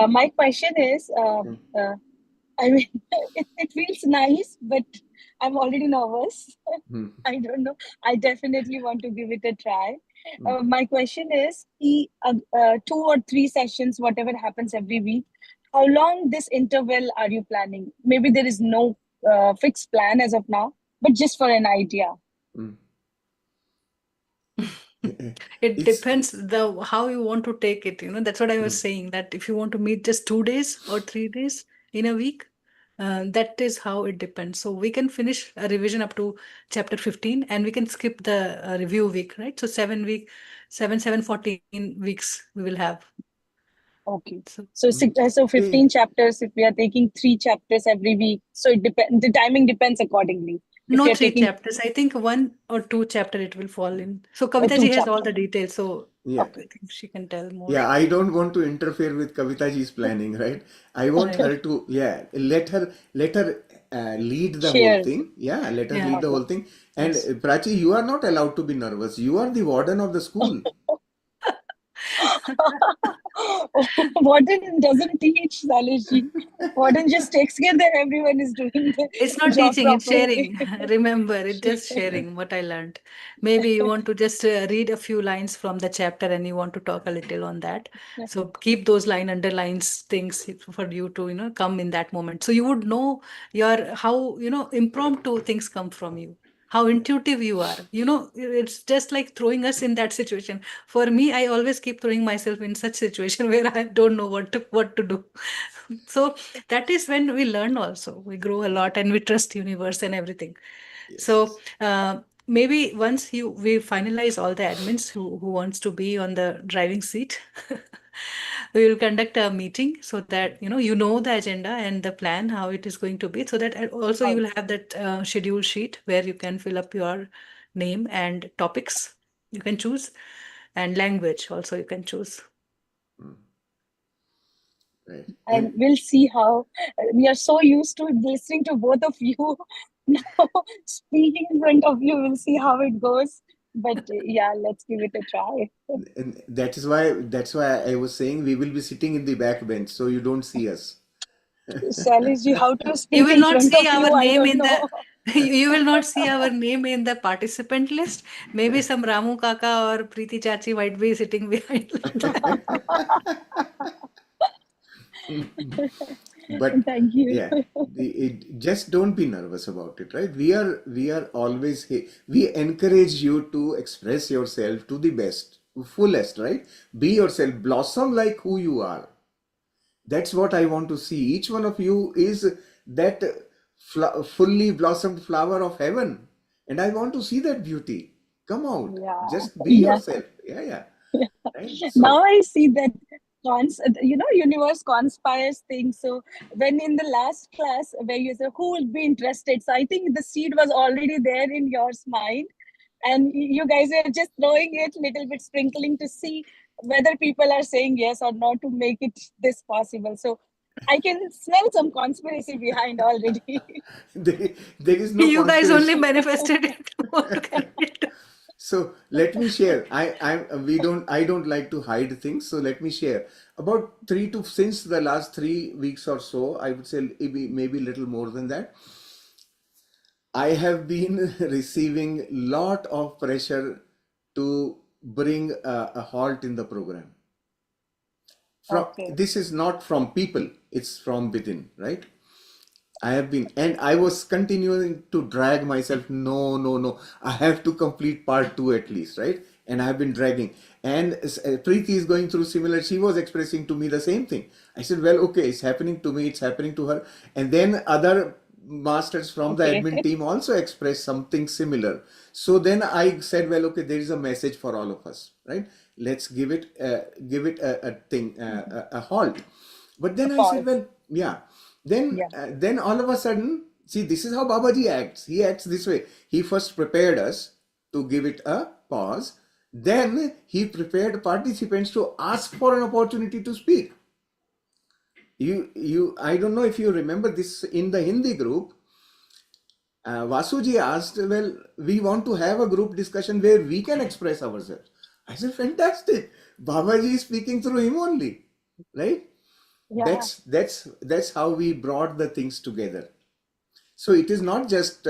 [SPEAKER 7] My question is, I mean, it feels nice, but I'm already nervous. I don't know. I definitely want to give it a try. My question is, 2 or 3 sessions, whatever happens every week, how long this interval are you planning? Maybe there is no fixed plan as of now, but just for an idea.
[SPEAKER 1] It
[SPEAKER 3] It's
[SPEAKER 1] depends how you want to take it. That's what I was saying, that if you want to meet just 2 days or 3 days in a week, that is how it depends. So we can finish a revision up to chapter 15, and we can skip the review week, right? So 14 weeks we will have.
[SPEAKER 7] Okay.
[SPEAKER 1] So
[SPEAKER 7] So 15 chapters, if we are taking 3 chapters every week, so it depends, the timing depends accordingly. If
[SPEAKER 1] no
[SPEAKER 7] you're
[SPEAKER 1] 3
[SPEAKER 7] taking
[SPEAKER 1] chapters. I think 1 or 2 chapter it will fall in. So
[SPEAKER 7] or
[SPEAKER 1] Kavita
[SPEAKER 7] 2
[SPEAKER 1] ji has all
[SPEAKER 7] chapters.
[SPEAKER 1] the details. So
[SPEAKER 3] yeah.
[SPEAKER 1] I think she can tell more.
[SPEAKER 3] Yeah, I don't want to interfere with Kavita ji's planning, right? I want
[SPEAKER 1] Right.
[SPEAKER 3] her to, let her lead the whole
[SPEAKER 7] Share.
[SPEAKER 3] thing. Yeah, let her
[SPEAKER 1] Yeah.
[SPEAKER 3] lead the whole thing. And
[SPEAKER 1] Yes.
[SPEAKER 3] Prachi, you are not allowed to be nervous. You are the warden of the school.
[SPEAKER 7] Warden doesn't teach, Salishi. Warden just takes care that everyone is doing the
[SPEAKER 1] It's not
[SPEAKER 7] job
[SPEAKER 1] teaching, it's
[SPEAKER 7] properly.
[SPEAKER 1] sharing. Remember, it's just sharing what I learned. Maybe you want to just read a few lines from the chapter, and you want to talk a little on that. So keep those underlines things for you to, come in that moment. So you would know how, impromptu things come from you, how intuitive you are. It's just like throwing us in that situation. For me, I always keep throwing myself in such situation where I don't know what to do. So that is when we learn also. We grow a lot, and we trust universe and everything.
[SPEAKER 3] Yes.
[SPEAKER 1] So maybe once we finalize all the admins who wants to be on the driving seat, we will conduct a meeting, so that you know the agenda and the plan, how it is going to be, so that also you will have that schedule sheet where you can fill up your name and topics you can choose, and language also you can choose.
[SPEAKER 3] Right.
[SPEAKER 7] And we'll see how we are so used to listening to both of you. Now speaking in front of you, we'll see how it goes. But yeah, let's give it a try.
[SPEAKER 3] And that's why I was saying we will be sitting in the back bench, so you don't see us.
[SPEAKER 7] Shailaji, how to
[SPEAKER 1] You
[SPEAKER 7] speak
[SPEAKER 1] will
[SPEAKER 7] in
[SPEAKER 1] not
[SPEAKER 7] front
[SPEAKER 1] see
[SPEAKER 7] of
[SPEAKER 1] our
[SPEAKER 7] you, I
[SPEAKER 1] name
[SPEAKER 7] don't
[SPEAKER 1] in
[SPEAKER 7] know.
[SPEAKER 1] the you will not see our name in the participant list. Maybe some Ramu Kaka or Preeti Chachi might be sitting behind like that.
[SPEAKER 3] But
[SPEAKER 7] Thank you.
[SPEAKER 3] yeah, just don't be nervous about it, right? We are always here. We encourage you to express yourself to the best, fullest, right? Be yourself, blossom like who you are. That's what I want to see. Each one of you is that fully blossomed flower of heaven, and I want to see that beauty come out.
[SPEAKER 7] Yeah,
[SPEAKER 3] Just be
[SPEAKER 7] yeah.
[SPEAKER 3] yourself. Yeah, yeah. Right.
[SPEAKER 7] Now
[SPEAKER 3] So
[SPEAKER 7] I see that universe conspires things. So when in the last class where you said who will be interested, so I think the seed was already there in your mind, and you guys are just throwing it little bit, sprinkling to see whether people are saying yes or not to make it this possible. So I can smell some conspiracy behind already.
[SPEAKER 3] there is no
[SPEAKER 1] You guys only
[SPEAKER 3] conspiracy.
[SPEAKER 1] manifested it. What can we do?
[SPEAKER 3] So let me share. I don't like to hide things. So let me share. About since the last 3 weeks or so, I would say maybe little more than that. I have been receiving lot of pressure to bring a halt in the program.
[SPEAKER 7] Okay.
[SPEAKER 3] This is not from people, it's from within, right? I have been, and I was continuing to drag myself. No, no, no. I have to complete part 2 at least, right? And I have been dragging. And Preeti is going through similar. She was expressing to me the same thing. I said, well, okay, it's happening to me, it's happening to her. And then other masters from the
[SPEAKER 7] Okay.
[SPEAKER 3] admin team also expressed something similar. So then I said, well, okay, there is a message for all of us, right? Let's give it a halt. But then I said,
[SPEAKER 7] Pause.
[SPEAKER 3] well, yeah. Then all of a sudden, see, this is how Babaji acts. He acts this way. He first prepared us to give it a pause. Then he prepared participants to ask for an opportunity to speak. I don't know if you remember this in the Hindi group. Vasuji asked, well, we want to have a group discussion where we can express ourselves. I said, fantastic. Babaji is speaking through him only, right?
[SPEAKER 7] Yeah.
[SPEAKER 3] That's how we brought the things together. So it is not just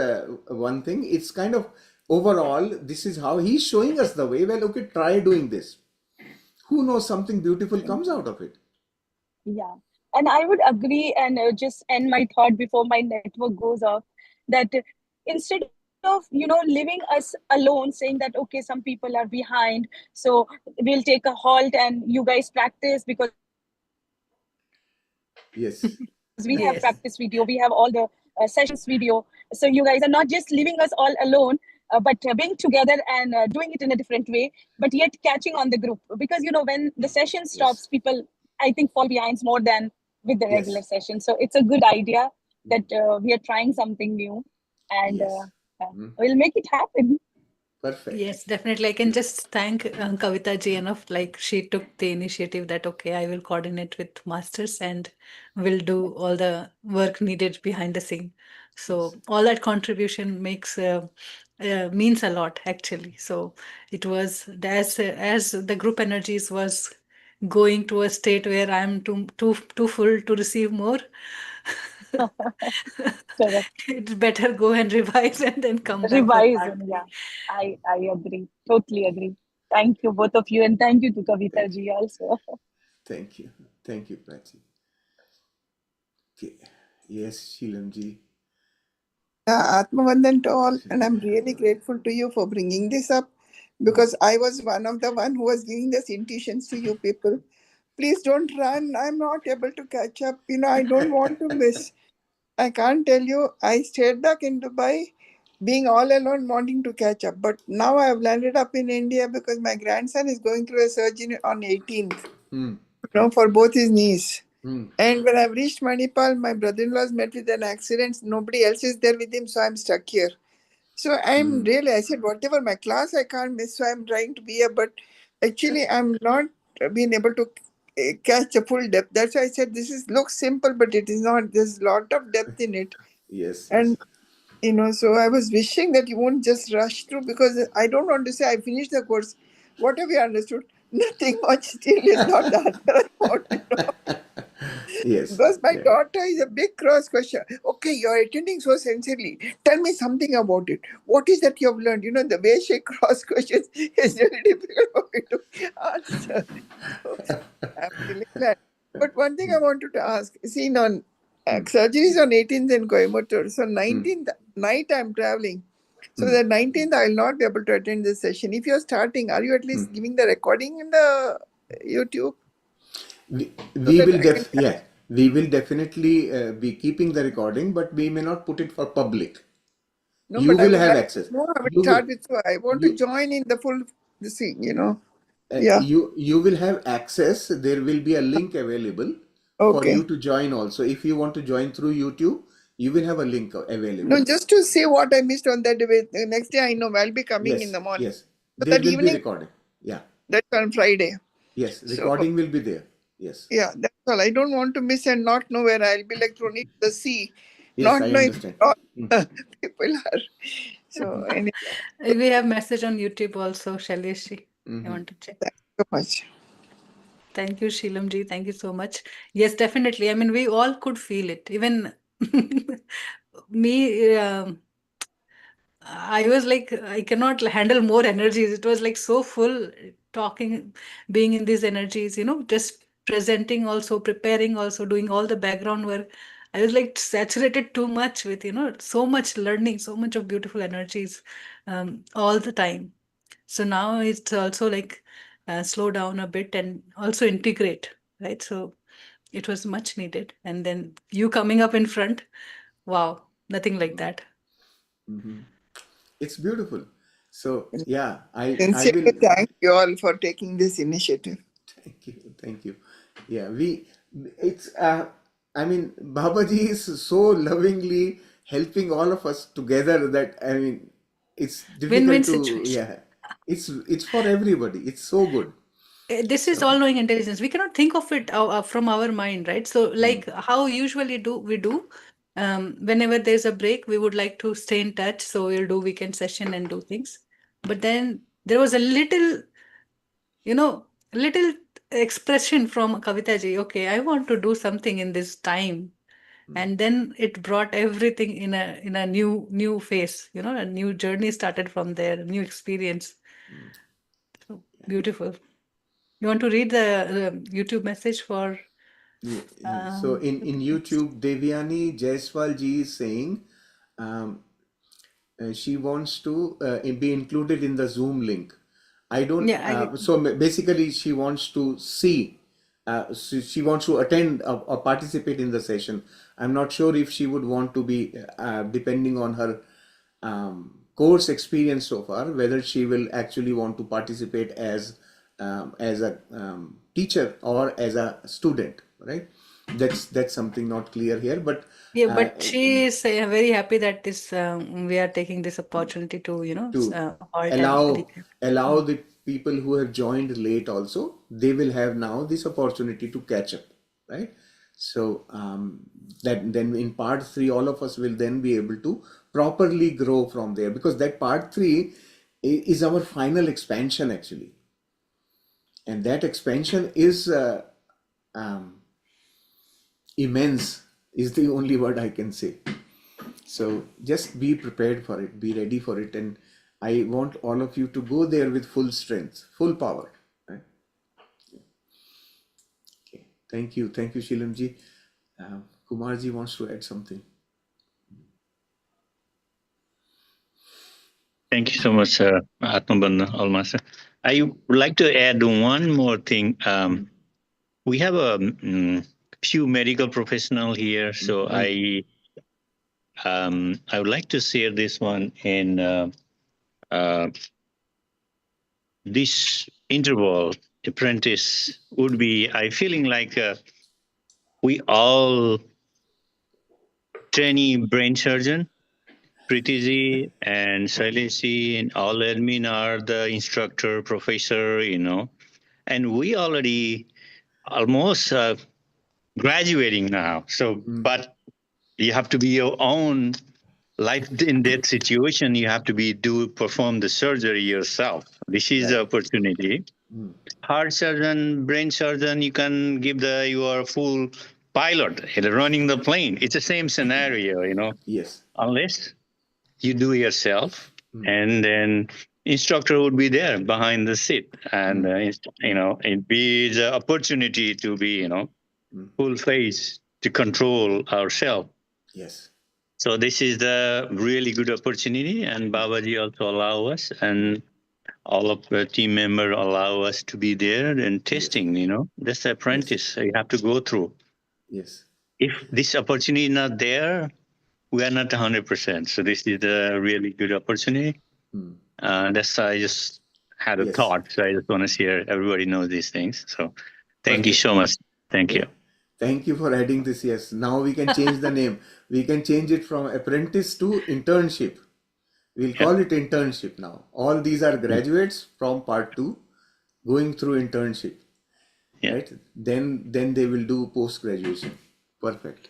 [SPEAKER 3] one thing. It's kind of overall. This is how he's showing us the way. Well, okay, try doing this. Who knows, something beautiful comes out of it.
[SPEAKER 7] Yeah. And I would agree and just end my thought before my network goes off that instead of, leaving us alone saying that, okay, some people are behind, so we'll take a halt and you guys practice because we have practice video, we have all the sessions video.
[SPEAKER 1] Yes.
[SPEAKER 7] So you guys are not just leaving us all alone, but being together and doing it in a different way, but yet catching on the group. Because, when the session stops, people,
[SPEAKER 3] Yes.
[SPEAKER 7] I think, fall behind more than with the regular
[SPEAKER 3] Yes.
[SPEAKER 7] session. So it's a good idea that we are trying something new, and
[SPEAKER 3] Yes.
[SPEAKER 7] we'll make it happen.
[SPEAKER 3] Perfect.
[SPEAKER 1] Yes, definitely. I can just thank Kavita ji enough. Like she took the initiative that, okay, I will coordinate with masters and will do all the work needed behind the scene.
[SPEAKER 3] Yes.
[SPEAKER 1] So all that contribution means a lot actually. So it was as the group energies was going to a state where I'm too full to receive more.
[SPEAKER 7] Correct.
[SPEAKER 1] It's better go and revise and then come back for
[SPEAKER 7] Revise,
[SPEAKER 1] part
[SPEAKER 7] and yeah,
[SPEAKER 1] 3.
[SPEAKER 7] I agree, totally agree. Thank you both of you, and thank you to Kavita
[SPEAKER 3] Thank you.
[SPEAKER 7] ji also.
[SPEAKER 3] Thank you. Thank you, Prachi. Okay. Yes, Shilamji.
[SPEAKER 8] Atmavandan to all, and I'm really grateful to you for bringing this up because I was one of the one who was giving this intuitions to you people. Please don't run. I'm not able to catch up. I don't want to miss. I can't tell you. I stayed back in Dubai, being all alone, wanting to catch up. But now I've landed up in India because my grandson is going through a surgery on 18th, for both his knees. And when I've reached Manipal, my brother-in-law's met with an accident. Nobody else is there with him, so I'm stuck here. So I said, whatever my class, I can't miss. So I'm trying to be here, but actually I'm not being able to catch the full depth. That's why I said looks simple, but it is not. There's a lot of depth in it.
[SPEAKER 3] Yes, yes.
[SPEAKER 8] And, so I was wishing that you won't just rush through because I don't want to say I finished the course. What have you understood? Nothing much still is not the answer I want to know.
[SPEAKER 3] Yes.
[SPEAKER 8] Because my
[SPEAKER 3] Yeah.
[SPEAKER 8] daughter is a big cross question. Okay, you're attending so sincerely. Tell me something about it. What is that you have learned? You know, the way she cross questions is very difficult for me to answer. So I'm really glad. But one thing I wanted to ask, see, on surgery is on 18th in Coimbatore. So 19th night I'm traveling. So the 19th I'll not be able to attend this session. If you're starting, are you at least giving the recording in the YouTube?
[SPEAKER 3] We,
[SPEAKER 8] So
[SPEAKER 3] we
[SPEAKER 8] that
[SPEAKER 3] will
[SPEAKER 8] I can.
[SPEAKER 3] yeah, we will definitely be keeping the recording, but we may not put it for public.
[SPEAKER 8] No,
[SPEAKER 3] You
[SPEAKER 8] but I
[SPEAKER 3] will
[SPEAKER 8] would
[SPEAKER 3] have
[SPEAKER 8] like
[SPEAKER 3] access.
[SPEAKER 8] to know how it
[SPEAKER 3] You will
[SPEAKER 8] start with. So I want to
[SPEAKER 3] you
[SPEAKER 8] join in the full the scene, you know. Yeah.
[SPEAKER 3] you will have access. There will be a link available for
[SPEAKER 8] Okay.
[SPEAKER 3] you to join also. If you want to join through YouTube, you will have a link available.
[SPEAKER 8] No, just to see what I missed on that day. The next day I know I'll be coming in
[SPEAKER 3] Yes,
[SPEAKER 8] the morning.
[SPEAKER 3] yes.
[SPEAKER 8] But
[SPEAKER 3] There
[SPEAKER 8] that
[SPEAKER 3] will be
[SPEAKER 8] evening,
[SPEAKER 3] recording. Yeah.
[SPEAKER 8] that's on Friday.
[SPEAKER 3] Yes,
[SPEAKER 8] So
[SPEAKER 3] recording will be there. Yes.
[SPEAKER 8] yeah, that's all. I don't want to miss and not know where I'll be like thrown into the sea,
[SPEAKER 3] Yes,
[SPEAKER 8] not
[SPEAKER 3] I
[SPEAKER 8] knowing
[SPEAKER 3] understand.
[SPEAKER 8] what people are. So anyway,
[SPEAKER 1] We have message on YouTube also, Shailesh. I want to check.
[SPEAKER 8] thanks so much.
[SPEAKER 1] Thank you, Sheelamji. Thank you so much. Yes, definitely. I mean, we all could feel it. Even me, I was like, I cannot handle more energies. It was like so full talking, being in these energies, just presenting also, preparing also, doing all the background work. I was like saturated too much with, so much learning, so much of beautiful energies all the time. So now it's also like slow down a bit and also integrate, right? So it was much needed. And then you coming up in front, wow, nothing like that.
[SPEAKER 3] It's beautiful. So yeah, I will.
[SPEAKER 8] Sincerely thank you all for taking this initiative.
[SPEAKER 3] Thank you, thank you. Yeah, it's I mean, Babaji is so lovingly helping all of us together that I mean, it's
[SPEAKER 1] Win-win
[SPEAKER 3] difficult to
[SPEAKER 1] situation.
[SPEAKER 3] yeah. It's for everybody. It's so good.
[SPEAKER 1] This is
[SPEAKER 3] So
[SPEAKER 1] all-knowing intelligence. We cannot think of it from our mind, right? So, like how usually we do, whenever there's a break, we would like to stay in touch. So we'll do weekend session and do things. But then there was a little expression from Kavita ji. Okay, I want to do something in this time, and then it brought everything in a new phase. A new journey started from there, a new experience. So beautiful. You want to read the YouTube message for
[SPEAKER 3] so in YouTube, Devyani Jaiswal ji is saying um, she wants to be included in the Zoom link. I don't.
[SPEAKER 1] yeah, I
[SPEAKER 3] Basically, she wants to see. She wants to attend or participate in the session. I'm not sure if she would want to be, depending on her course experience so far, whether she will actually want to participate as a teacher or as a student. Right? That's something not clear here, but.
[SPEAKER 1] yeah, but she is very happy that this we are taking this opportunity to
[SPEAKER 3] To
[SPEAKER 1] halt and
[SPEAKER 3] allow
[SPEAKER 1] recap.
[SPEAKER 3] allow the people who have joined late also, they will have now this opportunity to catch up, right? So that then in part 3 all of us will then be able to properly grow from there, because that part 3 is our final expansion actually, and that expansion is immense, is the only word I can say. So just be prepared for it, be ready for it, and I want all of you to go there with full strength, full power. Right? Okay. Thank you, Shilamji. Kumarji wants to add something.
[SPEAKER 5] Thank you so much, Atmabandha Almasa. I would like to add one more thing. We have a few medical professionals here, so I would like to share this one in this interval. Apprentice would be I feeling like we all trainee brain surgeon. Pritiji and Shaileshi and all admin are the instructor, professor, and we already almost graduating now. So, but you have to be your own life in that situation. You have to perform the surgery yourself. This is the opportunity. Heart surgeon, brain surgeon, you can give your full pilot running the plane. It's the same scenario,
[SPEAKER 3] Yes.
[SPEAKER 5] unless you do yourself, and then instructor would be there behind the seat, and it'd be the opportunity to be full face to control ourselves.
[SPEAKER 3] Yes.
[SPEAKER 5] So this is the really good opportunity, and Babaji also allow us, and all of the team members allow us to be there and testing. That's the apprentice you have to go through.
[SPEAKER 3] Yes.
[SPEAKER 5] If this opportunity is not there, we are not 100%. So this is a really good opportunity. That's I just had a thought. So I just want to share. Everybody knows these things. So thank you so much. Thank you.
[SPEAKER 3] Thank you for adding this. Yes. Now we can change the name. We can change it from apprentice to internship. We'll call it internship now. All these are graduates from part 2 going through internship. Right? Then they will do post graduation. Perfect.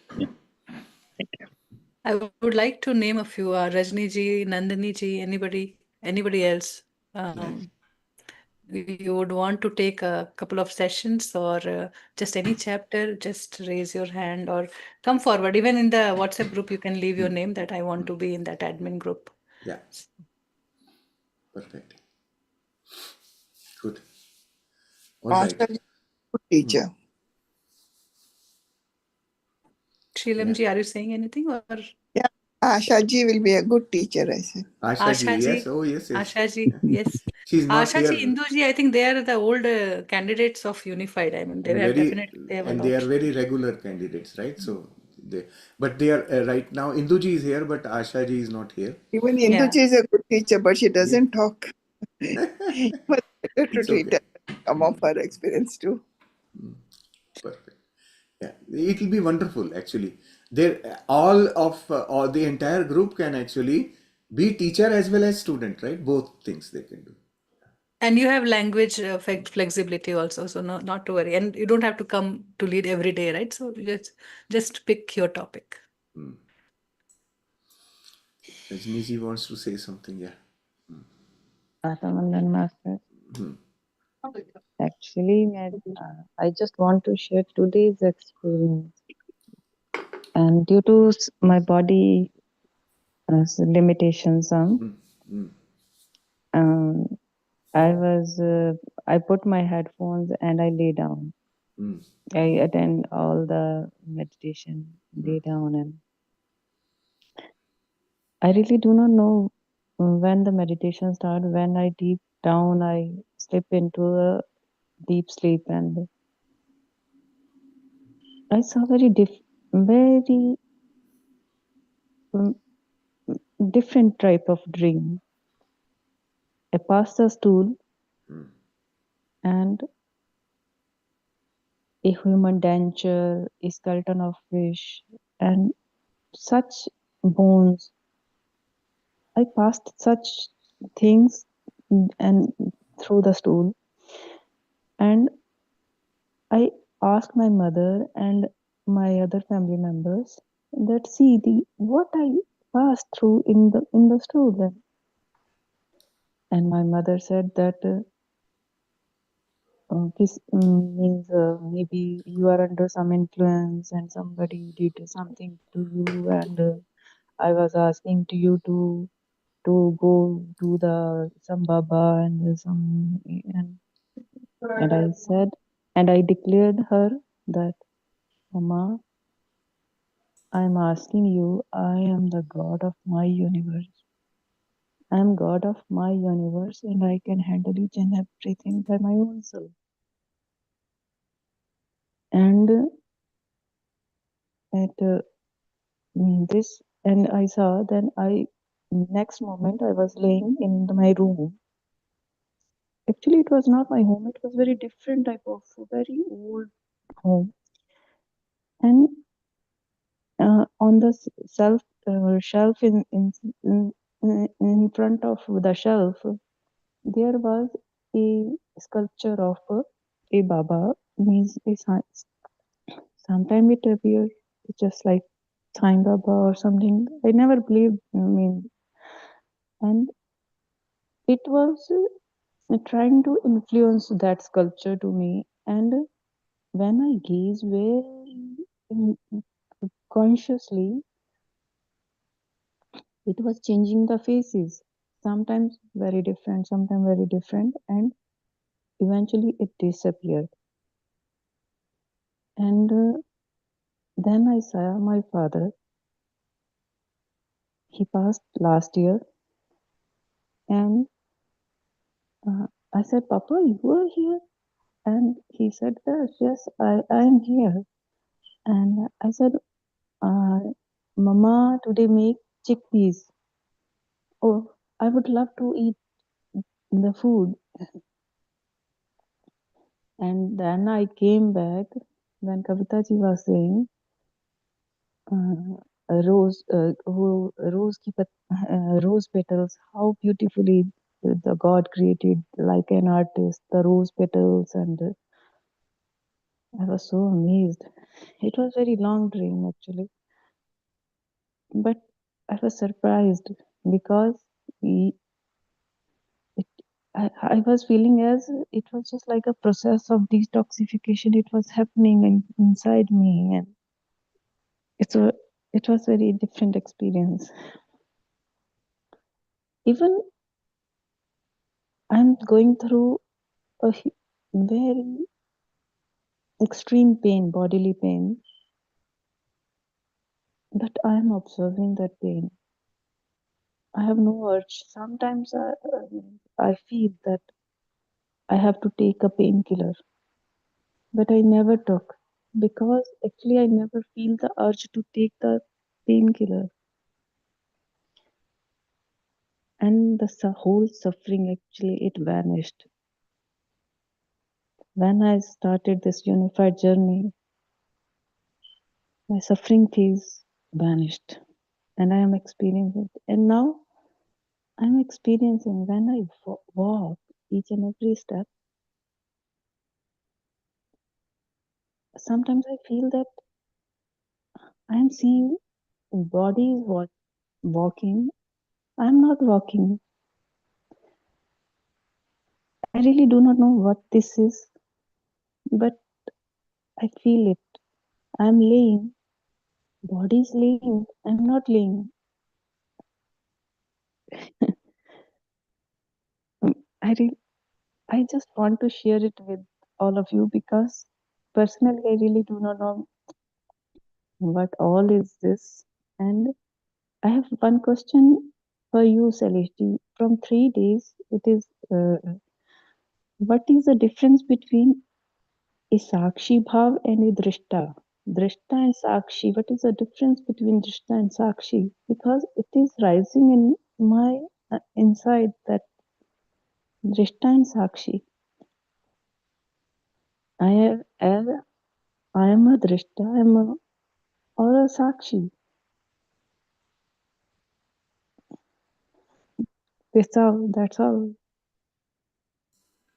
[SPEAKER 1] I would like to name a few. Rajni ji, Nandini ji, anybody else. You would want to take a couple of sessions or just any chapter, just raise your hand or come forward. Even in the WhatsApp group, you can leave your name that I want to be in that admin group.
[SPEAKER 3] Yeah. Perfect. Good. All right.
[SPEAKER 8] Good teacher.
[SPEAKER 1] Shrilam ji, are you saying anything? Or
[SPEAKER 8] Yeah, Asha ji will be a good teacher, I said.
[SPEAKER 3] Asha ji, yes. Oh, yes.
[SPEAKER 1] Asha ji, yes.
[SPEAKER 3] She's not
[SPEAKER 1] Asha
[SPEAKER 3] here.
[SPEAKER 1] ji, Indu ji, I think they are the old candidates of Unified. I mean, they have definitely they have a lot.
[SPEAKER 3] They are very regular candidates, right? So they are right now. Indu ji is here, but Asha ji is not here.
[SPEAKER 8] Even Indu ji is a good teacher, but she doesn't talk. But better to read some of her experience too.
[SPEAKER 3] Perfect. Yeah, it will be wonderful actually. All the entire group can actually be teacher as well as student, right? Both things they can do.
[SPEAKER 1] And you have language flexibility also, so not to worry. And you don't have to come to lead every day, right? So just pick your topic.
[SPEAKER 3] Rajni ji wants to say something, yeah.
[SPEAKER 9] Atamandan Master. Actually, I just want to share today's experience. And due to my body limitations, I put my headphones and I lay down. I attend all the meditation, lay down, and I really do not know when the meditation starts. When I deep down, I slip into a deep sleep, and I saw very different type of dream. A pasta stool and a human denture, a skeleton of fish, and such bones. I passed such things and through the stool, and I asked my mother and my other family members that see what I passed through in the stool, and my mother said that this means maybe you are under some influence and somebody did something to you, and I was asking to you to go do some baba and and I said, and I declared her that, Mama, I'm asking you, I am the God of my universe. I am God of my universe and I can handle each and everything by my own self. And at this, and I saw, then next moment I was laying in my room. Actually, it was not my home. It was very different type of very old home. And on the shelf in front of the shelf, there was a sculpture of a Baba. Means sometimes it appeared just like Sai Baba or something. I never believed. And it was trying to influence that sculpture to me. And when I gaze very consciously, it was changing the faces. Sometimes very different, sometimes very different, and eventually it disappeared. And then I saw my father. He passed last year, and I said, "Papa, you are here?" And he said, "Yes, I am here." And I said, "Mama, today make chickpeas. Oh, I would love to eat the food." And then I came back when Kavita ji was saying, rose petals, how beautifully the God created like an artist, the rose petals, and I was so amazed. It was very long dream actually, but I was surprised because we, it, I was feeling as it was just like a process of detoxification. It was happening inside me, and it was very different experience. Even I'm going through a very extreme pain, bodily pain, but I am observing that pain. I have no urge. Sometimes I feel that I have to take a painkiller, but I never took because actually I never feel the urge to take the painkiller, and the whole suffering actually it vanished when I started this unified journey. My suffering phase vanished, and I am experiencing it. And now I'm experiencing when I walk each and every step. Sometimes I feel that I am seeing bodies walking. I'm not walking. I really do not know what this is, but I feel it. I'm laying. Body's laying. I'm not laying. I re- I just want to share it with all of you because personally I really do not know what all is this. And I have one question for you, Celeste. From 3 days, it is what is the difference between a Sakshi Bhav and a Drishta? Drishta and Sakshi, what is the difference between Drishta and Sakshi? Because it is rising in my inside that Drishta and Sakshi. I am a Drishta, or a Sakshi. That's all.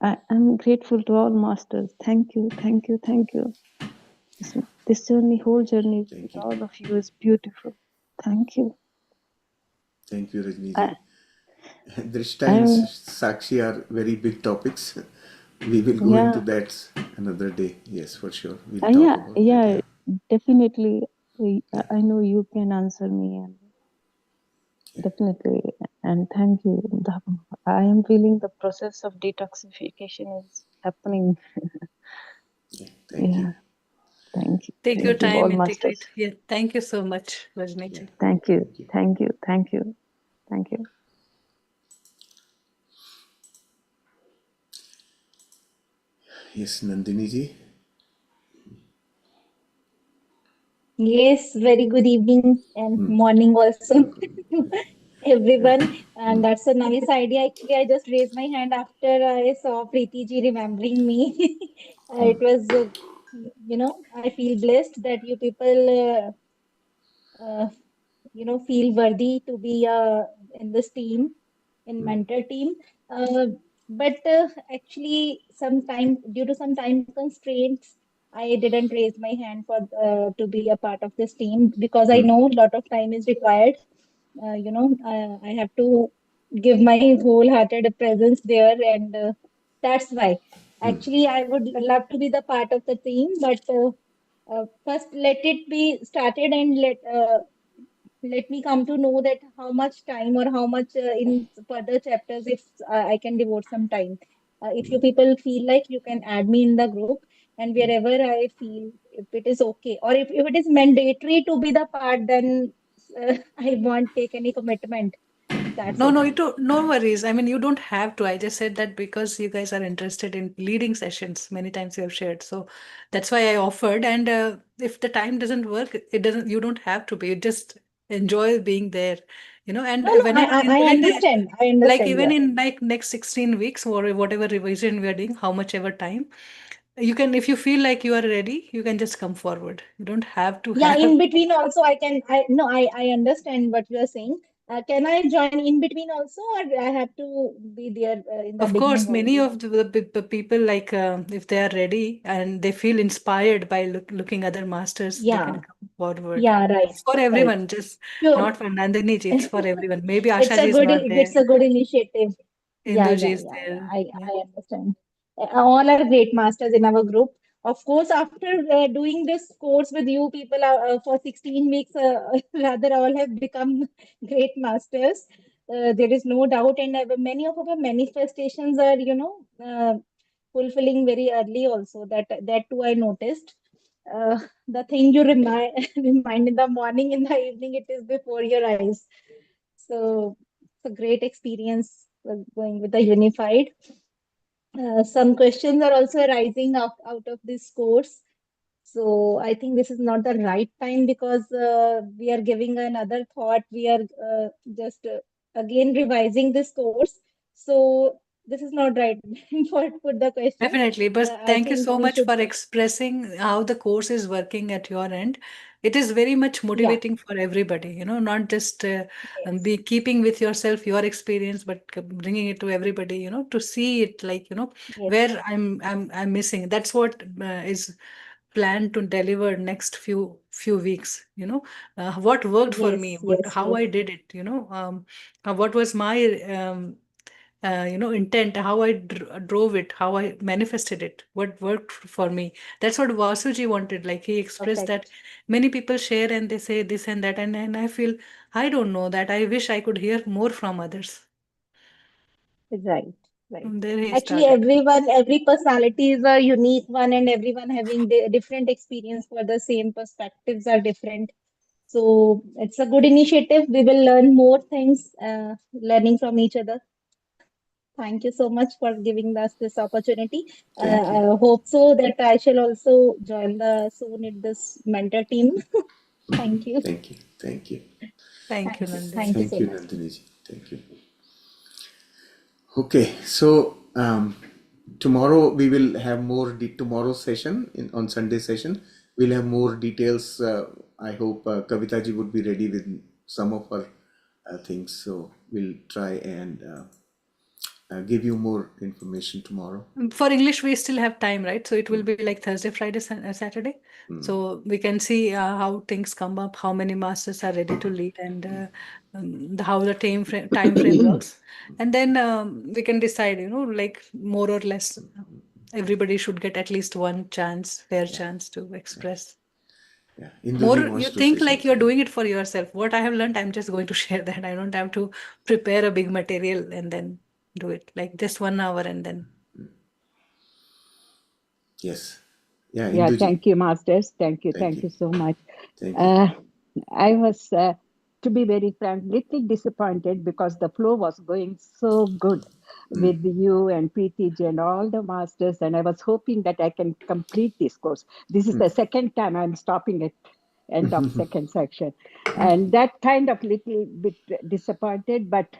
[SPEAKER 9] I am grateful to all masters. Thank you, thank you, thank you. This journey, whole journey with
[SPEAKER 3] Thank you.
[SPEAKER 9] all of you is beautiful. Thank you.
[SPEAKER 3] Thank you, Rajni
[SPEAKER 9] I,
[SPEAKER 3] ji. Drishta and
[SPEAKER 9] I'm,
[SPEAKER 3] Sakshi are very big topics. We will go into
[SPEAKER 9] yeah,
[SPEAKER 3] that another day. Yes, for sure. We'll talk about that.
[SPEAKER 9] yeah,
[SPEAKER 3] Yeah.
[SPEAKER 9] definitely.
[SPEAKER 3] Yeah.
[SPEAKER 9] I know you can answer me, and
[SPEAKER 3] Yeah.
[SPEAKER 9] definitely. And thank you. I am feeling the process of detoxification is happening.
[SPEAKER 3] Yeah. Thank you.
[SPEAKER 9] Yeah, thank you.
[SPEAKER 1] Take your
[SPEAKER 9] Thank you, all
[SPEAKER 1] time,
[SPEAKER 9] masters.
[SPEAKER 1] integrate. Yeah, thank you so much,
[SPEAKER 3] Yeah.
[SPEAKER 1] Rajneeji.
[SPEAKER 9] Thank you,
[SPEAKER 3] Thank you.
[SPEAKER 9] thank you, thank you, thank you.
[SPEAKER 3] Yes, Nandini ji.
[SPEAKER 7] Yes, very good evening and morning also to everyone. And that's a nice idea. Actually, I just raised my hand after I saw Preeti ji remembering me. It was, I feel blessed that you people, feel worthy to be in this team, in mentor team. Uh, but actually, due to some time constraints, I didn't raise my hand for to be a part of this team because I know a lot of time is required. I have to give my wholehearted presence there, and that's why. Actually, I would love to be the part of the team, but First, let it be started and let me come to know that how much time or how much in further chapters if I can devote some time. If you people feel like you can add me in the group and wherever I feel if it is okay or if it is mandatory to be the part, then I won't take any commitment. That's
[SPEAKER 1] No,
[SPEAKER 7] it.
[SPEAKER 1] no, no worries. I mean, you don't have to. I just said that because you guys are interested in leading sessions. Many times you have shared, so that's why I offered. And if the time doesn't work, it doesn't. You don't have to be. You just enjoy being there, And
[SPEAKER 7] No, no,
[SPEAKER 1] whenever,
[SPEAKER 7] I
[SPEAKER 1] even
[SPEAKER 7] understand. I
[SPEAKER 1] like
[SPEAKER 7] understand.
[SPEAKER 1] even
[SPEAKER 7] Yeah.
[SPEAKER 1] in like next 16 weeks or whatever revision we are doing, how much ever time you can, if you feel like you are ready, you can just come forward. You don't have to
[SPEAKER 7] Yeah,
[SPEAKER 1] have.
[SPEAKER 7] in between also I can no, I understand what you are saying. Can I join in between also or I have to be there in the
[SPEAKER 1] Of course,
[SPEAKER 7] beginning
[SPEAKER 1] many
[SPEAKER 7] only?
[SPEAKER 1] of the people, like if they are ready and they feel inspired by looking other masters, they can
[SPEAKER 7] Yeah,
[SPEAKER 1] come forward.
[SPEAKER 7] yeah, right,
[SPEAKER 1] It's for
[SPEAKER 7] right.
[SPEAKER 1] everyone, just
[SPEAKER 7] Sure.
[SPEAKER 1] not for Nandini ji. It's for everyone. Maybe
[SPEAKER 7] It's
[SPEAKER 1] Asha
[SPEAKER 7] a
[SPEAKER 1] ji is
[SPEAKER 7] good
[SPEAKER 1] not there.
[SPEAKER 7] it's a good initiative. Yeah,
[SPEAKER 1] Indu ji
[SPEAKER 7] yeah,
[SPEAKER 1] is
[SPEAKER 7] yeah, yeah.
[SPEAKER 1] there. Yeah.
[SPEAKER 7] I understand. All are great masters in our group. Of course, after doing this course with you people for 16 weeks, rather all have become great masters. There is no doubt, and many of our manifestations are, fulfilling very early also. That too I noticed. The thing you remind in the morning, in the evening, it is before your eyes. So it's a great experience going with the unified. Some questions are also arising out of this course. So I think this is not the right time because we are giving another thought. We are just again revising this course. So this is not right for the questions.
[SPEAKER 1] Definitely, but
[SPEAKER 7] I
[SPEAKER 1] thank you
[SPEAKER 7] think
[SPEAKER 1] so
[SPEAKER 7] we
[SPEAKER 1] much
[SPEAKER 7] should,
[SPEAKER 1] for expressing how the course is working at your end. It is very much
[SPEAKER 7] yeah,
[SPEAKER 1] motivating for everybody, not just
[SPEAKER 7] yes,
[SPEAKER 1] be keeping with yourself your experience, but bringing it to everybody, to see it like,
[SPEAKER 7] yes,
[SPEAKER 1] where I'm missing. That's what is planned to deliver next few weeks, what worked for me,
[SPEAKER 7] yes, yes,
[SPEAKER 1] how
[SPEAKER 7] yes,
[SPEAKER 1] I did it, what was my intent, how I drove it, how I manifested it, what worked for me. That's what Vasuji wanted. Like he expressed that
[SPEAKER 7] perfect.
[SPEAKER 1] many people share and they say this and that, and I feel I don't know that. I wish I could hear more from others.
[SPEAKER 7] Right, right.
[SPEAKER 1] From there he
[SPEAKER 7] Actually,
[SPEAKER 1] started.
[SPEAKER 7] every personality is a unique one, and everyone having different experience for the same perspectives are different. So it's a good initiative. We will learn more things, learning from each other. Thank you so much for giving us this opportunity.
[SPEAKER 3] Thank you.
[SPEAKER 7] I hope so that I shall also join the soon in this mentor team. Thank you.
[SPEAKER 3] Thank you. Thank you.
[SPEAKER 1] Thank you,
[SPEAKER 7] Thank you.
[SPEAKER 1] Nandini.
[SPEAKER 7] Thank you
[SPEAKER 3] Thank
[SPEAKER 7] so
[SPEAKER 3] you,
[SPEAKER 7] much.
[SPEAKER 3] Nandini ji. Thank you. Okay, so tomorrow we will have more tomorrow session on Sunday session. We'll have more details. I hope Kavita ji would be ready with some of her things. So we'll try and give you more information tomorrow.
[SPEAKER 1] For English, we still have time, right? So it will be like Thursday, Friday, Saturday. So we can see how things come up, how many masters are ready to lead, and how the time frame works. And then we can decide, like more or less, everybody should get at least one chance, fair
[SPEAKER 3] Yeah,
[SPEAKER 1] chance to
[SPEAKER 3] yeah,
[SPEAKER 1] express.
[SPEAKER 3] yeah. Induji
[SPEAKER 1] More,
[SPEAKER 3] wants
[SPEAKER 1] you
[SPEAKER 3] to say
[SPEAKER 1] think like you're
[SPEAKER 3] something.
[SPEAKER 1] doing it for yourself. What I have learned, I'm just going to share that. I don't have to prepare a big material and then do it. Like just 1 hour and then.
[SPEAKER 3] Yes. Yeah,
[SPEAKER 2] Yeah,
[SPEAKER 3] Induji.
[SPEAKER 2] thank you, Masters. Thank you.
[SPEAKER 3] Thank
[SPEAKER 2] Thank
[SPEAKER 3] you.
[SPEAKER 2] you so much.
[SPEAKER 3] Thank you.
[SPEAKER 2] Uh, I was, to be very frank, little disappointed because the flow was going so good with you and Preeti ji and all the masters, and I was hoping that I can complete this course. This is the second time I'm stopping at end of second section, and that kind of little bit disappointed, but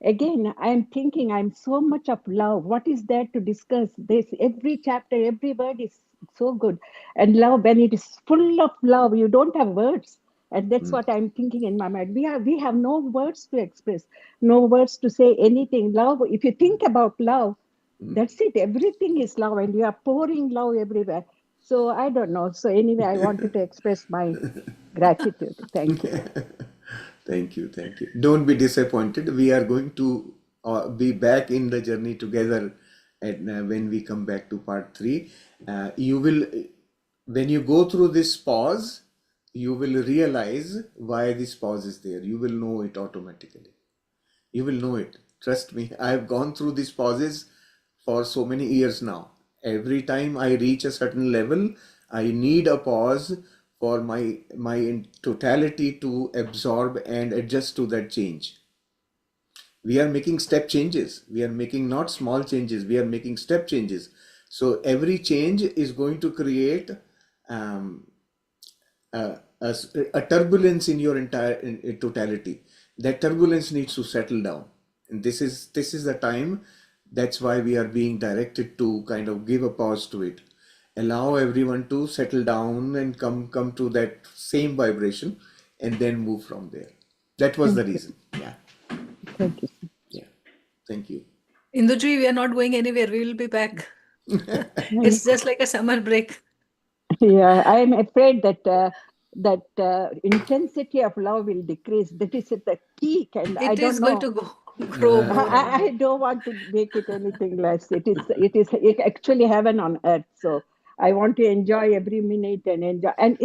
[SPEAKER 2] again, I'm thinking I'm so much of love. What is there to discuss? This every chapter, every word is so good. And love, when it is full of love, you don't have words. And that's what I'm thinking in my mind. We have no words to express, no words to say anything. Love, if you think about love, that's it. Everything is love, and you are pouring love everywhere. So I don't know. So anyway, I wanted to express my gratitude. Thank you.
[SPEAKER 3] Thank you. Thank you. Don't be disappointed. We are going to be back in the journey together when we come back to part 3. You will when you go through this pause, you will realize why this pause is there. You will know it automatically. You will know it. Trust me, I have gone through these pauses for so many years now. Every time I reach a certain level, I need a pause for my totality to absorb and adjust to that change. We are making step changes. We are making not small changes. We are making step changes. So every change is going to create um, a turbulence in your entire in totality. That turbulence needs to settle down, and this is the time. That's why we are being directed to kind of give a pause to it, allow everyone to settle down and come to that same vibration, and then move from there. That was the
[SPEAKER 2] Thank you.
[SPEAKER 3] reason. Yeah,
[SPEAKER 2] Thank you.
[SPEAKER 3] yeah. Thank you.
[SPEAKER 1] Induji, we are not going anywhere. We will be back. It's just like a summer break.
[SPEAKER 10] Yeah, I am afraid that intensity of love will decrease. That is at the peak, and I
[SPEAKER 1] It is
[SPEAKER 10] don't
[SPEAKER 1] going
[SPEAKER 10] know.
[SPEAKER 1] to grow more and
[SPEAKER 10] I
[SPEAKER 1] more.
[SPEAKER 10] don't want to make it anything less. It actually heaven on earth. So I want to enjoy every minute and enjoy. And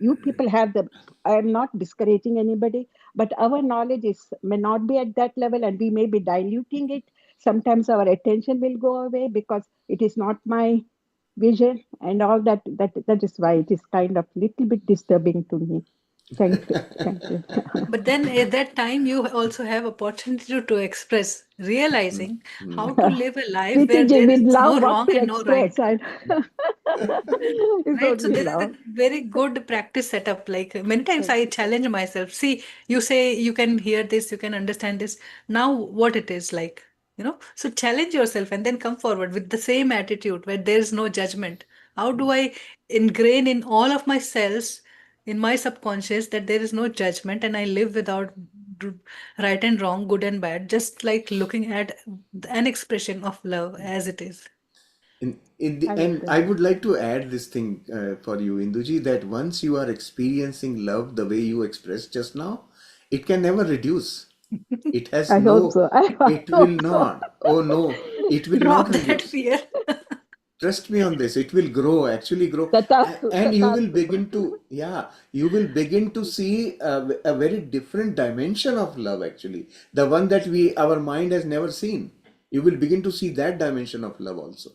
[SPEAKER 10] you people have the. I am not discouraging anybody, but our knowledge may not be at that level, and we may be diluting it. Sometimes our attention will go away because it is not my vision and all that. That is why it is kind of little bit disturbing to me. Thank you. Thank you.
[SPEAKER 1] But then at that time, you also have opportunity to express, realizing how to live a life where
[SPEAKER 10] Preeti
[SPEAKER 1] there
[SPEAKER 10] with
[SPEAKER 1] is
[SPEAKER 10] love,
[SPEAKER 1] no
[SPEAKER 10] what
[SPEAKER 1] wrong
[SPEAKER 10] to
[SPEAKER 1] and no right.
[SPEAKER 10] express? It's
[SPEAKER 1] Right, so
[SPEAKER 10] only
[SPEAKER 1] this is a
[SPEAKER 10] love.
[SPEAKER 1] very good practice setup. Like many times
[SPEAKER 10] Thank
[SPEAKER 1] I
[SPEAKER 10] you.
[SPEAKER 1] challenge myself. See, you say you can hear this, you can understand this. Now, what it is like, So challenge yourself and then come forward with the same attitude where there is no judgment. How do I ingrain in all of my cells, in my subconscious, that there is no judgment and I live without d- right and wrong, good and bad, just like looking at an expression of love as it is.
[SPEAKER 10] I will
[SPEAKER 3] And
[SPEAKER 10] do
[SPEAKER 3] I
[SPEAKER 10] that.
[SPEAKER 3] would like to add this thing for you, Induji, that once you are experiencing love the way you expressed just now, it can never reduce. It has
[SPEAKER 10] I hope
[SPEAKER 3] no,
[SPEAKER 10] so. I
[SPEAKER 3] it will
[SPEAKER 10] hope so.
[SPEAKER 3] not. Oh no, it will not
[SPEAKER 1] Drop that
[SPEAKER 3] reduce.
[SPEAKER 1] fear.
[SPEAKER 3] Trust me on this. It will grow, actually grow.
[SPEAKER 10] Tathastu,
[SPEAKER 3] And you will
[SPEAKER 10] tathastu.
[SPEAKER 3] begin to, yeah, you will begin to see a very different dimension of love, actually. The one that our mind has never seen. You will begin to see that dimension of love also.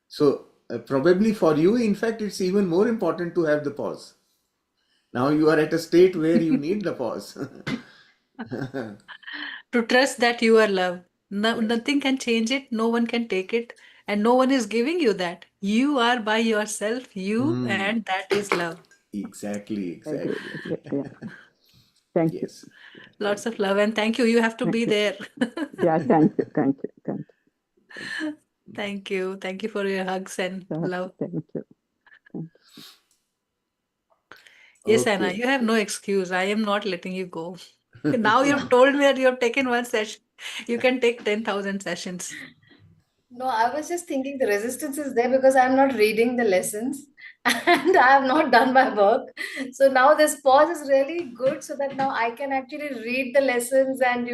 [SPEAKER 3] So probably for you, in fact, it's even more important to have the pause. Now you are at a state where you need the pause.
[SPEAKER 1] To trust that you are love. No,
[SPEAKER 3] Yes.
[SPEAKER 1] nothing can change it, no one can take it, and no one is giving you that. You are by yourself, you,
[SPEAKER 3] Hmm.
[SPEAKER 1] and that is love.
[SPEAKER 3] Exactly,
[SPEAKER 10] I agree.
[SPEAKER 3] exactly.
[SPEAKER 10] Yeah. Thank you.
[SPEAKER 3] Yes. Yeah,
[SPEAKER 1] Lots
[SPEAKER 3] thank
[SPEAKER 1] of
[SPEAKER 3] you.
[SPEAKER 1] love, and thank you. You have to
[SPEAKER 10] Thank
[SPEAKER 1] be
[SPEAKER 10] you.
[SPEAKER 1] there.
[SPEAKER 10] Yeah, thank you. Thank you. Thank
[SPEAKER 3] Thank you.
[SPEAKER 1] Thank you. Thank you for your hugs and
[SPEAKER 10] you.
[SPEAKER 1] love.
[SPEAKER 10] Thank you. Thank you.
[SPEAKER 1] Yes, Anna,
[SPEAKER 3] Okay.
[SPEAKER 1] you have no excuse. I am not letting you go. Now you've told me that you have taken one session. You can take 10,000 sessions.
[SPEAKER 11] No, I was just thinking the resistance is there because I'm not reading the lessons and I have not done my work. So now this pause is really good so that now I can actually read the lessons and,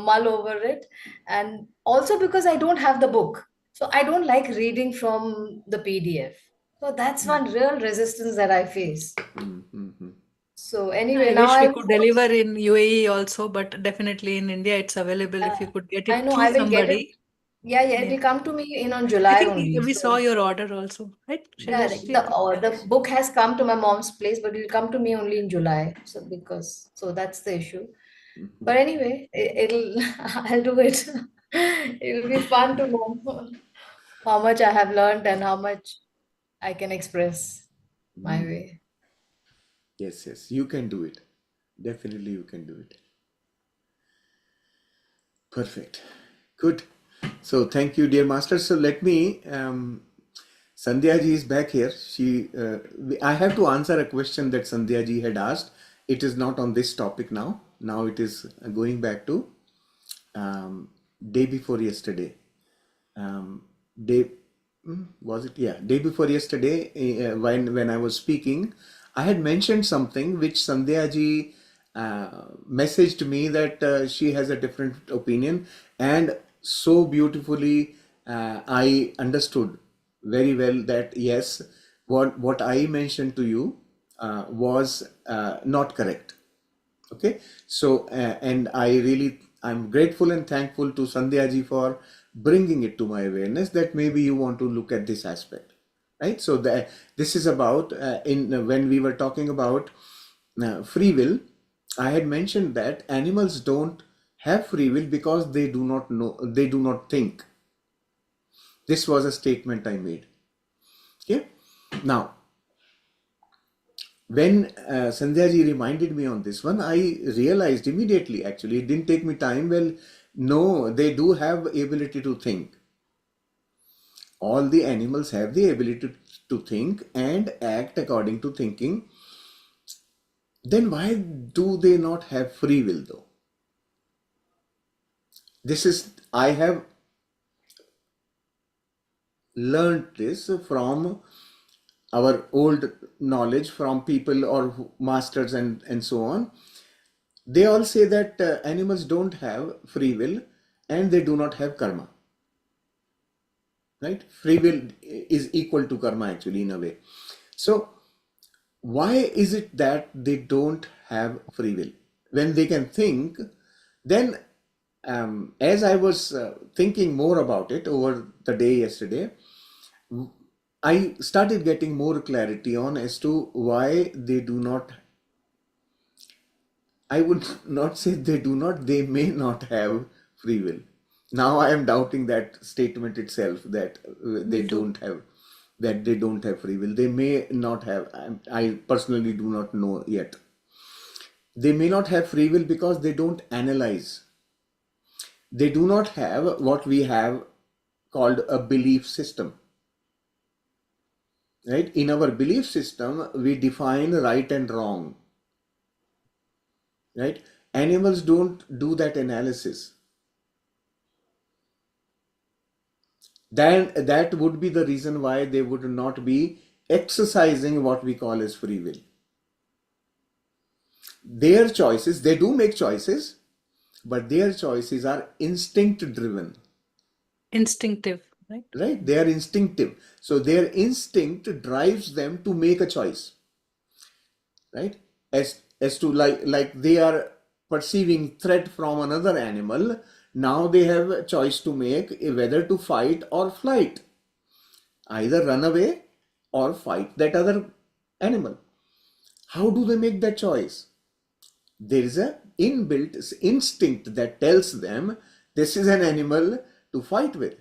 [SPEAKER 11] mull over it. And also because I don't have the book. So I don't like reading from the PDF. So that's one real resistance that I face.
[SPEAKER 3] Mm-hmm.
[SPEAKER 11] So anyway,
[SPEAKER 1] I
[SPEAKER 11] now
[SPEAKER 1] wish we
[SPEAKER 11] I
[SPEAKER 1] could deliver in UAE also, but definitely in India it's available if you could get
[SPEAKER 11] I
[SPEAKER 1] it
[SPEAKER 11] know
[SPEAKER 1] through
[SPEAKER 11] I will get it.
[SPEAKER 1] somebody.
[SPEAKER 11] Yeah, yeah, it
[SPEAKER 1] Yeah.
[SPEAKER 11] will come to me in on
[SPEAKER 1] I
[SPEAKER 11] July
[SPEAKER 1] think
[SPEAKER 11] only.
[SPEAKER 1] we saw
[SPEAKER 11] So
[SPEAKER 1] your order also, right?
[SPEAKER 11] yeah,
[SPEAKER 1] Shailashji, I think.
[SPEAKER 11] the book has come to my mom's place, but it'll come to me only in July. So that's the issue. But anyway, it'll I'll do it. It'll be fun to know how much I have learned and how much I can express my way.
[SPEAKER 3] Yes, yes, you can do it. Definitely, you can do it. Perfect. Good. So, thank you, dear master. So, let me. Sandhya ji is back here. I have to answer a question that Sandhya ji had asked. It is not on this topic now. Now it is going back to um, day before yesterday. Um, day was it? Yeah, day before yesterday. When I was speaking, I had mentioned something which Sandhya ji messaged me that she has a different opinion, and so beautifully I understood very well that yes, what I mentioned to you was not correct. Okay, so and I'm grateful and thankful to Sandhya ji for bringing it to my awareness that maybe you want to look at this aspect, right? So this is about when we were talking about free will, I had mentioned that animals don't have free will because they do not know, they do not think. This was a statement I made. Okay, now when Sandhya ji reminded me on this one, I realized immediately, actually, it didn't take me time. Well, no, they do have ability to think. All the animals have the ability to think and act according to thinking. Then why do they not have free will though? I have learned this from our old knowledge, from people or masters and so on. They all say that animals don't have free will and they do not have karma. Right? Free will is equal to karma, actually, in a way. So why is it that they don't have free will? When they can think, then as I was thinking more about it over the day yesterday, I started getting more clarity on as to why they do not. I would not say they do not, they may not have free will. Now I am doubting that statement itself, that they don't have, that they don't have free will. They may not have. I personally do not know yet. They may not have free will because they don't analyze. They do not have what we have called a belief system. Right? In our belief system, we define right and wrong. Right? Animals don't do that analysis. Then that would be the reason why they would not be exercising what we call as free will. Their choices, they do make choices, but their choices are instinct driven.
[SPEAKER 1] Instinctive, right?
[SPEAKER 3] Right? They are instinctive. So their instinct drives them to make a choice. Right? As to like they are perceiving threat from another animal, now they have a choice to make whether to fight or flight. Either run away or fight that other animal. How do they make that choice? There is a inbuilt instinct that tells them this is an animal to fight with,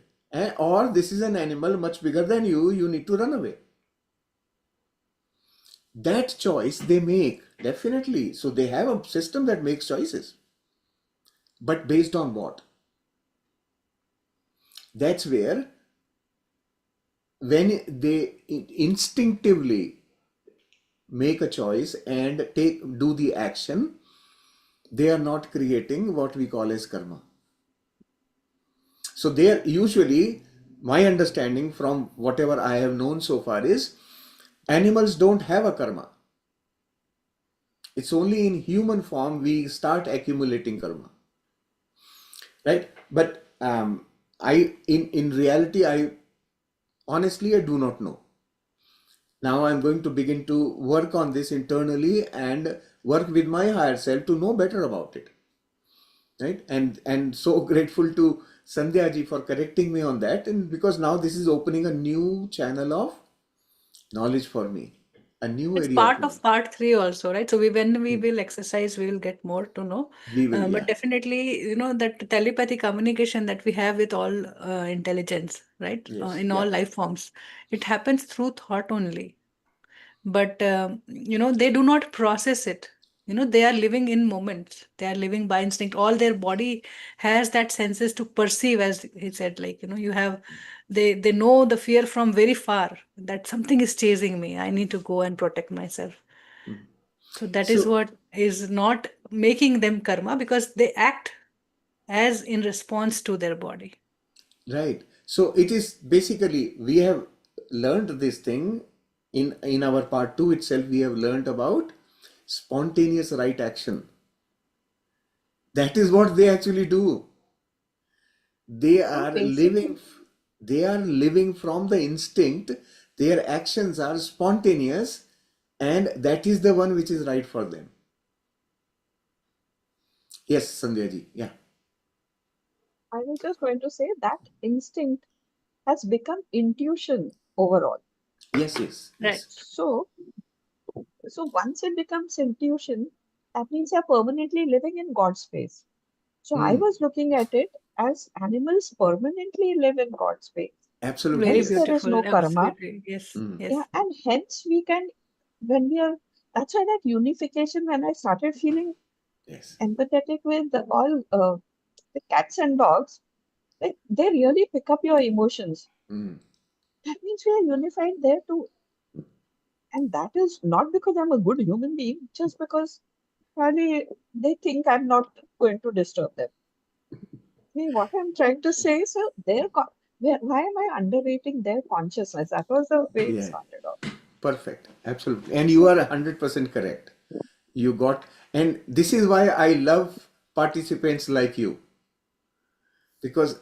[SPEAKER 3] or this is an animal much bigger than you need to run away. That choice they make, definitely. So they have a system that makes choices. But based on what? That's where, when they instinctively make a choice and do the action, they are not creating what we call as karma. So they are usually, my understanding from whatever I have known so far is, animals don't have a karma. It's only in human form we start accumulating karma. Right? But in reality, honestly, I do not know. Now I'm going to begin to work on this internally and work with my higher self to know better about it. Right? And so grateful to Sandhya ji for correcting me on that, and because now this is opening a new channel of knowledge for me, a new
[SPEAKER 1] It's
[SPEAKER 3] area
[SPEAKER 1] part
[SPEAKER 3] of
[SPEAKER 1] of part 3 also, right? So when we will exercise, we will get more to know.
[SPEAKER 3] we will,
[SPEAKER 1] But
[SPEAKER 3] yeah.
[SPEAKER 1] definitely, that telepathy communication that we have with all intelligence, right?
[SPEAKER 3] Yes,
[SPEAKER 1] In all
[SPEAKER 3] yeah.
[SPEAKER 1] life forms, it happens through thought only. But they do not process it. They are living in moments. They are living by instinct. All their body has that senses to perceive, as he said, like, you have, they know the fear from very far, that something is chasing me, I need to go and protect myself. So that is
[SPEAKER 3] So,
[SPEAKER 1] what is not making them karma, because they act as in response to their body.
[SPEAKER 3] right. So it is basically, we have learned this thing in our part 2 itself. We have learned about spontaneous right action. That is what they actually do. They
[SPEAKER 4] So
[SPEAKER 3] are
[SPEAKER 4] basically,
[SPEAKER 3] living from the instinct Their actions are spontaneous, and that is the one which is right for them. Yes, Sandhya ji. Yeah.
[SPEAKER 12] I was just going to say that instinct has become intuition overall.
[SPEAKER 3] Yes, yes,
[SPEAKER 1] Right.
[SPEAKER 3] yes.
[SPEAKER 12] So once it becomes intuition, that means you're permanently living in God's space. So I was looking at it as animals permanently live in God's space.
[SPEAKER 3] Absolutely,
[SPEAKER 1] Very
[SPEAKER 12] Hence,
[SPEAKER 3] yes.
[SPEAKER 12] there is no
[SPEAKER 1] beautiful.
[SPEAKER 12] karma.
[SPEAKER 1] Absolutely. Yes.
[SPEAKER 3] Mm.
[SPEAKER 12] Yeah,
[SPEAKER 1] Yes.
[SPEAKER 12] and hence we can, when we are, that's why that unification, when I started feeling
[SPEAKER 3] Yes.
[SPEAKER 12] empathetic with all the cats and dogs, like they really pick up your emotions.
[SPEAKER 3] Mm.
[SPEAKER 12] That means we are unified there too. And that is not because I'm a good human being, just because probably they think I'm not going to disturb them. See, what I'm trying to say is, why am I underrating their consciousness? That was the way it
[SPEAKER 3] Yeah.
[SPEAKER 12] started off.
[SPEAKER 3] Perfect. Absolutely. And you
[SPEAKER 12] So,
[SPEAKER 3] are 100% correct. You got, and this is why I love participants like you, because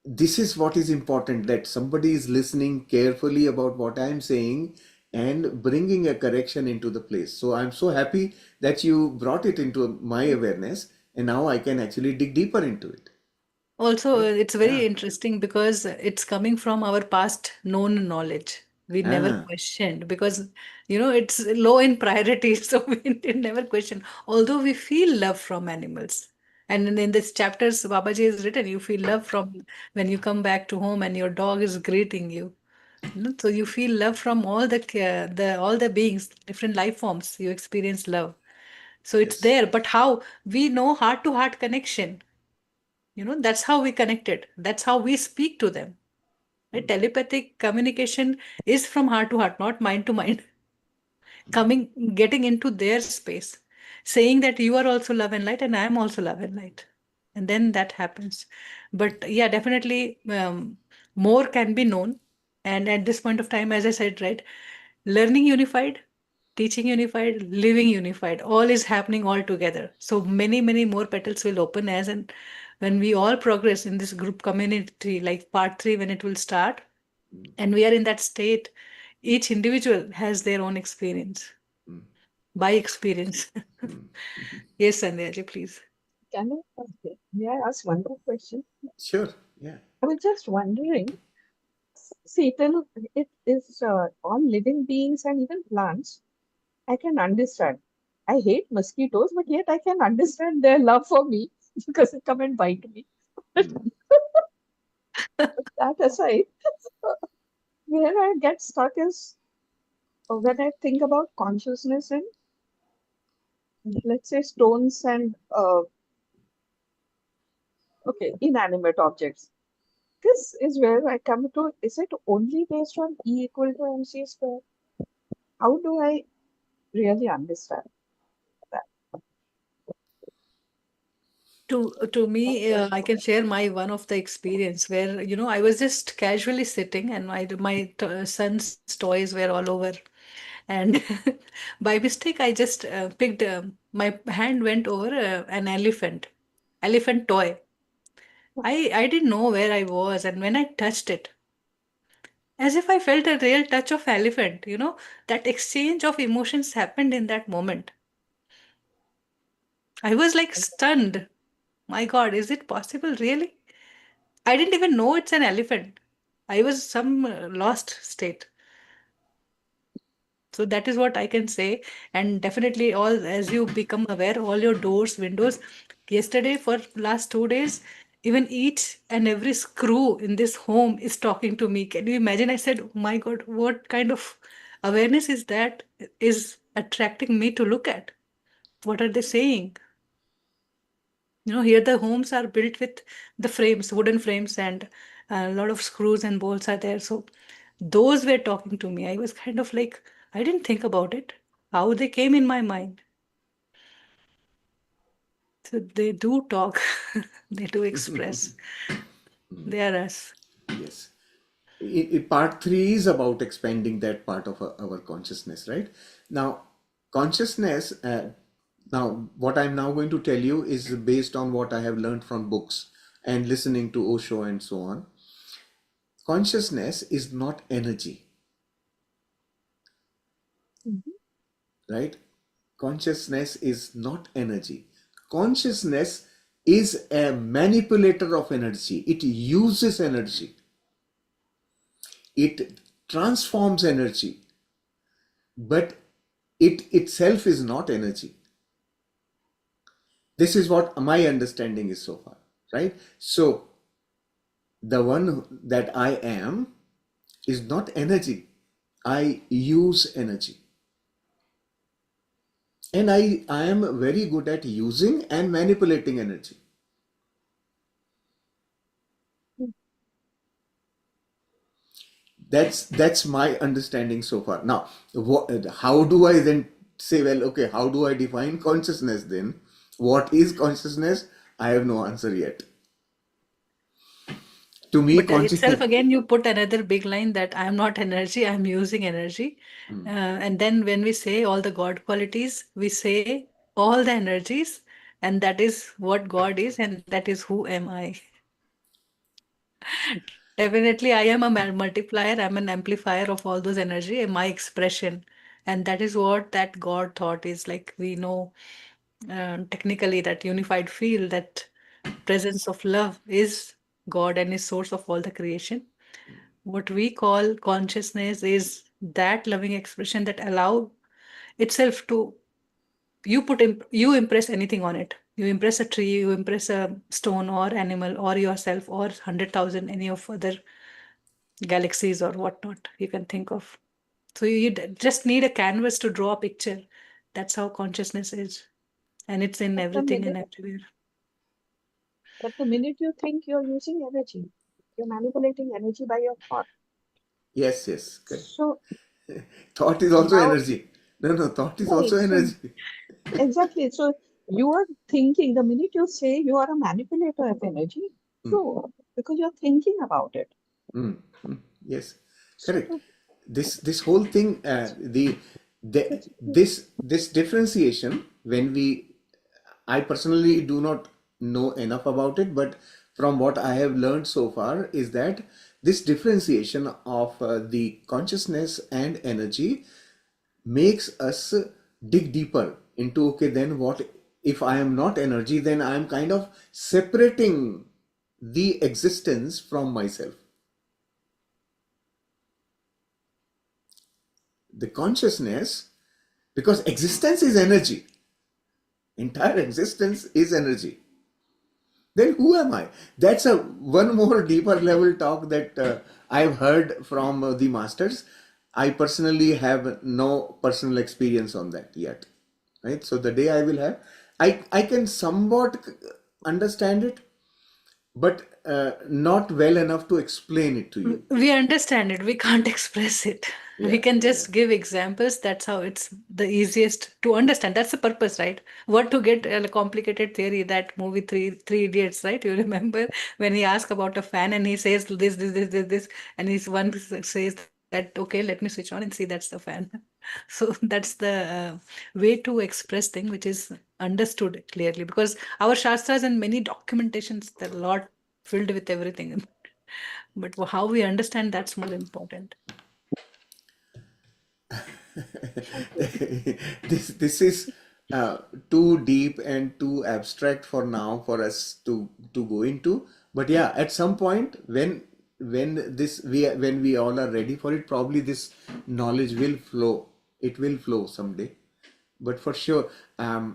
[SPEAKER 3] this is what is important, that somebody is listening carefully about what I am saying and bringing a correction into the place. So I'm so happy that you brought it into my awareness, and now I can actually dig deeper into it.
[SPEAKER 1] Also,
[SPEAKER 3] Right?
[SPEAKER 1] it's
[SPEAKER 3] Yeah.
[SPEAKER 1] very interesting because it's coming from our past known knowledge. We never
[SPEAKER 3] Ah,
[SPEAKER 1] questioned because, it's low in priority. So we did never question. Although we feel love from animals. And in this chapters, Babaji has written, you feel love from when you come back to home and your dog is greeting you. So you feel love from all all the beings, different life forms. You experience love. So it's
[SPEAKER 3] yes.
[SPEAKER 1] there. But how we know heart to heart connection, that's how we connected. That's how we speak to them. Right? Telepathic communication is from heart to heart, not mind to mind. Getting into their space, saying that you are also love and light, and I am also love and light, and then that happens. But yeah, definitely, more can be known. And at this point of time, as I said, right, learning unified, teaching unified, living unified, all is happening all together. So many more petals will open as and when we all progress in this group community, like part 3, when it will start, and we are in that state, each individual has their own experience by experience. Yes, Sandhya, please.
[SPEAKER 12] may I ask one more question?
[SPEAKER 3] Sure. Yeah.
[SPEAKER 12] I was just wondering, see, till it is all living beings and even plants, I can understand. I hate mosquitoes, but yet I can understand their love for me because they come and bite me. That aside, where I get stuck is when I think about consciousness in, let's say, stones and inanimate objects. This is where I come to, is it only based on E equal to mc square? How do I really understand that?
[SPEAKER 1] To me, I can share my one of the experience where I was just casually sitting and my son's toys were all over, and by mistake I just picked my hand went over an elephant toy. I didn't know where I was, and when I touched it, as if I felt a real touch of elephant, that exchange of emotions happened in that moment. I was like stunned. My God, is it possible, really? I didn't even know it's an elephant. I was some lost state. So that is what I can say. And definitely, all as you become aware, all your doors, windows. Yesterday, for last 2 days, even each and every screw in this home is talking to me. Can you imagine? I said, oh my God, what kind of awareness is that is attracting me to look at? What are they saying? Here the homes are built with the frames, wooden frames, and a lot of screws and bolts are there. So those were talking to me. I was kind of like, I didn't think about it, how they came in my mind. So they do talk, they do express. They are us.
[SPEAKER 3] Yes. Part 3 is about expanding that part of our consciousness, right? Now, consciousness, now what I'm now going to tell you is based on what I have learned from books and listening to Osho and so on. Consciousness is not energy.
[SPEAKER 12] Mhm.
[SPEAKER 3] right? Consciousness is not energy. Consciousness is a manipulator of energy. It uses energy. It transforms energy, but it itself is not energy. This is what my understanding is so far, right? So the one that I am is not energy. I use energy. And I am very good at using and manipulating energy. That's my understanding so far. Now, how do I then say, well, okay, how do I define consciousness then? What is consciousness? I have no answer yet. To me,
[SPEAKER 1] But itself,
[SPEAKER 3] consciousness.
[SPEAKER 1] again, you put another big line that I'm not energy, I'm using energy. And then when we say all the God qualities, we say all the energies, and that is what God is, and that is who am I. Definitely, I am a multiplier, I'm an amplifier of all those energy and my expression. And that is what that God thought is like. We know technically that unified field, that presence of love is God and is source of all the creation. What we call consciousness is that loving expression that allow itself to you impress anything on it. You impress a tree, you impress a stone or animal or yourself or 100,000 any of other galaxies or whatnot you can think of. So you just need a canvas to draw a picture. That's how consciousness is, and it's in
[SPEAKER 12] But the
[SPEAKER 1] everything and
[SPEAKER 12] minute,
[SPEAKER 1] everywhere.
[SPEAKER 12] but the minute you think you're using energy, you're manipulating energy by your thought.
[SPEAKER 3] Yes, correct.
[SPEAKER 12] So
[SPEAKER 3] Thought is also
[SPEAKER 12] now,
[SPEAKER 3] energy. No, thought is
[SPEAKER 12] right.
[SPEAKER 3] also
[SPEAKER 12] So
[SPEAKER 3] energy.
[SPEAKER 12] exactly. So you are thinking, the minute you say you are a manipulator of energy, true, because you're thinking about it.
[SPEAKER 3] Yes, correct.
[SPEAKER 12] So
[SPEAKER 3] This whole thing, this differentiation, when I personally do not know enough about it, but from what I have learned so far is that this differentiation of the consciousness and energy makes us dig deeper into, okay, then what if I am not energy, then I am kind of separating the existence from myself. The consciousness, because existence is energy, entire existence is energy, then who am I? That's a one more deeper level talk that I've heard from the masters. I personally have no personal experience on that yet, right? So the day I will have, I can somewhat understand it, but not well enough to explain it to you.
[SPEAKER 1] We understand it, we can't express it. We
[SPEAKER 3] Yeah,
[SPEAKER 1] can just give examples. That's how it's the easiest to understand. That's the purpose, right? What to get a complicated theory, that movie Three Idiots, right? You remember when he asks about a fan and he says this, and he's one says that, okay, let me switch on and see that's the fan. So that's the way to express thing which is understood clearly, because our shastras and many documentations, there are a lot filled with everything. But how we understand, that's more important.
[SPEAKER 3] this is too deep and too abstract for now for us to go into. But yeah, at some point when we all are ready for it, probably this knowledge will flow. It will flow someday. But for sure, I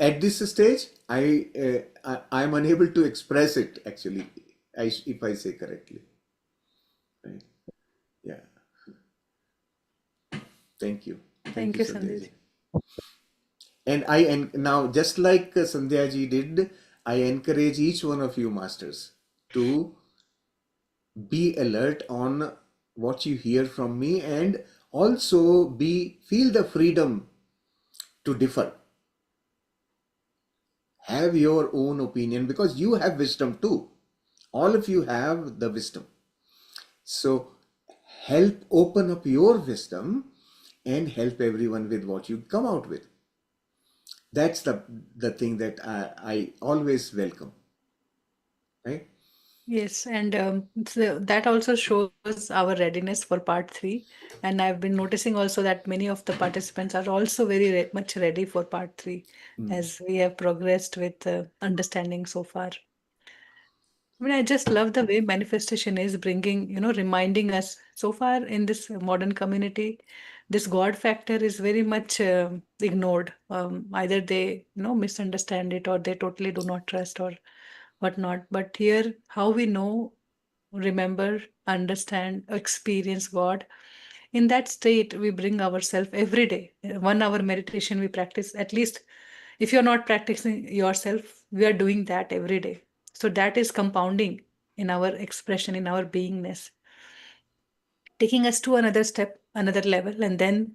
[SPEAKER 3] at this stage I'm unable to express it actually. If I say correctly, right? Yeah. Thank you. Thank
[SPEAKER 1] Thank
[SPEAKER 3] you,
[SPEAKER 1] you,
[SPEAKER 3] Sandhya
[SPEAKER 1] Sandeep.
[SPEAKER 3] ji. And now, just like Sandhya ji did, I encourage each one of you masters to be alert on what you hear from me, and also feel the freedom to differ. Have your own opinion, because you have wisdom too. All of you have the wisdom. So help open up your wisdom and help everyone with what you come out with. That's the thing that I always welcome, right?
[SPEAKER 1] Yes, and so that also shows our readiness for part three. And I've been noticing also that many of the participants are also very much ready for part three, as we have progressed with understanding so far. I mean, I just love the way manifestation is bringing, reminding us so far in this modern community, this God factor is very much ignored. Either they, misunderstand it or they totally do not trust or whatnot. But here, how we know, remember, understand, experience God. In that state, we bring ourselves every day. 1 hour meditation we practice. At least if you're not practicing yourself, we are doing that every day. So that is compounding in our expression, in our beingness, taking us to another step, another level. And then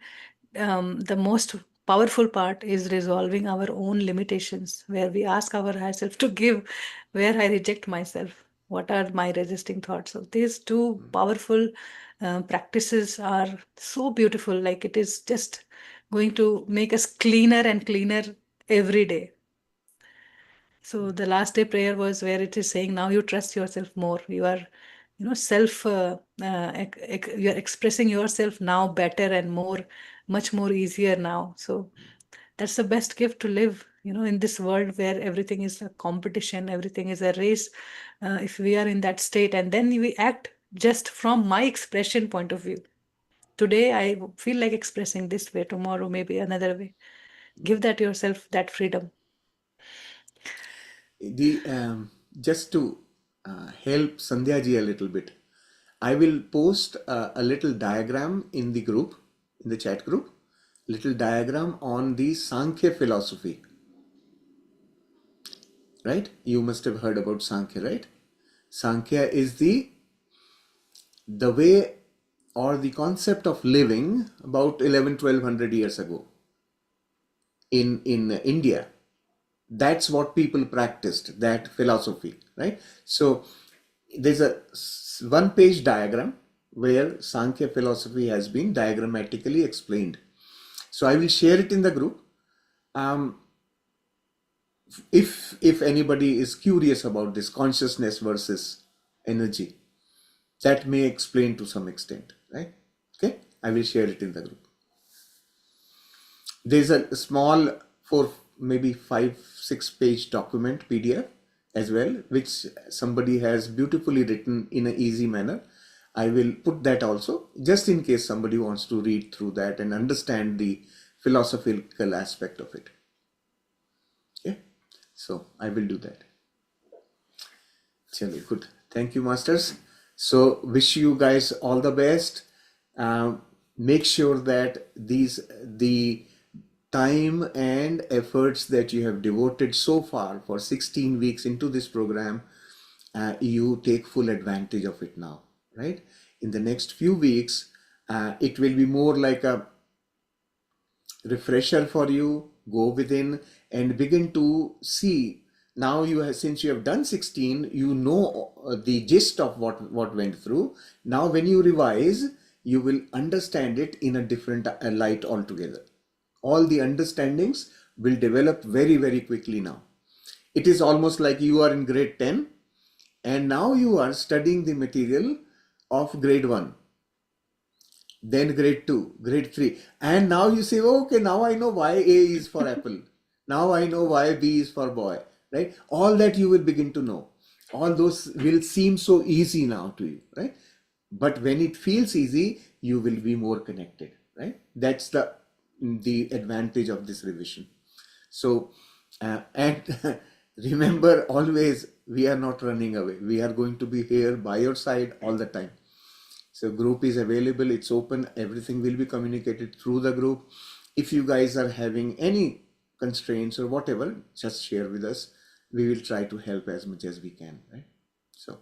[SPEAKER 1] the most powerful part is resolving our own limitations, where we ask our higher self to give, where I reject myself. What are my resisting thoughts? So these two powerful practices are so beautiful. Like it is just going to make us cleaner and cleaner every day. So the last day prayer was where it is saying, now you trust yourself more. You are, you are expressing yourself now better and more, much more easier now. So that's the best gift to live, in this world where everything is a competition, everything is a race. If we are in that state and then we act just from my expression point of view. Today, I feel like expressing this way, tomorrow, maybe another way. Give that yourself that freedom.
[SPEAKER 3] Just to help Sandhya ji a little bit, I will post a little diagram in the group, in the chat group, little diagram on the Sankhya philosophy. Right? You must have heard about Sankhya, right? Sankhya is the way or the concept of living about 1200 years ago in India. That's what people practiced, that philosophy, right? So there's a 1-page diagram where Sankhya philosophy has been diagrammatically explained. So I will share it in the group. If anybody is curious about this consciousness versus energy, that may explain to some extent, right? Okay, I will share it in the group. There's a small 4, maybe 5-6 page document PDF as well, which somebody has beautifully written in an easy manner. I will put that also, just in case somebody wants to read through that and understand the philosophical aspect of it. Okay, so I will do that. Chalo, good. Thank you, masters. So wish you guys all the best. Make sure that the time and efforts that you have devoted so far for 16 weeks into this program, you take full advantage of it now, right? In the next few weeks, it will be more like a refresher for you. Go within and begin to see. Now you have, since you have done 16, you know the gist of what went through. Now when you revise, you will understand it in a different light altogether. All the understandings will develop very, very quickly now. It is almost like you are in grade 10 and now you are studying the material of grade 1, then grade 2, grade 3, and now you say, oh, okay, now I know why A is for apple, now I know why B is for boy, right? All that you will begin to know. All those will seem so easy now to you, right? But when it feels easy, you will be more connected, right? That's the advantage of this revision. So and remember, always, we are not running away. We are going to be here by your side all the time. So group is available, it's open, everything will be communicated through the group. If you guys are having any constraints or whatever, just share with us. We will try to help as much as we can, right? So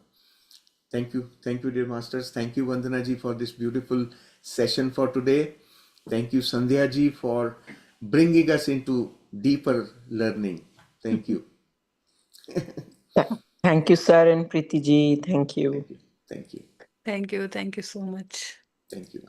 [SPEAKER 3] thank you, dear masters. Thank you, Vandana ji, for this beautiful session for today. Thank you, Sandhya ji, for bringing us into deeper learning. Thank you.
[SPEAKER 2] Thank you, sir, and Preeti ji. Thank you.
[SPEAKER 3] Thank you.
[SPEAKER 1] Thank you. Thank you so much.
[SPEAKER 3] Thank you.